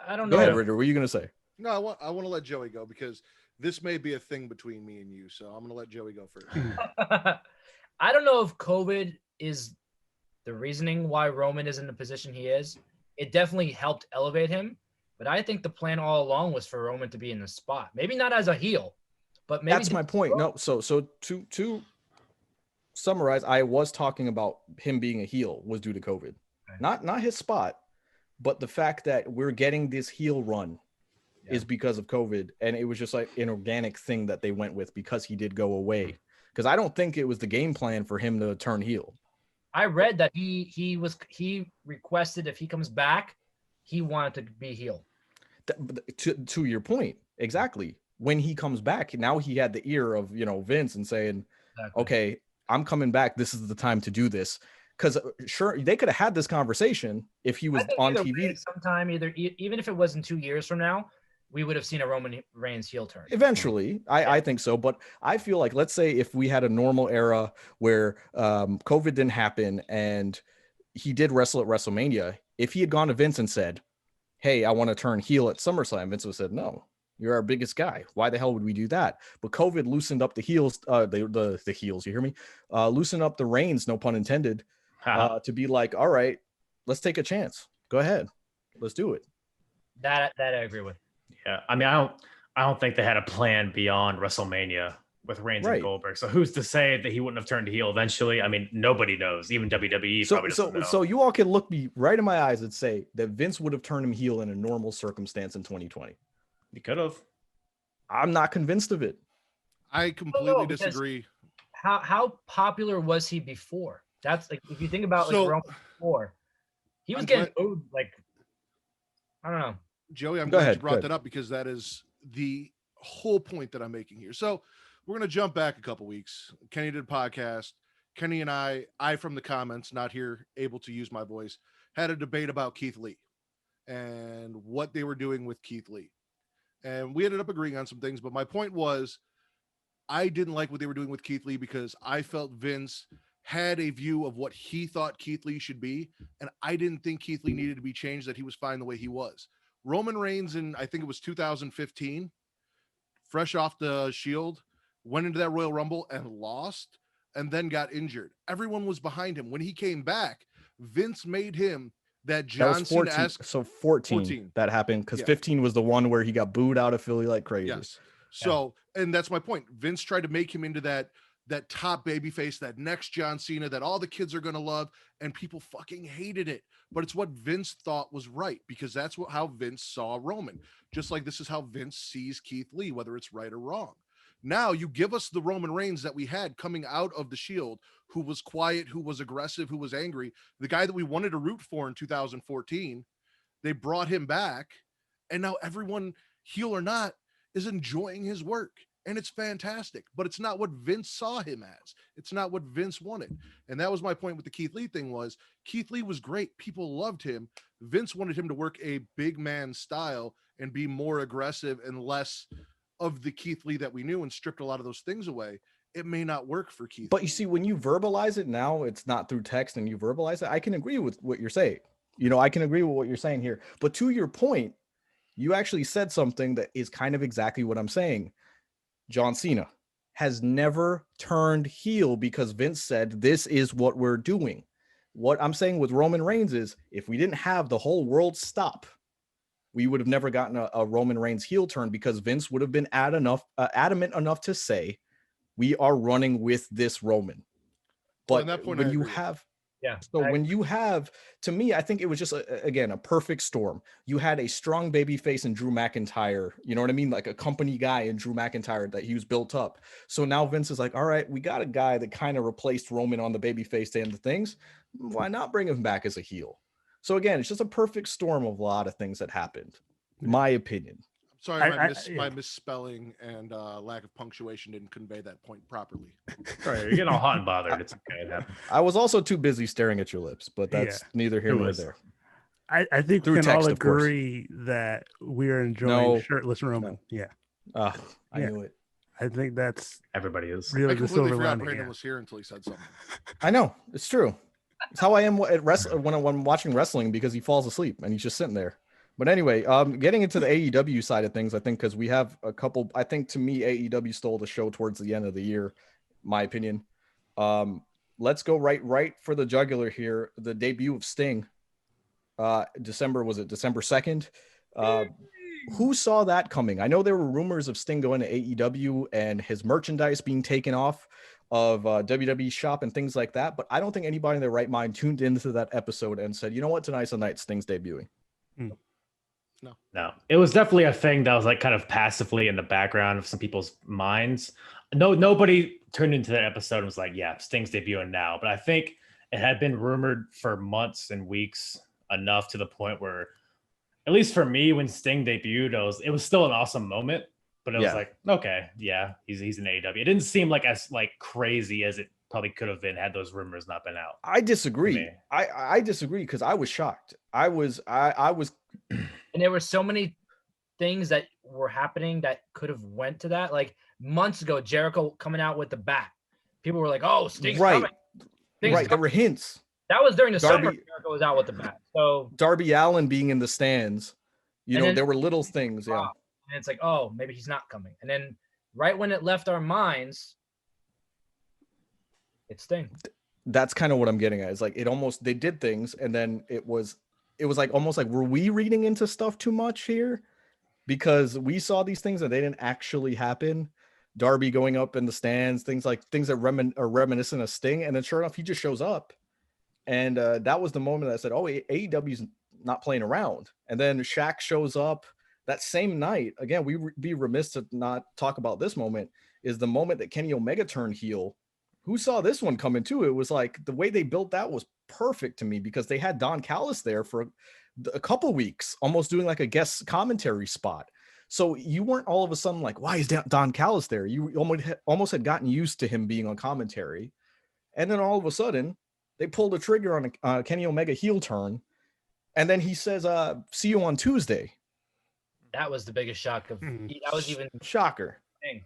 I don't Go know. ahead, Ritter. What are you going to say? No, I want to let Joey go because this may be a thing between me and you. So I'm going to let Joey go first. I don't know if COVID is the reasoning why Roman is in the position he is. It definitely helped elevate him, but I think the plan all along was for Roman to be in the spot. Maybe not as a heel, but maybe that's my point. No, so to summarize, I was talking about him being a heel was due to COVID, not his spot, but the fact that we're getting this heel run is because of COVID, and it was just like an organic thing that they went with because he did go away. Because I don't think it was the game plan for him to turn heel. I read that he requested if he comes back, he wanted to be heel. To your point, exactly. When he comes back, now he had the ear of Vince and saying, okay, I'm coming back. This is the time to do this. Because sure, they could have had this conversation if he was on TV. Sometime, even if it wasn't 2 years from now, we would have seen a Roman Reigns heel turn. Eventually, I think so. But I feel like, let's say if we had a normal era where COVID didn't happen and he did wrestle at WrestleMania, if he had gone to Vince and said, hey, I want to turn heel at SummerSlam, Vince would have said, no, you're our biggest guy. Why the hell would we do that? But COVID loosened up the heels, the heels, you hear me? Loosen up the reins, no pun intended, to be like, all right, let's take a chance. Go ahead. Let's do it. That I agree with. Yeah, I mean, I don't think they had a plan beyond WrestleMania with Reigns and Goldberg. So who's to say that he wouldn't have turned heel eventually? I mean, nobody knows. Even WWE probably doesn't know. So you all can look me right in my eyes and say that Vince would have turned him heel in a normal circumstance in 2020. He could have. I'm not convinced of it. I completely disagree. How popular was he before? That's like, if you think about Roman before, he was getting booed, like, I don't know. Joey, I'm glad you brought that up because that is the whole point that I'm making here. So we're going to jump back a couple weeks. Kenny did a podcast. Kenny and I from the comments, not here able to use my voice, had a debate about Keith Lee and what they were doing with Keith Lee. And we ended up agreeing on some things. But my point was, I didn't like what they were doing with Keith Lee because I felt Vince had a view of what he thought Keith Lee should be. And I didn't think Keith Lee needed to be changed, that he was fine the way he was. Roman Reigns in, I think it was 2015, fresh off the Shield, went into that Royal Rumble and lost and then got injured. Everyone was behind him. When he came back, Vince made him that John Cena-esque. So 14 that happened because 15 was the one where he got booed out of Philly like crazy. Yes. So, and that's my point. Vince tried to make him into that top babyface, that next John Cena that all the kids are going to love, and people fucking hated it. But it's what Vince thought was right because that's how Vince saw Roman. Just like this is how Vince sees Keith Lee, whether it's right or wrong. Now you give us the Roman Reigns that we had coming out of the Shield, who was quiet, who was aggressive, who was angry, the guy that we wanted to root for in 2014. They brought him back, and now everyone, heel or not, is enjoying his work. And it's fantastic, but it's not what Vince saw him as. It's not what Vince wanted. And that was my point with the Keith Lee thing was Keith Lee was great. People loved him. Vince wanted him to work a big man style and be more aggressive and less of the Keith Lee that we knew and stripped a lot of those things away. It may not work for Keith. But you see, when you verbalize it now, it's not through text and you verbalize it. I can agree with what you're saying. I can agree with what you're saying here. But to your point, you actually said something that is kind of exactly what I'm saying. John Cena has never turned heel because Vince said, this is what we're doing. What I'm saying with Roman Reigns is if we didn't have the whole world stop, we would have never gotten a Roman Reigns heel turn because Vince would have been adamant enough to say, we are running with this Roman. But when you have, when you have, to me, I think it was just, again, a perfect storm. You had a strong baby face in Drew McIntyre, you know what I mean? Like a company guy in Drew McIntyre that he was built up. So now Vince is like, all right, we got a guy that kind of replaced Roman on the baby face end of things. Why not bring him back as a heel? So again, it's just a perfect storm of a lot of things that happened, my opinion. Sorry, my misspelling and lack of punctuation didn't convey that point properly. Right, you're getting all hot and bothered. It's okay. It happens. I was also too busy staring at your lips, but that's neither here It nor was. there. I think Through we can all text, of course. agree that we are enjoying No. shirtless Roman. Yeah, I Yeah. knew it. I think that's Everybody is. really I the completely silver forgot lining. Brandon Yeah. was here until he said something. I know. It's true. It's how I am at when I'm watching wrestling, because he falls asleep and he's just sitting there. But anyway, getting into the AEW side of things, I think, because we have a couple. I think, to me, AEW stole the show towards the end of the year, my opinion. Let's go right for the jugular here. The debut of Sting. December 2nd? Who saw that coming? I know there were rumors of Sting going to AEW and his merchandise being taken off of WWE shop and things like that, but I don't think anybody in their right mind tuned into that episode and said, you know what, tonight's the night Sting's debuting. No, it was definitely a thing that was like kind of passively in the background of some people's minds. Nobody turned into that episode and was like, yeah, Sting's debuting now. But I think it had been rumored for months and weeks, enough to the point where, at least for me, when Sting debuted, it was still an awesome moment. But it was like, okay, yeah, he's an AEW. It didn't seem like as like crazy as it probably could have been had those rumors not been out. I disagree. I disagree, because I was shocked. I was And there were so many things that were happening that could have went to that. Like months ago, Jericho coming out with the bat. People were like, "Oh, Sting's coming." There were hints. That was during the summer. Darby- Jericho was out with the bat. So Darby Allin being in the stands. You And know, then- there were little things. Yeah. and it's like, oh, maybe he's not coming. And then right when it left our minds, it's Sting. That's kind of what I'm getting at. It's like they did things, and then it was like almost like, were we reading into stuff too much here? Because we saw these things and they didn't actually happen. Darby going up in the stands, things that are reminiscent of Sting, and then sure enough, he just shows up. And that was the moment that I said, oh, AEW's not playing around. And then Shaq shows up that same night. Again, we'd be remiss to not talk about this moment, is the moment that Kenny Omega turned heel. Who saw this one coming too? It was like the way they built that was perfect to me, because they had Don Callis there for a couple weeks, almost doing like a guest commentary spot. So you weren't all of a sudden like, why is Don Callis there? You almost had gotten used to him being on commentary. And then all of a sudden they pulled a trigger on a Kenny Omega heel turn. And then he says, see you on Tuesday. That was the biggest shock of that was even shocker. Thing.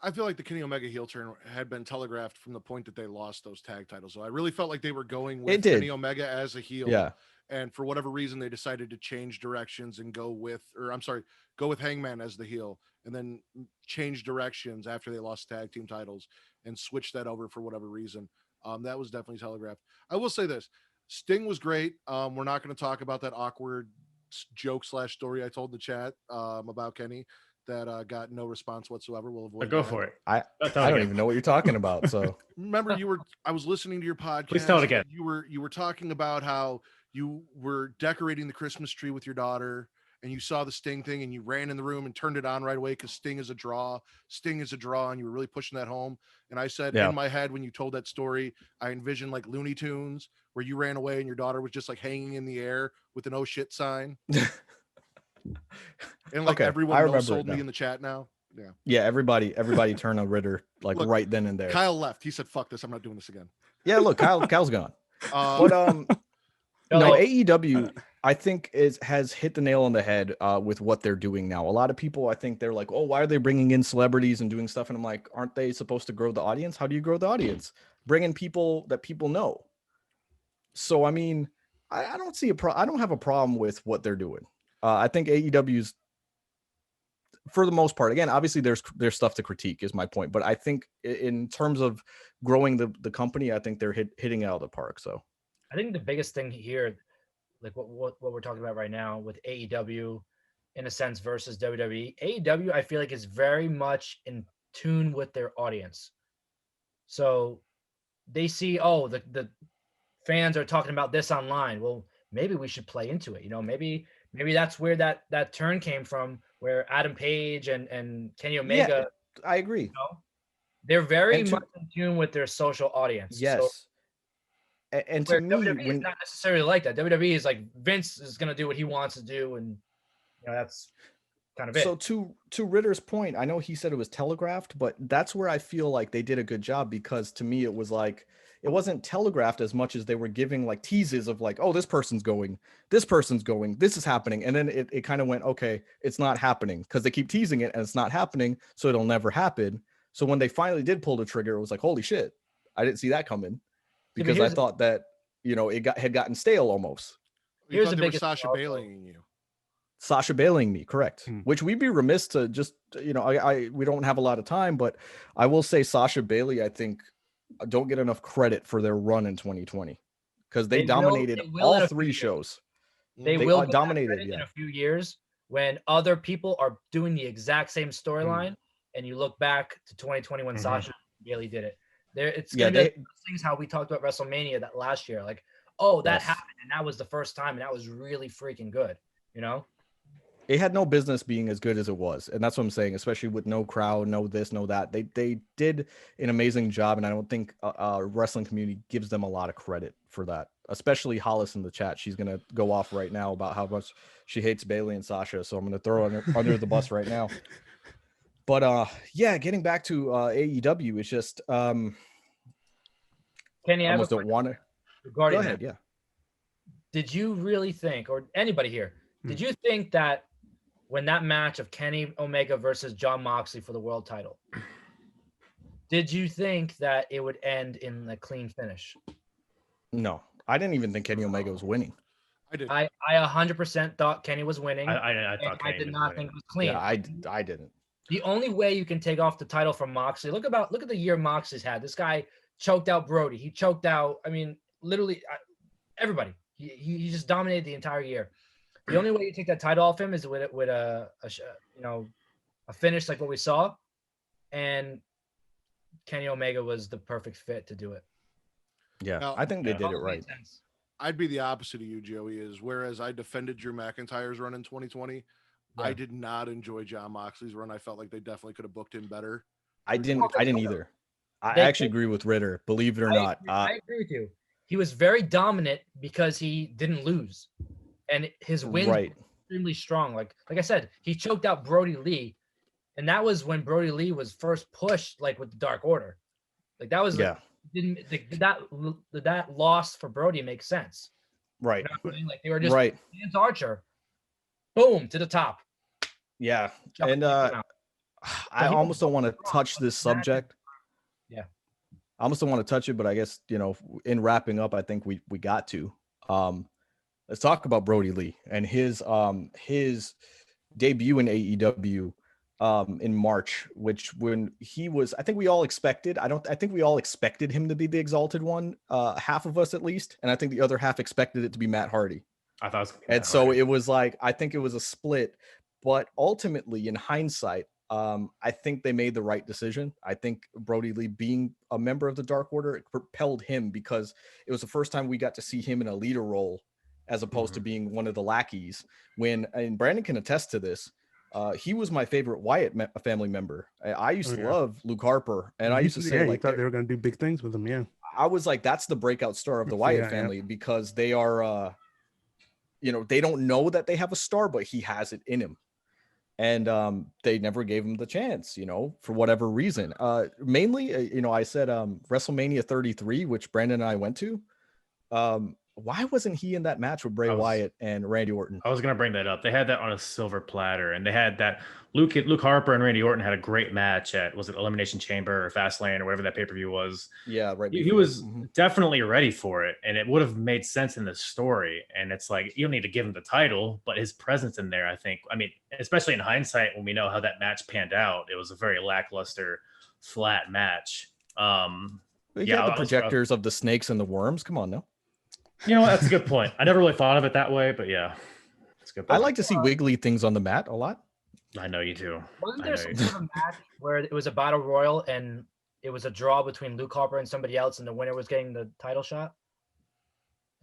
I feel like the Kenny Omega heel turn had been telegraphed from the point that they lost those tag titles. So I really felt like they were going with Kenny Omega as a heel. Yeah. And for whatever reason, they decided to change directions and go with Hangman as the heel, and then change directions after they lost tag team titles and switch that over for whatever reason. That was definitely telegraphed. I will say this: Sting was great. We're not going to talk about that awkward joke / story I told the chat about Kenny that got no response whatsoever. We'll avoid. Go for it. I don't even know what you're talking about. So remember, I was listening to your podcast. Please tell it again. You were talking about how you were decorating the Christmas tree with your daughter, and you saw the Sting thing, and you ran in the room and turned it on right away because Sting is a draw. Sting is a draw, and you were really pushing that home. And I said in my head, when you told that story, I envisioned like Looney Tunes, where you ran away and your daughter was just like hanging in the air with an "oh shit" sign. And like everyone sold me in the chat now. Yeah, everybody turned on Ritter like right then and there. Kyle left. He said, "Fuck this, I'm not doing this again." Yeah, look, Kyle's gone. But no, AEW I think has hit the nail on the head with what they're doing now. A lot of people, I think they're like, oh, why are they bringing in celebrities and doing stuff? And I'm like, aren't they supposed to grow the audience? How do you grow the audience? Bring in people that people know. So I mean, I don't see I don't have a problem with what they're doing. I think AEW's, for the most part, again, obviously there's stuff to critique is my point, but I think in terms of growing the company, I think they're hitting it out of the park. So I think the biggest thing here, like what we're talking about right now with AEW in a sense versus WWE, AEW, I feel like is very much in tune with their audience. So they see, oh, the fans are talking about this online. Well, maybe we should play into it. You know, maybe that's where that turn came from, where Adam Page and Kenny Omega. Yeah, I agree. You know, they're very much in tune with their social audience. Yes. So, and to me, WWE is not necessarily like that. WWE is like Vince is going to do what he wants to do, and you know that's. kind of it. So to Ritter's point, I know he said it was telegraphed, but that's where I feel like they did a good job, because to me it was like it wasn't telegraphed as much as they were giving like teases of like, oh, this person's going, this is happening, and then it kind of went, okay, it's not happening, because they keep teasing it and it's not happening, so it'll never happen. So when they finally did pull the trigger, it was like, holy shit, I didn't see that coming, Yeah, but because I here's- thought that it had gotten stale almost. You Here's thought the they were biggest Sasha also- Bailing you. Sasha bailing me, correct. Hmm. Which we'd be remiss to just, we don't have a lot of time, but I will say Sasha Bailey, I think, don't get enough credit for their run in 2020, because they dominated they will all in a few 3 years. shows. They They will get that dominated, credit in yeah. a few years when other people are doing the exact same storyline, and you look back to 2020 when Mhm. Sasha Bailey did it. It's Yeah, gonna be like those things how we talked about WrestleMania that last year, like, oh, that Yes. happened, and that was the first time, and that was really freaking good, you know? It had no business being as good as it was, and that's what I'm saying. Especially with no crowd, no this, no that. They did an amazing job, and I don't think wrestling community gives them a lot of credit for that. Especially Hollis in the chat. She's gonna go off right now about how much she hates Bailey and Sasha. So I'm gonna throw her under the bus right now. But yeah, getting back to AEW, it's just Kenny, I I have a almost don't question want to. regarding Go ahead, that. yeah. Did you really think, or anybody here, did you think that when that match of Kenny Omega versus John Moxley for the world title, did you think that it would end in a clean finish? No, I didn't even think Kenny Omega was winning. I did. I 100% thought Kenny was winning. I and thought I Kenny did was not winning. think it was clean. Yeah, I didn't. The only way you can take off the title from Moxley, look at the year Moxley's had. This guy choked out Brody. He choked out, I mean, literally everybody. He just dominated the entire year. The only way you take that title off him is with a finish like what we saw, and Kenny Omega was the perfect fit to do it. Yeah, Now- I think they did All it made right. sense. I'd be the opposite of you, Joey. Is whereas I defended Drew McIntyre's run in 2020, I Yeah. did not enjoy John Moxley's run. I felt like they definitely could have booked him better. I didn't either. I They actually could- agree with Ritter, believe it or not. I agree with you. He was very dominant because he didn't lose, and his wins Right. were extremely strong. Like I said, he choked out Brody Lee, and that was when Brody Lee was first pushed, like with the Dark Order. Like that was Yeah. that loss for Brody makes sense. Right. You know what I mean? Like they were just Right. Lance Archer, boom to the top. Yeah. Chuck And him out. I he almost don't want to was touch wrong, this but Matt- subject. Yeah. I almost don't want to touch it, but I guess, in wrapping up, I think we got to. Let's talk about Brody Lee and his debut in AEW in March, which when he was, I think we all expected, I think we all expected him to be the exalted one, half of us at least, and I think the other half expected it to be Matt Hardy. I thought it was gonna be And Matt so Hardy. it was like, I think it was a split, but ultimately in hindsight, I think they made the right decision. I think Brody Lee being a member of the Dark Order, it propelled him because it was the first time we got to see him in a leader role as opposed to being one of the lackeys. And Brandon can attest to this. He was my favorite Wyatt family member. I used to love Luke Harper, and I used to say, you like, thought they were going to do big things with him. Yeah. I was like, that's the breakout star of the Wyatt Yeah, family because they are, they don't know that they have a star, but he has it in him. And they never gave him the chance, for whatever reason. Mainly, I said WrestleMania 33, which Brandon and I went to. Why wasn't he in that match with Bray Wyatt and Randy Orton? I was gonna bring that up. They had that on a silver platter, and they had that Luke Harper and Randy Orton had a great match at, was it Elimination Chamber or Fastlane or whatever that pay-per-view was. Yeah, right. He was definitely ready for it, and it would have made sense in the story. And it's like, you don't need to give him the title, but his presence in there, I think, especially in hindsight, when we know how that match panned out, it was a very lackluster, flat match. He had the projectors of the snakes and the worms. Come on now. That's a good point. I never really thought of it that way, but yeah, it's a good point. I like to see wiggly things on the mat a lot. I know you do. Wasn't there some sort of match where it was a battle royal and it was a draw between Luke Harper and somebody else, and the winner was getting the title shot?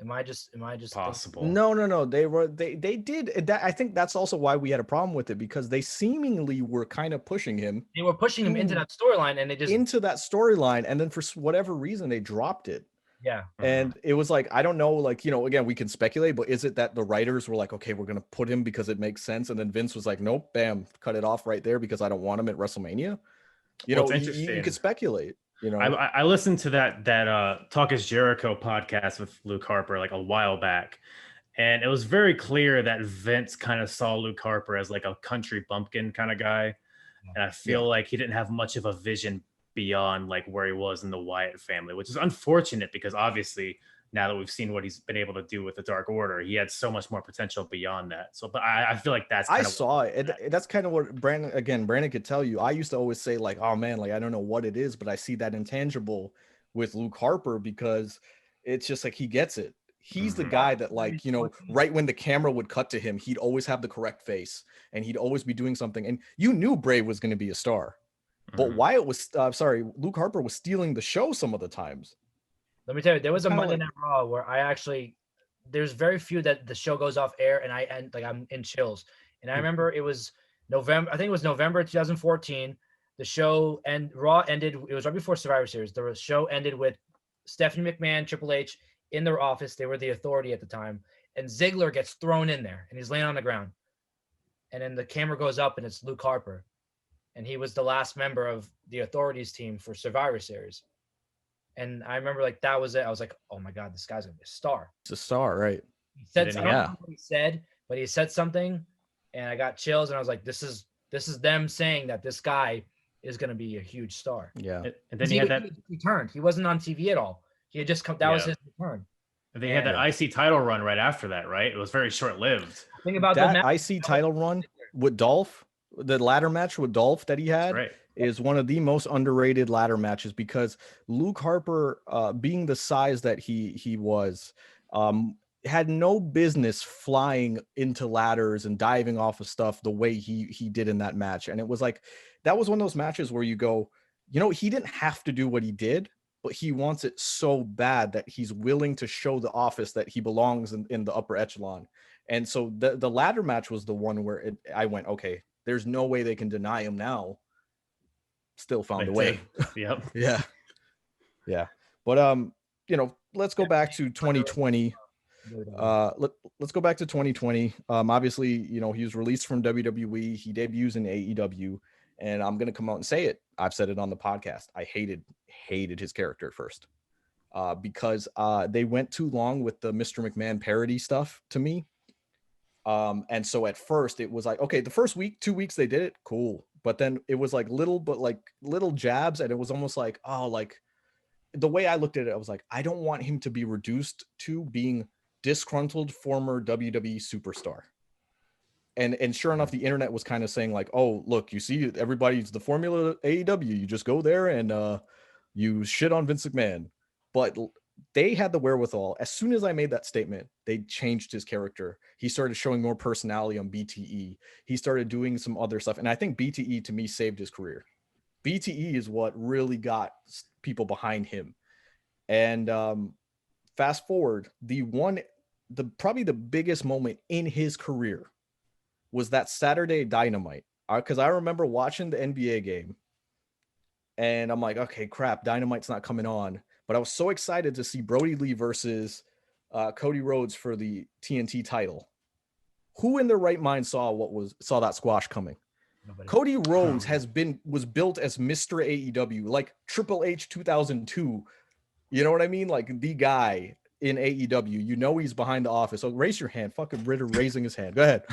Am I just possible? No. They did that. I think that's also why we had a problem with it, because they seemingly were kind of pushing him. They were pushing him into that storyline, and they just into that storyline, and then for whatever reason they dropped it. Yeah. And it was like, I don't know, like, again, we can speculate, but is it that the writers were like, okay, we're going to put him because it makes sense. And then Vince was like, nope, bam, cut it off right there because I don't want him at WrestleMania. Well, it's You interesting. could speculate, I listened to that Talk is Jericho podcast with Luke Harper like a while back. And it was very clear that Vince kind of saw Luke Harper as like a country bumpkin kind of guy. And I feel like he didn't have much of a vision beyond like where he was in the Wyatt family, which is unfortunate because obviously now that we've seen what he's been able to do with the Dark Order, he had so much more potential beyond that. So, but I feel like that's I saw it. That's kind of what Brandon could tell you. I used to always say like, oh man, like I don't know what it is, but I see that intangible with Luke Harper because it's just like he gets it. He's the guy that like, right when the camera would cut to him, he'd always have the correct face and he'd always be doing something. And you knew Bray was going to be a star. But Wyatt was, Luke Harper was stealing the show some of the times. Let me tell you, there was a Monday Night Raw where there's very few that the show goes off air and I'm in chills. And I remember it was November, I think it was November 2014. The show and Raw ended, it was right before Survivor Series. The show ended with Stephanie McMahon, Triple H in their office. They were the Authority at the time. And Ziggler gets thrown in there and he's laying on the ground. And then the camera goes up and it's Luke Harper. And he was the last member of the Authorities team for Survivor Series. And I remember like that was it. I was like, oh my God, this guy's gonna be a star. It's a star, right? He said, I don't know what he said, but he said something and I got chills and I was like, this is them saying that this guy is gonna be a huge star. Yeah. And then he had that returned. He wasn't on TV at all. He had just come, that was his return. And they had that IC title run right after that, right? It was very short-lived. Think about that IC title run with Dolph. The ladder match with Dolph that he had is one of the most underrated ladder matches because Luke Harper, being the size that he was, had no business flying into ladders and diving off of stuff the way he did in that match. And it was like, that was one of those matches where you go, he didn't have to do what he did, but he wants it so bad that he's willing to show the office that he belongs in the upper echelon. And so the ladder match was the one where I went, okay, there's no way they can deny him now. Still found a way. Yep. Yeah. But let's go back to 2020. Let's go back to 2020. Obviously, he was released from WWE. He debuts in AEW, and I'm gonna come out and say it. I've said it on the podcast. I hated his character at first. Because they went too long with the Mr. McMahon parody stuff to me. And so at first it was like, okay, the first week, 2 weeks they did it, cool. But then it was like little jabs, and it was almost like, oh, like the way I looked at it, I was like, I don't want him to be reduced to being disgruntled former WWE superstar. And sure enough, the internet was kind of saying like, oh, look, you see, everybody's the formula AEW. You just go there and you shit on Vince McMahon. But they had the wherewithal. As soon as I made that statement, they changed his character. He started showing more personality on BTE. He started doing some other stuff. And I think BTE to me saved his career. BTE is what really got people behind him. And fast forward, probably the biggest moment in his career was that Saturday Dynamite. Because I remember watching the NBA game and I'm like, okay, crap, Dynamite's not coming on. But I was so excited to see Brody Lee versus Cody Rhodes for the TNT title. Who in their right mind saw that squash coming? Nobody. Cody Rhodes was built as Mr. AEW, like Triple H 2002. You know what I mean? Like the guy in AEW. He's behind the office. So raise your hand. Fucking Ritter raising his hand. Go ahead.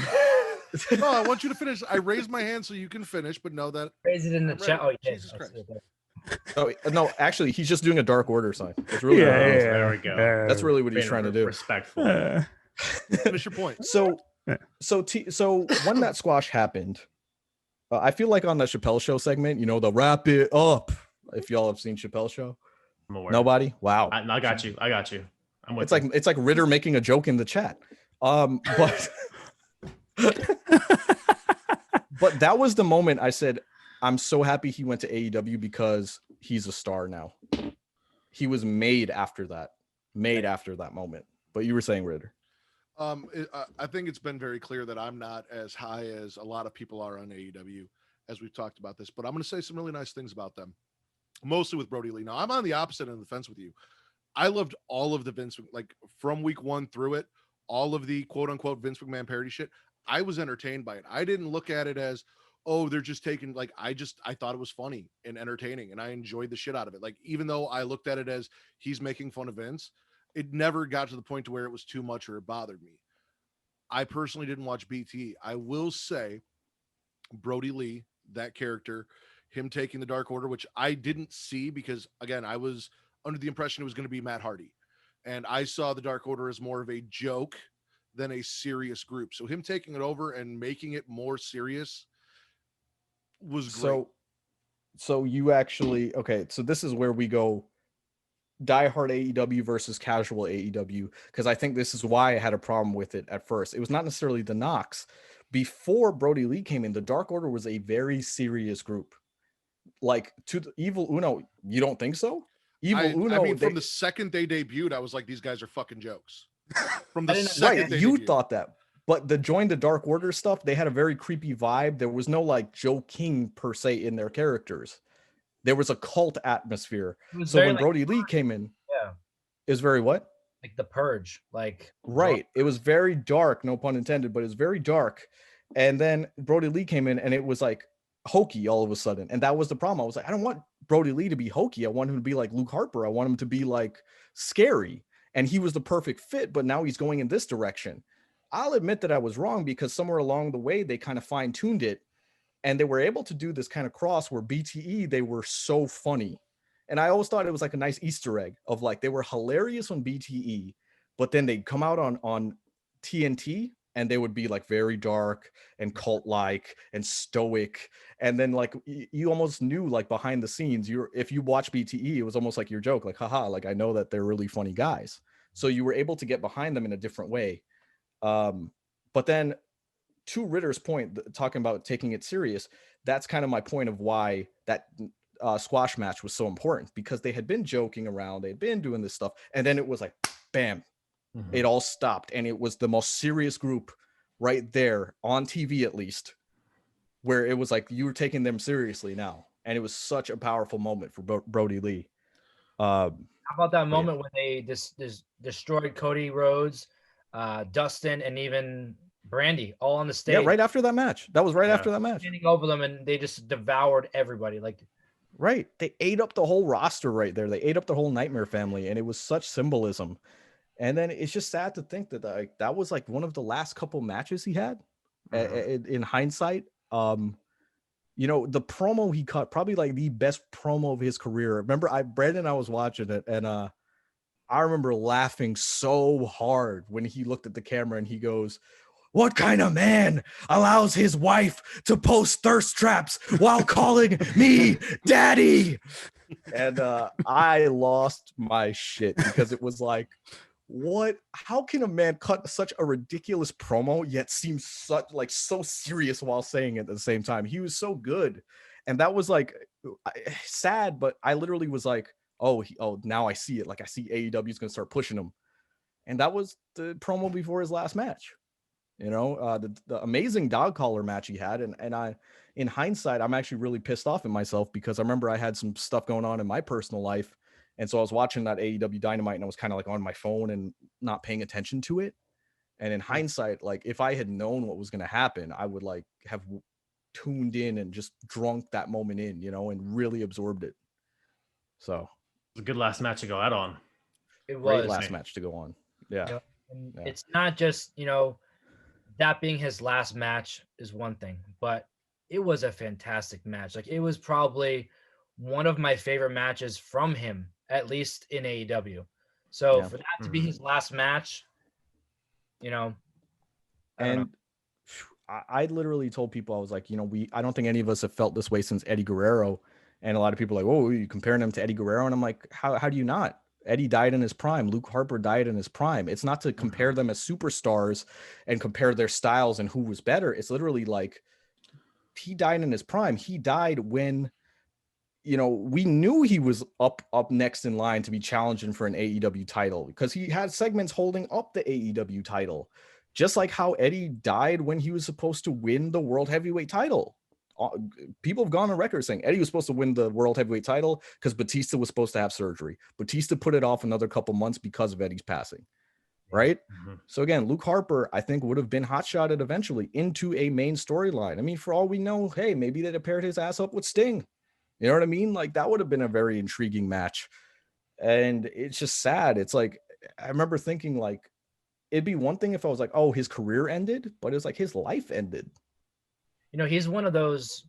No, I want you to finish. I raised my hand so you can finish, but know that raise it in the chat. Oh, Jesus Christ. Oh no! Actually, he's just doing a Dark Order sign. It's really there we go. That's really what he's trying to do. Respectful. Finish your point. So when that squash happened, I feel like on the Chappelle Show segment, the wrap it up. If y'all have seen Chappelle Show, nobody. Wow, I got you. I'm with it's like Ritter making a joke in the chat. But but that was the moment I said, I'm so happy he went to AEW because he's a star now. He was made after that moment. But you were saying, Ritter. I think it's been very clear that I'm not as high as a lot of people are on AEW as we've talked about this, but I'm going to say some really nice things about them, mostly with Brody Lee. Now, I'm on the opposite end of the fence with you. I loved all of the Vince, like from week 1 through it, all of the quote unquote Vince McMahon parody shit. I was entertained by it. I didn't look at it as, oh, they're just taking, like, I thought it was funny and entertaining and I enjoyed the shit out of it. Like, even though I looked at it as he's making fun of Vince, it never got to the point to where it was too much or it bothered me. I personally didn't watch BTE. I will say Brody Lee, that character, him taking the Dark Order, which I didn't see because, again, I was under the impression it was going to be Matt Hardy. And I saw the Dark Order as more of a joke than a serious group. So him taking it over and making it more serious was great. So you actually, okay, so this is where we go diehard AEW versus casual AEW, because I think this is why I had a problem with it at first. It was not necessarily the knocks. Before Brody Lee came in, the Dark Order was a very serious group. Like, to the Evil Uno, you don't think so? Uno, I mean, from the second they debuted, I was like, these guys are fucking jokes. From the I didn't second right, they you debuted. thought that. But the Join the Dark Order stuff, they had a very creepy vibe. There was no like Joe King per se in their characters. There was a cult atmosphere. So very, when like, Brody Lee came in, Yeah. it was very what? Like The Purge. Like, Right. It was very dark, no pun intended, but it was very dark. And then Brody Lee came in and it was like hokey all of a sudden. And that was the problem. I was like, I don't want Brody Lee to be hokey. I want him to be like Luke Harper. I want him to be like scary. And he was the perfect fit, but now he's going in this direction. I'll admit that I was wrong because somewhere along the way, they kind of fine-tuned it. And they were able to do this kind of cross where BTE, they were so funny. And I always thought it was like a nice Easter egg of like, they were hilarious on BTE, but then they'd come out on TNT and they would be like very dark and cult-like and stoic. And then like, you almost knew like behind the scenes, if you watch BTE, it was almost like your joke, like, haha, like I know that they're really funny guys. So you were able to get behind them in a different way. But then to Ritter's point, talking about taking it serious, that's kind of my point of why that squash match was so important, because they had been joking around, they'd been doing this stuff, and then it was like, bam, it all stopped, and it was the most serious group right there on TV, at least, where it was like you were taking them seriously now, and it was such a powerful moment for Brody Lee. How about that moment when they destroyed Cody Rhodes, Dustin, and even Brandy all on the stage? Yeah, right after that match. That was right after that match. Standing over them, and they just devoured everybody. Like, right, they ate up the whole roster right there. They ate up the whole Nightmare family, and it was such symbolism. And then it's just sad to think that like that was like one of the last couple matches he had. In hindsight, you know, the promo he cut, probably like the best promo of his career. Remember, Brandon and I was watching it, and I remember laughing so hard when he looked at the camera and he goes, "What kind of man allows his wife to post thirst traps while calling me daddy?" And I lost my shit because it was like, what? How can a man cut such a ridiculous promo yet seem so serious while saying it at the same time? He was so good, and that was like sad. But I literally was like, oh, now I see it. Like I see AEW is gonna start pushing him, and that was the promo before his last match. You know, the amazing dog collar match he had, and I, in hindsight, I'm actually really pissed off at myself because I remember I had some stuff going on in my personal life. And so I was watching that AEW Dynamite and I was kind of like on my phone and not paying attention to it. And in hindsight, like if I had known what was going to happen, I would like have tuned in and just drunk that moment in, you know, and really absorbed it. So it was a good last match to go out on. it was great last match to go on. Yeah. You know, and it's not just, you know, that being his last match is one thing, but it was a fantastic match. Like it was probably one of my favorite matches from him, at least in AEW. So for that to be his last match, you know, I literally told people, I was like, you know, I don't think any of us have felt this way since Eddie Guerrero. And a lot of people are like, oh, you comparing him to Eddie Guerrero? And I'm like, how do you not? Eddie died in his prime. Luke Harper died in his prime. It's not to compare them as superstars and compare their styles and who was better. It's literally like he died in his prime. He died when, you know, we knew he was up next in line to be challenging for an AEW title because he had segments holding up the AEW title, just like how Eddie died when he was supposed to win the World Heavyweight title people have gone on record saying Eddie was supposed to win the world heavyweight title because Batista was supposed to have surgery. Batista put it off another couple months because of Eddie's passing. Right. Mm-hmm. So again, Luke Harper, I think, would have been hotshotted eventually into a main storyline. I mean, for all we know, hey, maybe they'd have paired his ass up with Sting. You know what I mean? Like that would have been a very intriguing match. And it's just sad. It's like, I remember thinking like, it'd be one thing if I was like, oh, his career ended, but it's like his life ended. You know, he's one of those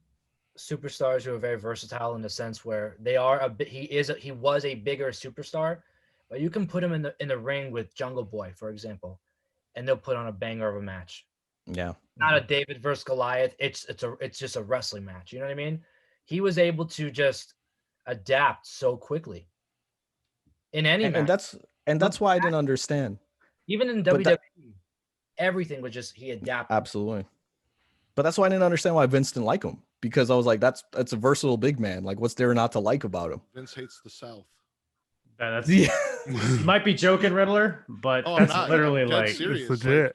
superstars who are very versatile in the sense where they are a bit. He was a bigger superstar, but you can put him in the ring with Jungle Boy, for example, and they'll put on a banger of a match. Yeah, Not a David versus Goliath. It's just a wrestling match. You know what I mean? He was able to just adapt so quickly in any match. And that's why I didn't understand. Even in WWE, everything was just he adapted. Absolutely. But that's why I didn't understand why Vince didn't like him, because I was like, that's a versatile big man. Like, what's there not to like about him? Vince hates the South. That's Yeah. You might be joking, Riddler, but Oh, I'm that's not. literally I'm dead like serious. It's legit.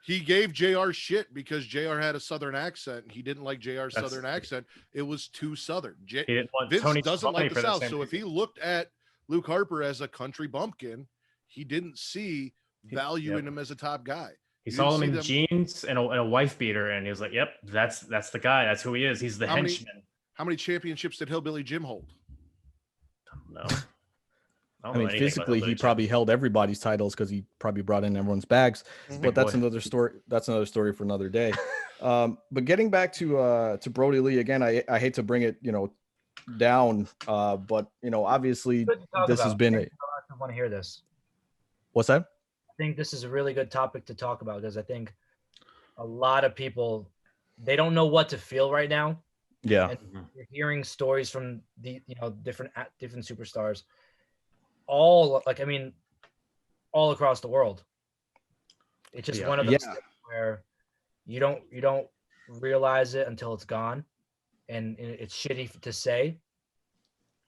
He gave JR shit because JR had a Southern accent. He didn't like JR's Southern accent. It was too Southern. he didn't want Vince Tony doesn't Schiavone like the for that South. same So if he reason. looked at Luke Harper as a country bumpkin, he didn't see value Yep. in him as a top guy. He You saw him didn't in see jeans and a wife beater, and he was like, "Yep, that's the guy. That's who he is. He's the How many- henchman." How many championships did Hillbilly Jim hold? No, I mean, physically, he probably held everybody's titles because he probably brought in everyone's bags. Mhm. But that's boy. another story. That's another story for another day. But getting back to Brody Lee again, I hate to bring it, down. But obviously Good to talk this has about. been I want to hear this. what's that? I think this is a really good topic to talk about because I think a lot of people they don't know what to feel right now. Yeah. And you're hearing stories from the different superstars, all across the world. It's just one of those things where you don't realize it until it's gone, and it's shitty to say,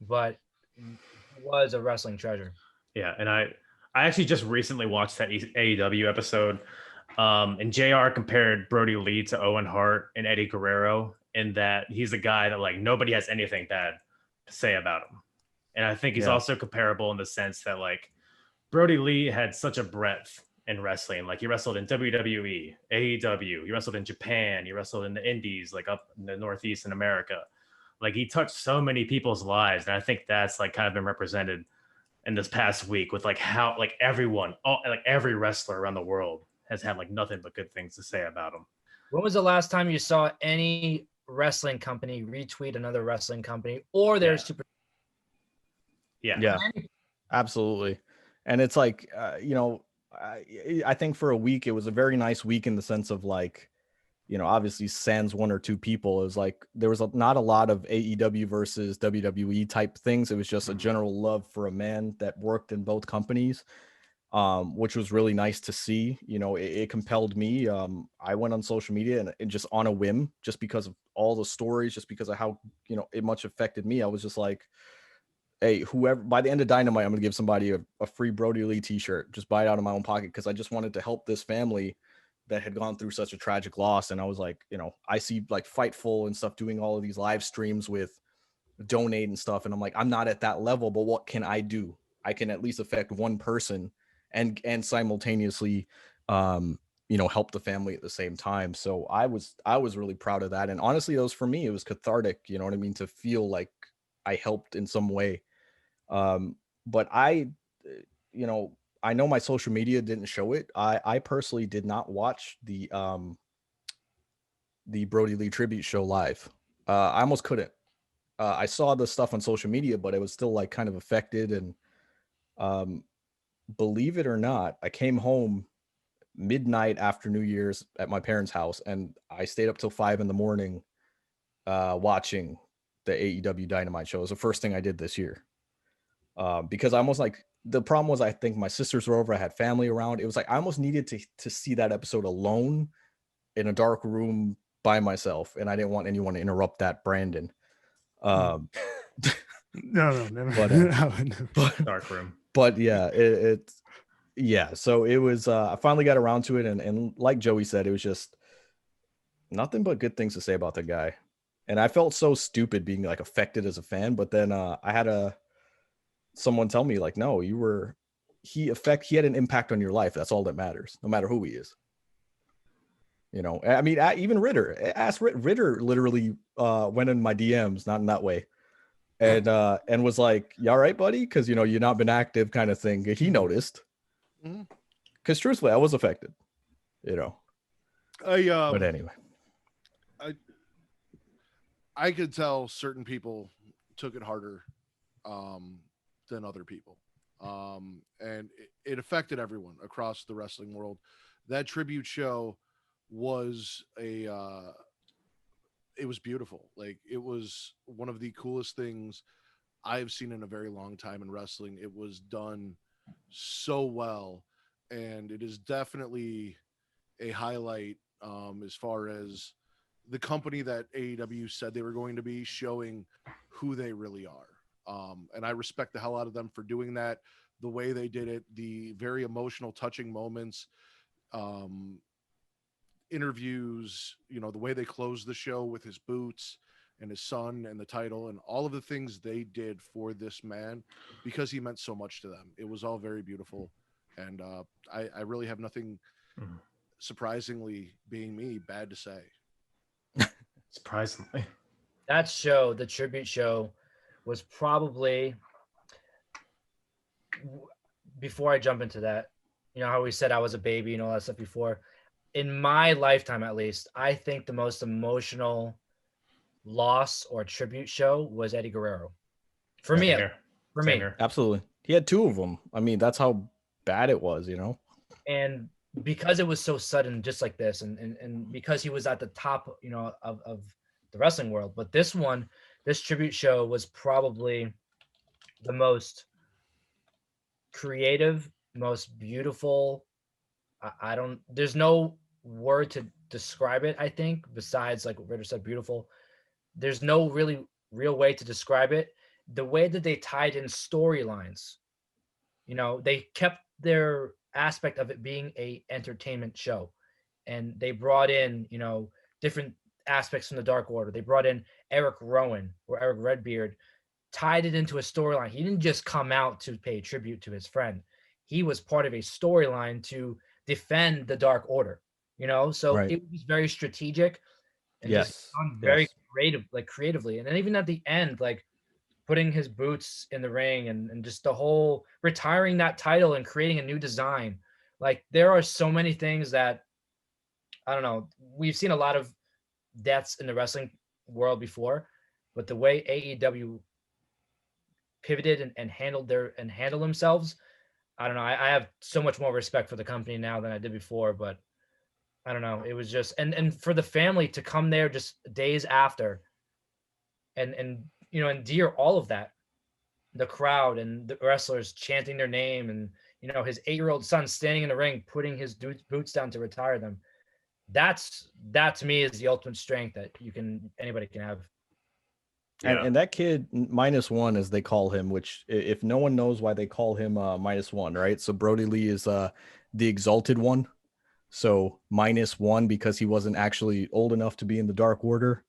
but he was a wrestling treasure. Yeah, and I actually just recently watched that AEW episode, and JR compared Brody Lee to Owen Hart and Eddie Guerrero in that he's a guy that like nobody has anything bad to say about him. And I think he's also comparable in the sense that like Brody Lee had such a breadth in wrestling. Like he wrestled in WWE, AEW, he wrestled in Japan, he wrestled in the Indies, like up in the Northeast in America. Like he touched so many people's lives. And I think that's like kind of been represented in this past week with like how like every wrestler around the world has had like nothing but good things to say about him. When was the last time you saw any wrestling company retweet another wrestling company or their super? Yeah, absolutely. And it's like, I think for a week, it was a very nice week in the sense of like, obviously sans one or two people. It was like, there was not a lot of AEW versus WWE type things. It was just a general love for a man that worked in both companies, which was really nice to see. It compelled me. I went on social media and just on a whim, just because of all the stories, just because of how, it much affected me. I was just like, hey, whoever, by the end of Dynamite, I'm going to give somebody a free Brody Lee t-shirt, just buy it out of my own pocket. Because I just wanted to help this family that had gone through such a tragic loss. And I was like, I see like Fightful and stuff doing all of these live streams with donate and stuff. And I'm like, I'm not at that level, but what can I do? I can at least affect one person and simultaneously, help the family at the same time. So I was really proud of that. And honestly, for me, it was cathartic, you know what I mean? To feel like I helped in some way. But I know my social media didn't show it. I personally did not watch the Brody Lee tribute show live. I almost couldn't. I saw the stuff on social media, but it was still like kind of affected. And believe it or not, I came home midnight after New Year's at my parents' house, and I stayed up till 5 a.m. Watching the AEW Dynamite show. It was the first thing I did this year. Because I almost like, the problem was, I think my sisters were over, I had family around. It was like I almost needed to see that episode alone in a dark room by myself, and I didn't want anyone to interrupt that, Brandon. No, never. But Dark room. But yeah, so it was, I finally got around to it, and like Joey said, it was just nothing but good things to say about the guy. And I felt so stupid being like affected as a fan. But then I had someone tell me like, no, he had an impact on your life. That's all that matters, no matter who he is. You know, I mean, even Ritter. Ask Ritter literally went in my DMs, not in that way, and was like, "You all right, buddy? Because you know you've not been active," kind of thing. He noticed. Because truthfully, I was affected. You know. But anyway, I could tell certain people took it harder than other people, and it affected everyone across the wrestling world. That tribute show was it was beautiful. Like, it was one of the coolest things I've seen in a very long time in wrestling. It was done so well, and it is definitely a highlight as far as the company that AEW said they were going to be, showing who they really are. And I respect the hell out of them for doing that. The way they did it, the very emotional, touching moments, interviews, you know, the way they closed the show with his boots and his son and the title and all of the things they did for this man, because he meant so much to them. It was all very beautiful. And I really have nothing, surprisingly being me, bad to say. Surprisingly. That show, the tribute show, was probably, before I jump into that, you know how we said I was a baby and all that stuff before, in my lifetime at least, I think the most emotional loss or tribute show was Eddie Guerrero. For me. absolutely. He had 2 of them. I mean, that's how bad it was, you know. And because it was so sudden, just like this, and because he was at the top, you know, of the wrestling world. But this tribute show was probably the most creative, most beautiful. There's no word to describe it, I think, besides, like Ritter said, beautiful. There's no really real way to describe it. The way that they tied in storylines, you know, they kept their aspect of it being a entertainment show, and they brought in, you know, different aspects from the Dark Order. They brought in Eric Rowan or Eric Redbeard, tied it into a storyline. He didn't just come out to pay tribute to his friend. He was part of a storyline to defend the Dark Order, you know? So It was very strategic and just done very creatively. And then even at the end, like putting his boots in the ring and just the whole retiring that title and creating a new design. Like, there are so many things that, I don't know, we've seen a lot of deaths in the wrestling world before, but the way AEW pivoted and handled themselves, I don't know. I have so much more respect for the company now than I did before, but I don't know. It was just, and for the family to come there just days after and you know, endear all of that, the crowd and the wrestlers chanting their name, and, you know, his 8-year-old son standing in the ring, putting his boots down to retire them. That to me is the ultimate strength that anybody can have. And that kid -1, as they call him, which, if no one knows why they call him -1, right? So Brody Lee is the exalted one. So -1 because he wasn't actually old enough to be in the Dark Order.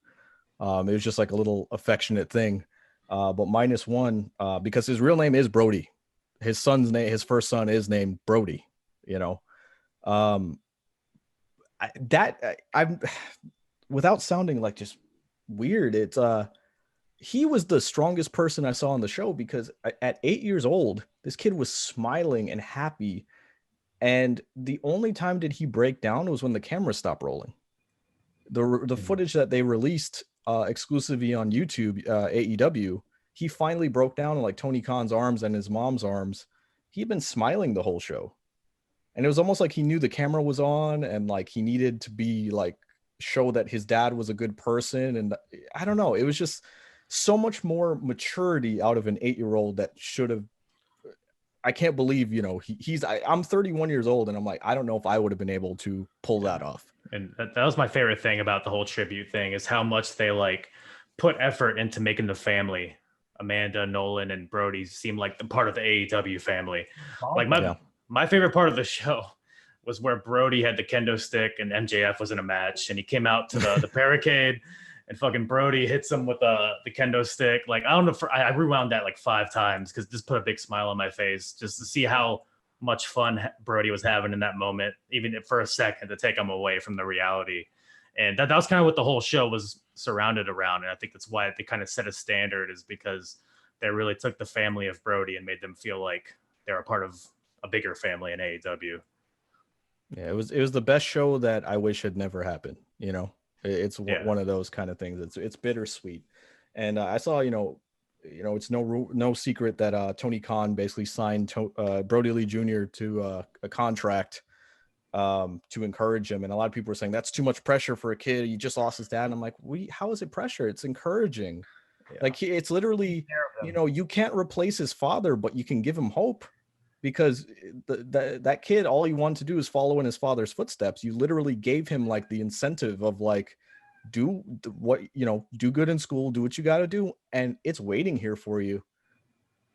It was just like a little affectionate thing. But -1 because his real name is Brody. His first son is named Brody, you know. I'm without sounding like just weird, it's he was the strongest person I saw on the show, because at 8 years old, this kid was smiling and happy. And the only time did he break down was when the camera stopped rolling. The footage that they released exclusively on YouTube, AEW, he finally broke down in like Tony Khan's arms and his mom's arms. He'd been smiling the whole show. And it was almost like he knew the camera was on, and like he needed to be like, show that his dad was a good person. And I don't know, it was just so much more maturity out of an 8-year-old that should have. I can't believe, you know, I'm 31 years old, and I'm like, I don't know if I would have been able to pull that off. And that was my favorite thing about the whole tribute thing, is how much they like put effort into making the family, Amanda, Nolan, and Brody, seem like the part of the AEW family. Like my favorite part of the show was where Brody had the kendo stick and MJF was in a match, and he came out to the barricade and fucking Brody hits him with the kendo stick. Like, I don't know, I rewound that like 5 times because just put a big smile on my face just to see how much fun Brody was having in that moment, even for a second, to take him away from the reality. And that was kind of what the whole show was surrounded around. And I think that's why they kind of set a standard, is because they really took the family of Brody and made them feel like they're a part of a bigger family in AEW. Yeah, it was the best show that I wish had never happened. You know, it's one of those kind of things. It's bittersweet. And I saw, it's no secret that Tony Khan basically signed Brody Lee Jr. to a contract to encourage him. And a lot of people were saying that's too much pressure for a kid. He just lost his dad. And I'm like, how is it pressure? It's encouraging. Yeah. Like it's literally, you can't replace his father, but you can give him hope, because that kid, all he wanted to do is follow in his father's footsteps. You literally gave him like the incentive of like, do good in school, do what you got to do. And it's waiting here for you.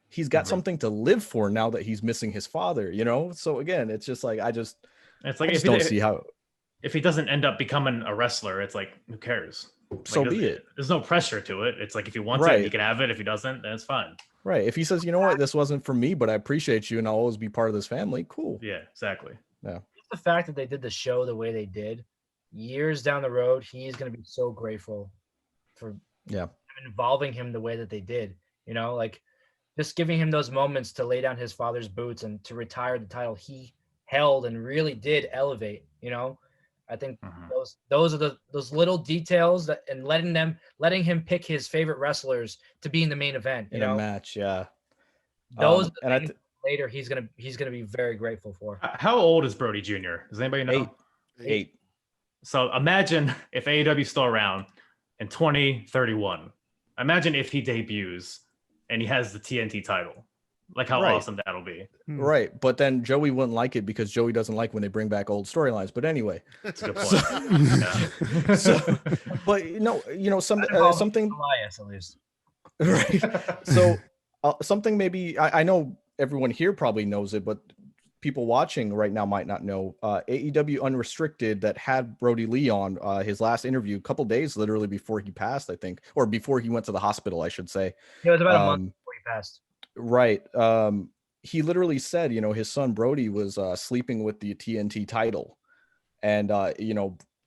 He's got something to live for now that he's missing his father, So again, it's just like, I just don't see how. If he doesn't end up becoming a wrestler, it's like, who cares? So be it. There's no pressure to it. It's like, if he wants it, he can have it. If he doesn't, then it's fine. Right. If he says, you know what, this wasn't for me, but I appreciate you and I'll always be part of this family. Cool. Yeah, exactly. Yeah. The fact that they did the show the way they did, years down the road, he's going to be so grateful for involving him the way that they did. Like just giving him those moments to lay down his father's boots and to retire the title he held and really did elevate. I think those are those little details that, and letting him pick his favorite wrestlers to be in the main event in a match. Yeah. Those and later he's gonna be very grateful for. How old is Brody Jr.? Does anybody know? 8. So imagine if AEW is still around in 2031. Imagine if he debuts and he has the TNT title. Like how awesome that'll be. Right. But then Joey wouldn't like it because Joey doesn't like when they bring back old storylines. But anyway. That's a good point. Something. Elias, at least. Right. So something maybe, I know everyone here probably knows it, but people watching right now might not know. AEW Unrestricted that had Brody Lee on his last interview a couple days literally before he passed, I think, or before he went to the hospital, I should say. It was about a month before he passed. Right. He literally said, his son Brody was sleeping with the TNT title, and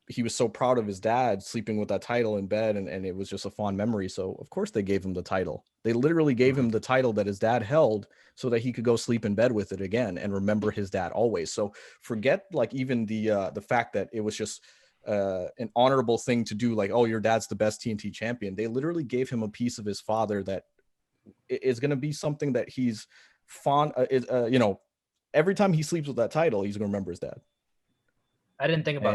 he was so proud of his dad sleeping with that title in bed, and it was just a fond memory. So of course they gave him the title. They literally gave him the title that his dad held so that he could go sleep in bed with it again and remember his dad always. So forget like even the fact that it was just an honorable thing to do, like, oh, your dad's the best TNT champion. They literally gave him a piece of his father that is going to be something that he's fond. Every time he sleeps with that title, he's going to remember his dad. I didn't think about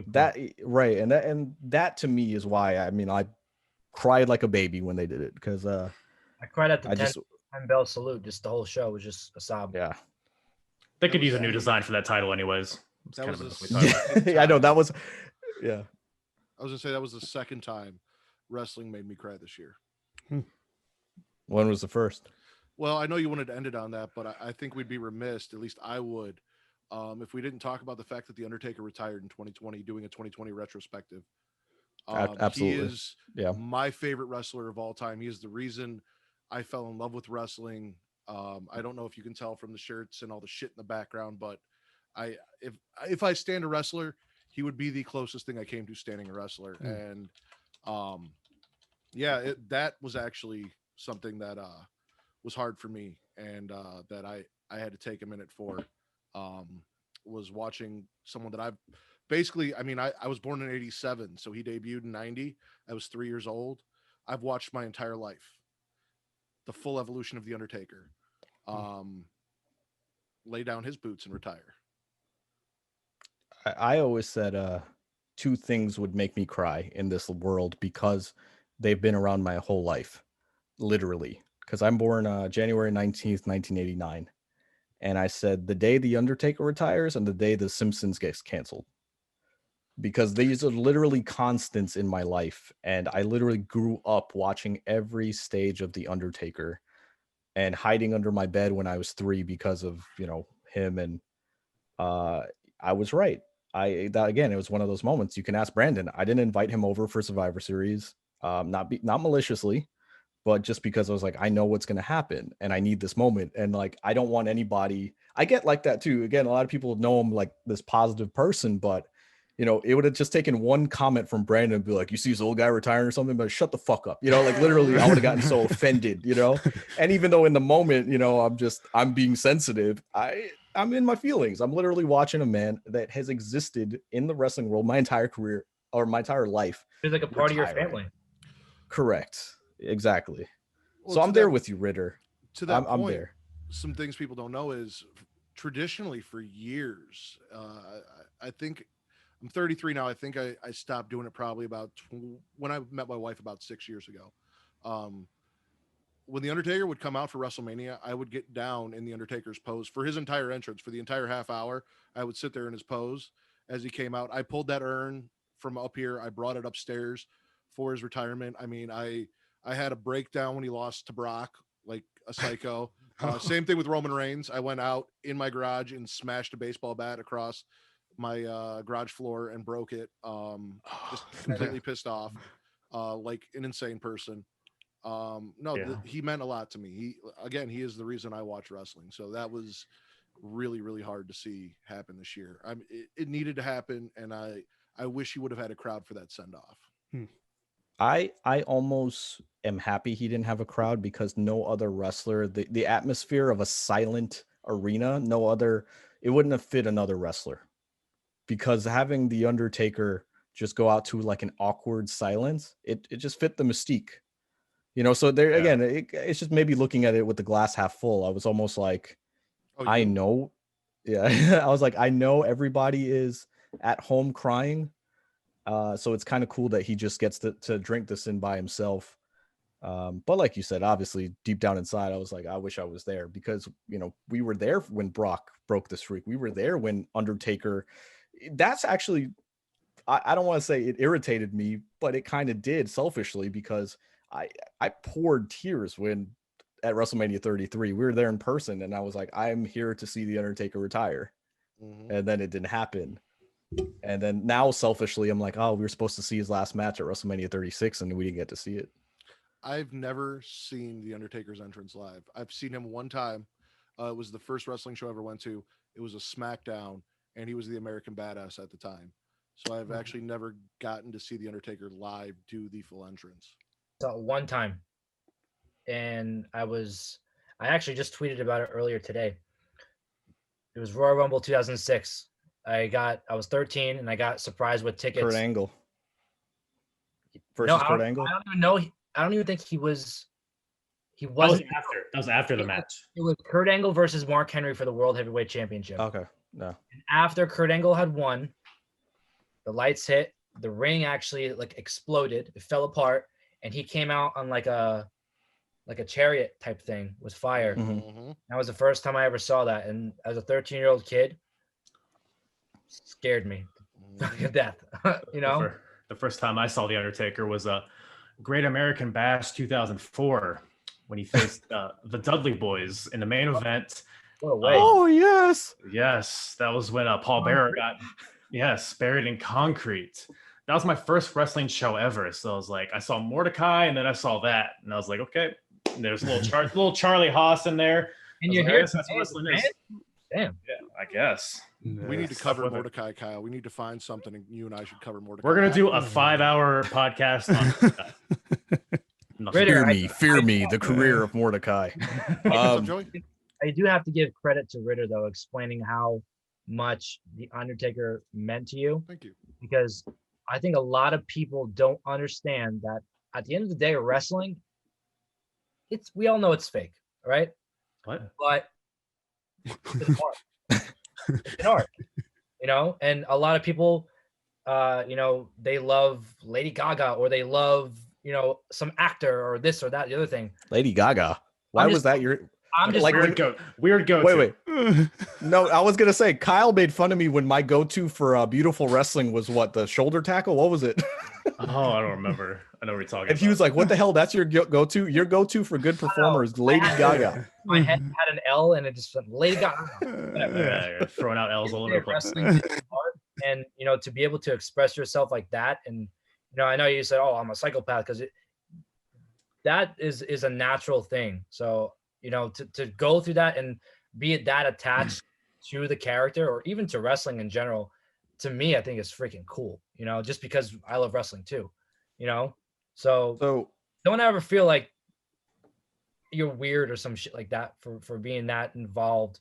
that. Right, and that to me is why I cried like a baby when they did it, because I cried at the 10 bell salute. Just the whole show was just a sob. Yeah, they could use a new design for that title, anyways. I know that was. Yeah, I was gonna say that was the second time wrestling made me cry this year. When was the first? Well, I know you wanted to end it on that, but I think we'd be remiss, at least I would, if we didn't talk about the fact that The Undertaker retired in 2020, doing a 2020 retrospective. Absolutely. He is my favorite wrestler of all time. He is the reason I fell in love with wrestling. I don't know if you can tell from the shirts and all the shit in the background, but if I stand a wrestler, he would be the closest thing I came to standing a wrestler. And that was actually something that was hard for me, and that I had to take a minute for, was watching someone that I've basically, I was born in 87, so he debuted in 90. I was 3 years old. I've watched my entire life the full evolution of The Undertaker, lay down his boots and retire. I always said 2 things would make me cry in this world because they've been around my whole life. Literally, because I'm born January 19th, 1989. And I said the day The Undertaker retires and the day The Simpsons gets canceled. Because these are literally constants in my life. And I literally grew up watching every stage of The Undertaker and hiding under my bed when I was 3 because of, him. And I was right. Again, it was one of those moments. You can ask Brandon. I didn't invite him over for Survivor Series, not maliciously, but just because I was like, I know what's going to happen and I need this moment. And like, I don't want anybody, I get like that too. Again, a lot of people know him like this positive person, but you know, it would have just taken one comment from Brandon and be like, you see this old guy retiring or something, but shut the fuck up. You know, like literally I would have gotten so offended, you know? And even though in the moment, you know, I'm being sensitive, I'm in my feelings. I'm literally watching a man that has existed in the wrestling world my entire career or my entire life. It's like a part of your retiring. family. Correct. Exactly. Well, so I'm to there that- with you, Ritter. To that I'm point, there. some things people don't know is traditionally for years, I think I'm 33 now. I think I stopped doing it probably about when I met my wife about 6 years ago. When the Undertaker would come out for WrestleMania, I would get down in the Undertaker's pose for his entire entrance. For the entire half hour, I would sit there in his pose as he came out. I pulled that urn from up here. I brought it upstairs for his retirement. I mean, I had a breakdown when he lost to Brock, like a psycho. Same thing with Roman Reigns. I went out in my garage and smashed a baseball bat across my garage floor and broke it. Just completely pissed off, like an insane person. He meant a lot to me. He is the reason I watch wrestling. So that was really, really hard to see happen this year. It needed to happen, and I wish he would have had a crowd for that send off. I almost am happy he didn't have a crowd because no other wrestler, the atmosphere of a silent arena, it wouldn't have fit another wrestler. Because having the Undertaker just go out to like an awkward silence, it just fit the mystique. You know, so there again, it's just maybe looking at it with the glass half full. I was almost like, I know. Yeah. I was like, I know everybody is at home crying. So it's kind of cool that he just gets to drink this in by himself. But like you said, obviously deep down inside, I was like, I wish I was there because, you know, we were there when Brock broke the streak. We were there when Undertaker, that's actually, I don't want to say it irritated me, but it kind of did selfishly because I poured tears when at WrestleMania 33, we were there in person and I was like, I'm here to see the Undertaker retire. Mm-hmm. And then it didn't happen. And then now selfishly, I'm like, oh, we were supposed to see his last match at WrestleMania 36 and we didn't get to see it. I've never seen the Undertaker's entrance live. I've seen him one time. It was the first wrestling show I ever went to. It was a SmackDown and he was the American Badass at the time. So I've actually never gotten to see the Undertaker live do the full entrance. So one time, and I actually just tweeted about it earlier today. It was Royal Rumble 2006. I was 13 and I got surprised with tickets. Kurt Angle versus Kurt Angle. I don't even know. I don't even think he was. He wasn't. That was after the match. It was Kurt Angle versus Mark Henry for the World Heavyweight Championship. Okay, no. And after Kurt Angle had won, the lights hit. The ring actually like exploded. It fell apart, and he came out on like a chariot type thing with fire. Mm-hmm. That was the first time I ever saw that, and as a 13-year-old kid, scared me to death. You know, the first time I saw the Undertaker was a Great American Bash 2004 when he faced the Dudley Boys in the main event. Oh yes, that was when Paul Bearer got buried in concrete. That was my first wrestling show ever. So I was like, I saw Mordecai, and then I saw that, and I was like, okay. And there's little Charlie Haas in there. And you're here. That's what wrestling is. Damn. Yeah, I guess. We need to cover Mordecai, Kyle. We need to find something, and you and I should cover Mordecai. We're gonna do a 5-hour podcast on Fear me, the career of Mordecai. I do have to give credit to Ritter though, explaining how much the Undertaker meant to you. Thank you. Because I think a lot of people don't understand that at the end of the day, wrestling, we all know it's fake, right? What? But it's art. It's art, you know. And a lot of people, you know, they love Lady Gaga or they love, you know, some actor or this or that, the other thing. Lady Gaga. Why was that your? I'm just like weird go. Wait. No, I was gonna say Kyle made fun of me when my go-to for beautiful wrestling was what, the shoulder tackle? What was it? Oh, I don't remember. I know what you're talking about. And he was like, "What the hell? That's your go-to? Your go-to for good performers, Lady Gaga." My head had an L, and it just went Lady Gaga. Yeah, throwing out L's all over the place. And to be able to express yourself like that, and I know you said, "Oh, I'm a psychopath," because that is a natural thing. So to go through that and be that attached to the character, or even to wrestling in general, to me, I think it's freaking cool. Just because I love wrestling too. So don't ever feel like you're weird or some shit like that for being that involved.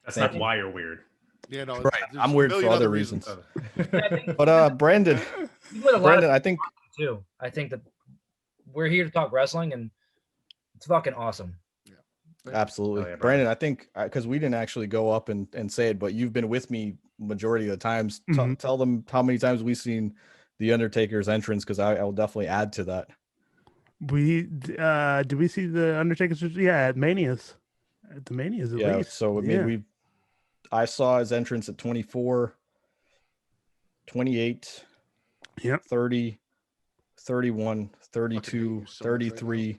That's not why you're weird. Yeah, no, Right. I'm weird for other reasons. Yeah, But Brandon, I think too. I think that we're here to talk wrestling, and it's fucking awesome. absolutely, Oh, yeah, Brandon. I think because we didn't actually go up and say it, but you've been with me majority of the times. Tell them how many times we've seen the Undertaker's entrance, because I will definitely add to that. Did we see the Undertaker's? Yeah, at Mania's. At the Mania's at least. So I mean, I saw his entrance at 24, 28, 30, 31, 32, 33,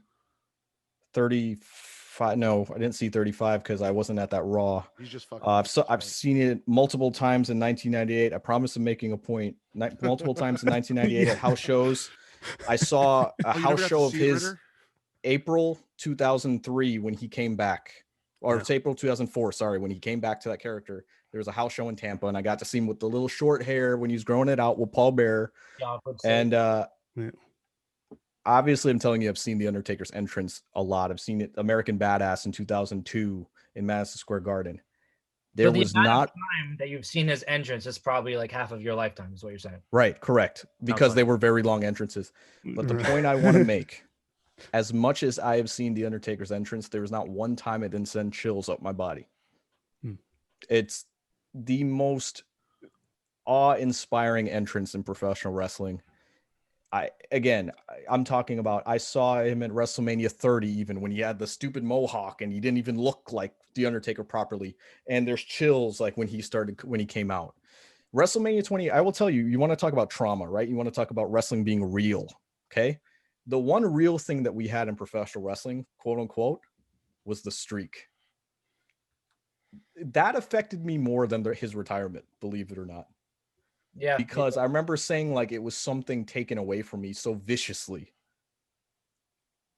35. No, I didn't see 35 because I wasn't at that Raw. He's just fucking. I've seen it multiple times in 1998. I promise I'm making a point. Multiple times in 1998 at house shows. I saw a house show of his Ritter? April 2003 when he came back, or it's April 2004. Sorry, when he came back to that character. There was a house show in Tampa, and I got to see him with the little short hair when he was growing it out with Paul Bearer. And obviously, I'm telling you, I've seen the Undertaker's entrance a lot. I've seen it American Badass in 2002 in Madison Square Garden. There was not time that you've seen his entrance is probably like half of your lifetime, is what you're saying. Right, correct. Because they were very long entrances. But the point I want to make, as much as I have seen the Undertaker's entrance, there was not one time it didn't send chills up my body. It's the most awe-inspiring entrance in professional wrestling. I'm talking about, I saw him at WrestleMania 30, even when he had the stupid mohawk and he didn't even look like the Undertaker properly. And there's chills like when he came out. WrestleMania 20, I will tell you, you want to talk about trauma, right? You want to talk about wrestling being real. Okay. The one real thing that we had in professional wrestling, quote unquote, was the streak. That affected me more than his retirement, believe it or not. Yeah. Because I remember saying like it was something taken away from me so viciously.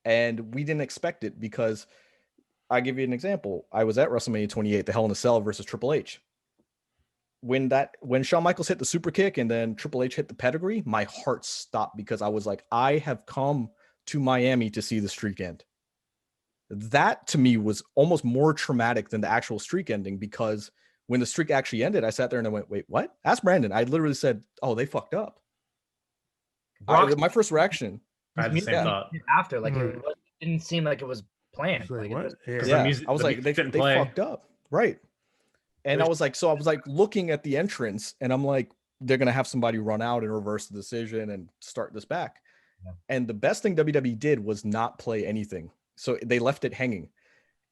And we didn't expect it, because I'll give you an example. I was at WrestleMania 28, the Hell in a Cell versus Triple H. When Shawn Michaels hit the super kick and then Triple H hit the pedigree, my heart stopped, because I was like, I have come to Miami to see the streak end. That to me was almost more traumatic than the actual streak ending, because when the streak actually ended, I sat there and I went, wait, what? Ask Brandon. I literally said, oh, they fucked up. My first reaction. I had the same thought. After, it didn't seem like it was planned. Like, what? I was like, they fucked up. Right. And I was like looking at the entrance, and I'm like, they're going to have somebody run out and reverse the decision and start this back. Yeah. And the best thing WWE did was not play anything. So they left it hanging.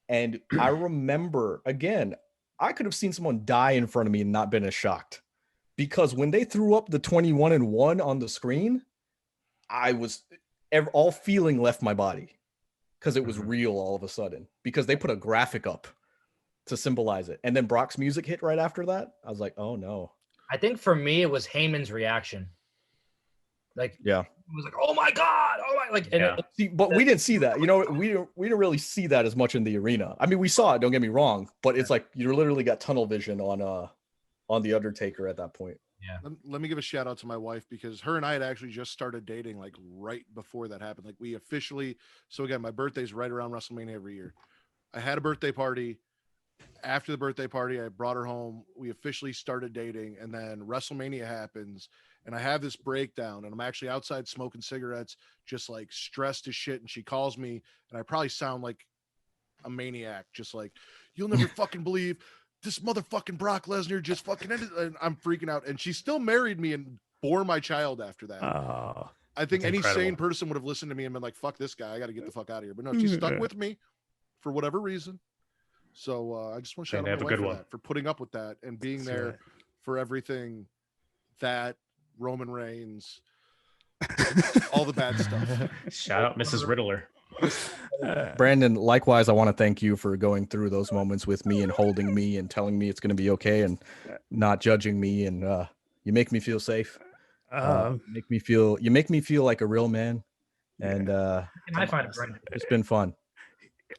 And I remember, again, I could have seen someone die in front of me and not been as shocked, because when they threw up the 21-1 on the screen, all feeling left my body, because it was real all of a sudden, because they put a graphic up to symbolize it. And then Brock's music hit right after that. I was like, oh no. I think for me, it was Heyman's reaction. It was like, oh my God. Oh my, but we didn't see that. We didn't really see that as much in the arena. I mean, we saw it, don't get me wrong, but it's like you literally got tunnel vision on the Undertaker at that point. Yeah. Let me give a shout out to my wife, because her and I had actually just started dating like right before that happened. Like we officially, so again, my birthday's right around WrestleMania every year. I had a birthday party. After the birthday party, I brought her home. We officially started dating, and then WrestleMania happens, and I have this breakdown, and I'm actually outside smoking cigarettes, just like stressed as shit. And she calls me, and I probably sound like a maniac, just like, you'll never fucking believe this motherfucking Brock Lesnar just fucking ended. And I'm freaking out. And she still married me and bore my child after that. Oh, I think any sane person would have listened to me and been like, fuck this guy, I got to get the fuck out of here. But no, she stuck with me for whatever reason. So I just want to shout out my wife for putting up with that and being there for everything that Roman Reigns, all the bad stuff. Shout out Mrs. Riddler. Brandon, likewise, I want to thank you for going through those moments with me and holding me and telling me it's going to be okay and not judging me and You make me feel safe. Um, You make me feel like a real man. And Can I find it, Brandon? it's been fun.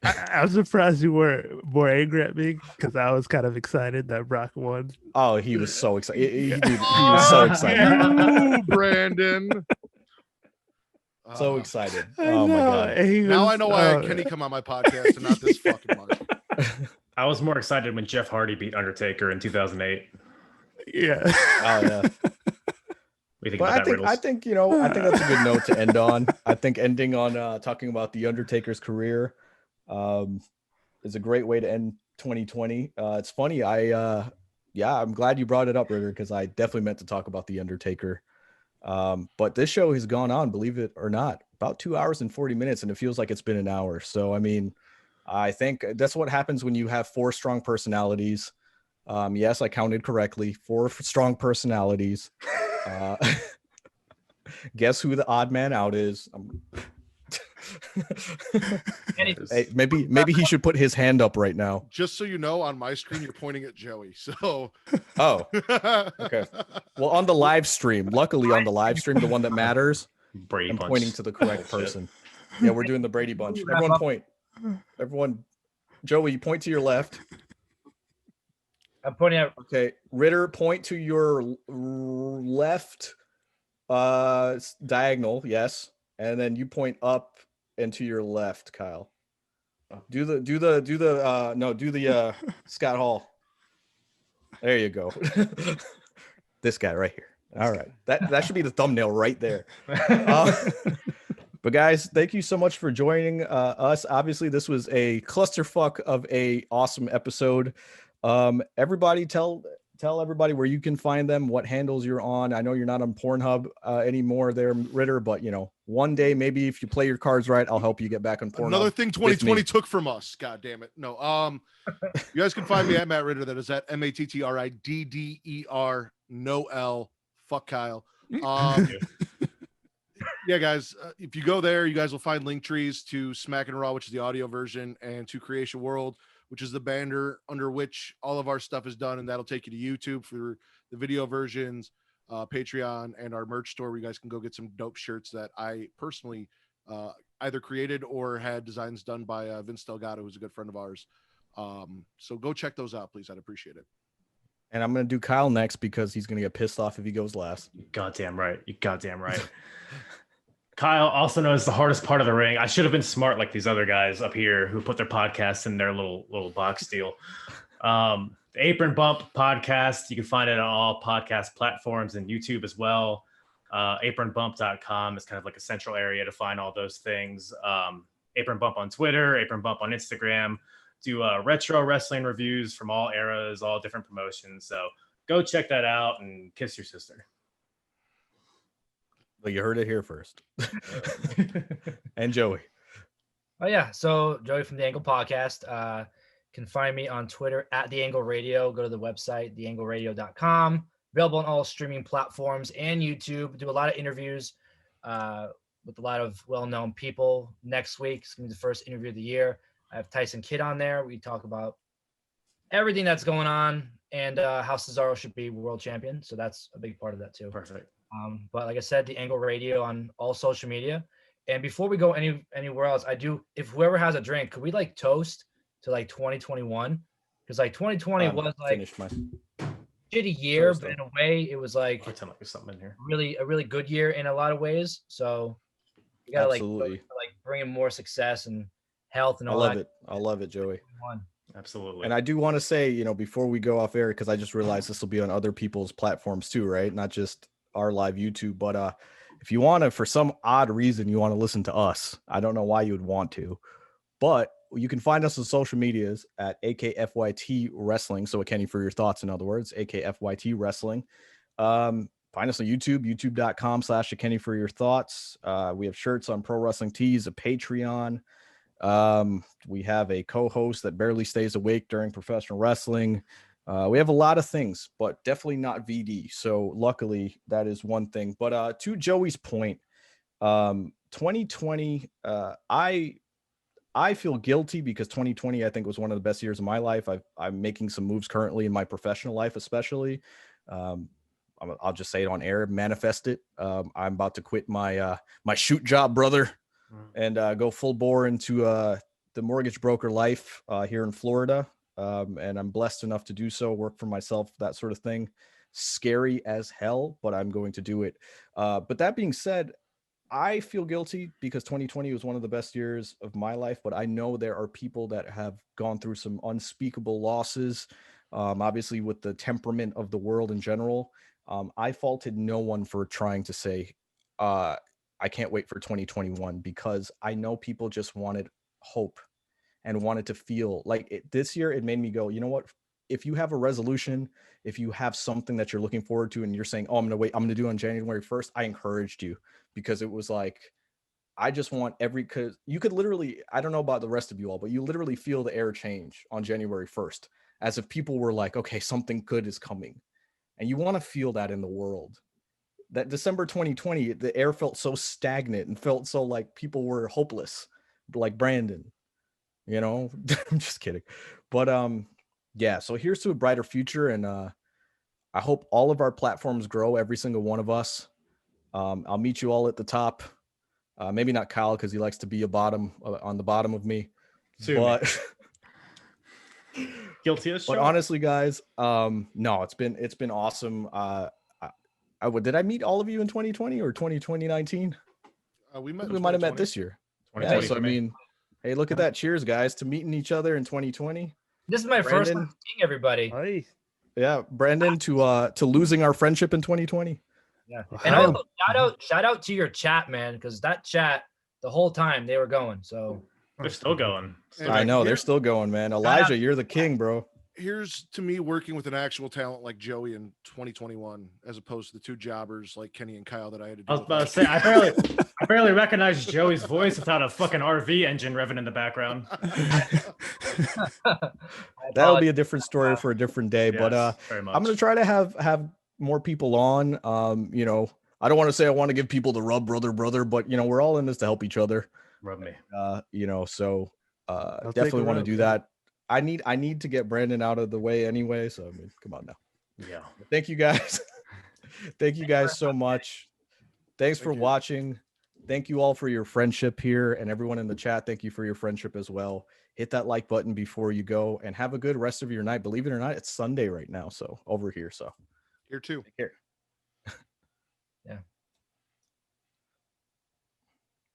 I was surprised you were more angry at me because I was kind of excited that Brock won. Oh, he was so excited. He was so excited. You, Brandon. So excited. I Oh my know, god. and he Now was- I know why oh, Kenny come on my podcast and not this fucking Mark. I was more excited when Jeff Hardy beat Undertaker in 2008. Yeah. Oh yeah. What do you think But about that, I Riddles? think I think that's a good note to end on. I think ending on talking about the Undertaker's career is a great way to end 2020. It's funny. I'm glad you brought it up, Ritter, because I definitely meant to talk about the Undertaker. But this show has gone on, believe it or not, about 2 hours and 40 minutes, and it feels like it's been an hour. So I mean, I think that's what happens when you have 4 strong personalities. Yes, I counted correctly. 4 strong personalities. Guess who the odd man out is? Hey, maybe he should put his hand up right now. Just so you know, on my screen you're pointing at Joey. So Oh, okay. Well, on the live stream, luckily on the live stream, the one that matters, Brady I'm Bunch. pointing to the correct Bullshit. person. Yeah, we're doing the Brady Bunch. Everyone point. Everyone, Joey, you point to your left. I'm pointing out. Okay, Ritter, point to your left diagonal, yes, and then you point up and to your left, Kyle. Do the Scott Hall. There you go. This guy right here. All right, that should be the thumbnail right there. But guys, thank you so much for joining us. Obviously, this was a clusterfuck of a awesome episode. Everybody tell everybody where you can find them, what handles you're on. I know you're not on Pornhub anymore there, Ritter, but one day, maybe if you play your cards right, I'll help you get back on Pornhub. another thing with 2020 me. took from us. God damn it. No. You guys can find me at Matt Ritter. That is at MATTRIDDER, no L. Fuck Kyle. Yeah, guys, if you go there, you guys will find link trees to Smackin' Raw, which is the audio version, and to Creation World, which is the banner under which all of our stuff is done, and that'll take you to YouTube for the video versions, Patreon, and our merch store, where you guys can go get some dope shirts that I personally either created or had designs done by Vince Delgado, who's a good friend of ours. So go check those out, please. I'd appreciate it. And I'm gonna do Kyle next because he's gonna get pissed off if he goes last. You goddamn right. You goddamn right. Kyle, also known as the hardest part of the ring. I should have been smart like these other guys up here who put their podcasts in their little box deal. The Apron Bump podcast, you can find it on all podcast platforms and YouTube as well. Apronbump.com is kind of like a central area to find all those things. Apron Bump on Twitter, Apron Bump on Instagram. Do retro wrestling reviews from all eras, all different promotions. So go check that out and kiss your sister. But you heard it here first. And Joey. Oh yeah, so Joey from the Angle Podcast. Can find me on Twitter at The Angle Radio. Go to the website, theangleradio.com. Available on all streaming platforms and YouTube. Do a lot of interviews with a lot of well-known people. Next week is going to be the first interview of the year. I have Tyson Kidd on there. We talk about everything that's going on and how Cesaro should be world champion. So that's a big part of that too. Perfect. But like I said, the Angle Radio on all social media. And before we go anywhere else, if whoever has a drink, could we like toast to like 2021? Because like 2020 was like shitty year, but in a way it was like Pretend like there's something in here. a really good year in a lot of ways. So you gotta Absolutely. like bring in more success and health and I all love that. it. I love it, Joey. Absolutely. And I do want to say, before we go off air, because I just realized this will be on other people's platforms too, right? Not just our live YouTube, but if you want to, for some odd reason, you want to listen to us, I don't know why you would want to, but you can find us on social medias at AKFYT Wrestling. So Kenny for your thoughts, in other words, AKFYT Wrestling. Find us on YouTube, youtube.com/Kenny for your thoughts. We have shirts on Pro Wrestling Tees, a Patreon. We have a co-host that barely stays awake during professional wrestling. We have a lot of things, but definitely not VD. So luckily that is one thing. But to Joey's point, 2020, I feel guilty because 2020, I think, was one of the best years of my life. I'm making some moves currently in my professional life, especially. I'll just say it on air, manifest it. I'm about to quit my my shoot job, brother, and go full bore into the mortgage broker life here in Florida. And I'm blessed enough to do so, work for myself, that sort of thing. Scary as hell, but I'm going to do it. But that being said, I feel guilty because 2020 was one of the best years of my life, but I know there are people that have gone through some unspeakable losses. Obviously, with the temperament of the world in general, I faulted no one for trying to say, I can't wait for 2021, because I know people just wanted hope and wanted to feel like it. This year, it made me go, you know what? If you have a resolution, if you have something that you're looking forward to and you're saying, oh, I'm going to wait, I'm going to do it on January 1st, I encouraged you, because it was like, I just want because you could literally, I don't know about the rest of you all, but you literally feel the air change on January 1st, as if people were like, okay, something good is coming. And you want to feel that in the world. That December 2020, the air felt so stagnant and felt so like people were hopeless, like Brandon, you know. I'm just kidding. But yeah, so here's to a brighter future. And I hope all of our platforms grow, every single one of us. I'll meet you all at the top. Maybe not Kyle, because he likes to be on the bottom of me. But Guilty as but charged. honestly, guys, no, it's been awesome. Did I meet all of you in 2020 or 2019? We met. We might have met this year. Yeah, 2020 so I for me. mean, hey, look at that. Cheers, guys, to meeting each other in 2020. This is my first Brandon. time seeing everybody. Hey, Yeah, Brandon, to losing our friendship in 2020. Yeah. Wow. And also shout out to your chat, man, because that chat the whole time they were going. So They're still going. And I know here- they're still going, man. Elijah, you're the king, bro. Here's to me working with an actual talent like Joey in 2021, as opposed to the two jobbers like Kenny and Kyle that I had to I do. was about to say, I barely recognized Joey's voice without a fucking RV engine revving in the background. That'll be a different story for a different day. But Yes, very much. I'm gonna try to have more people on. You know, I don't want to say I want to give people the rub, brother, but you know, we're all in this to help each other. Rub me. You know, so I'll take definitely a want to rub, do yeah. that. I need to get Brandon out of the way anyway. So I mean, come on now. Yeah. Thank you guys. Thank you guys so much. Thanks for Thank you. watching. Thank you all for your friendship here, and everyone in the chat. Thank you for your friendship as well. Hit that like button before you go, and have a good rest of your night. Believe it or not, it's Sunday right now, so over here. So Here too. take care.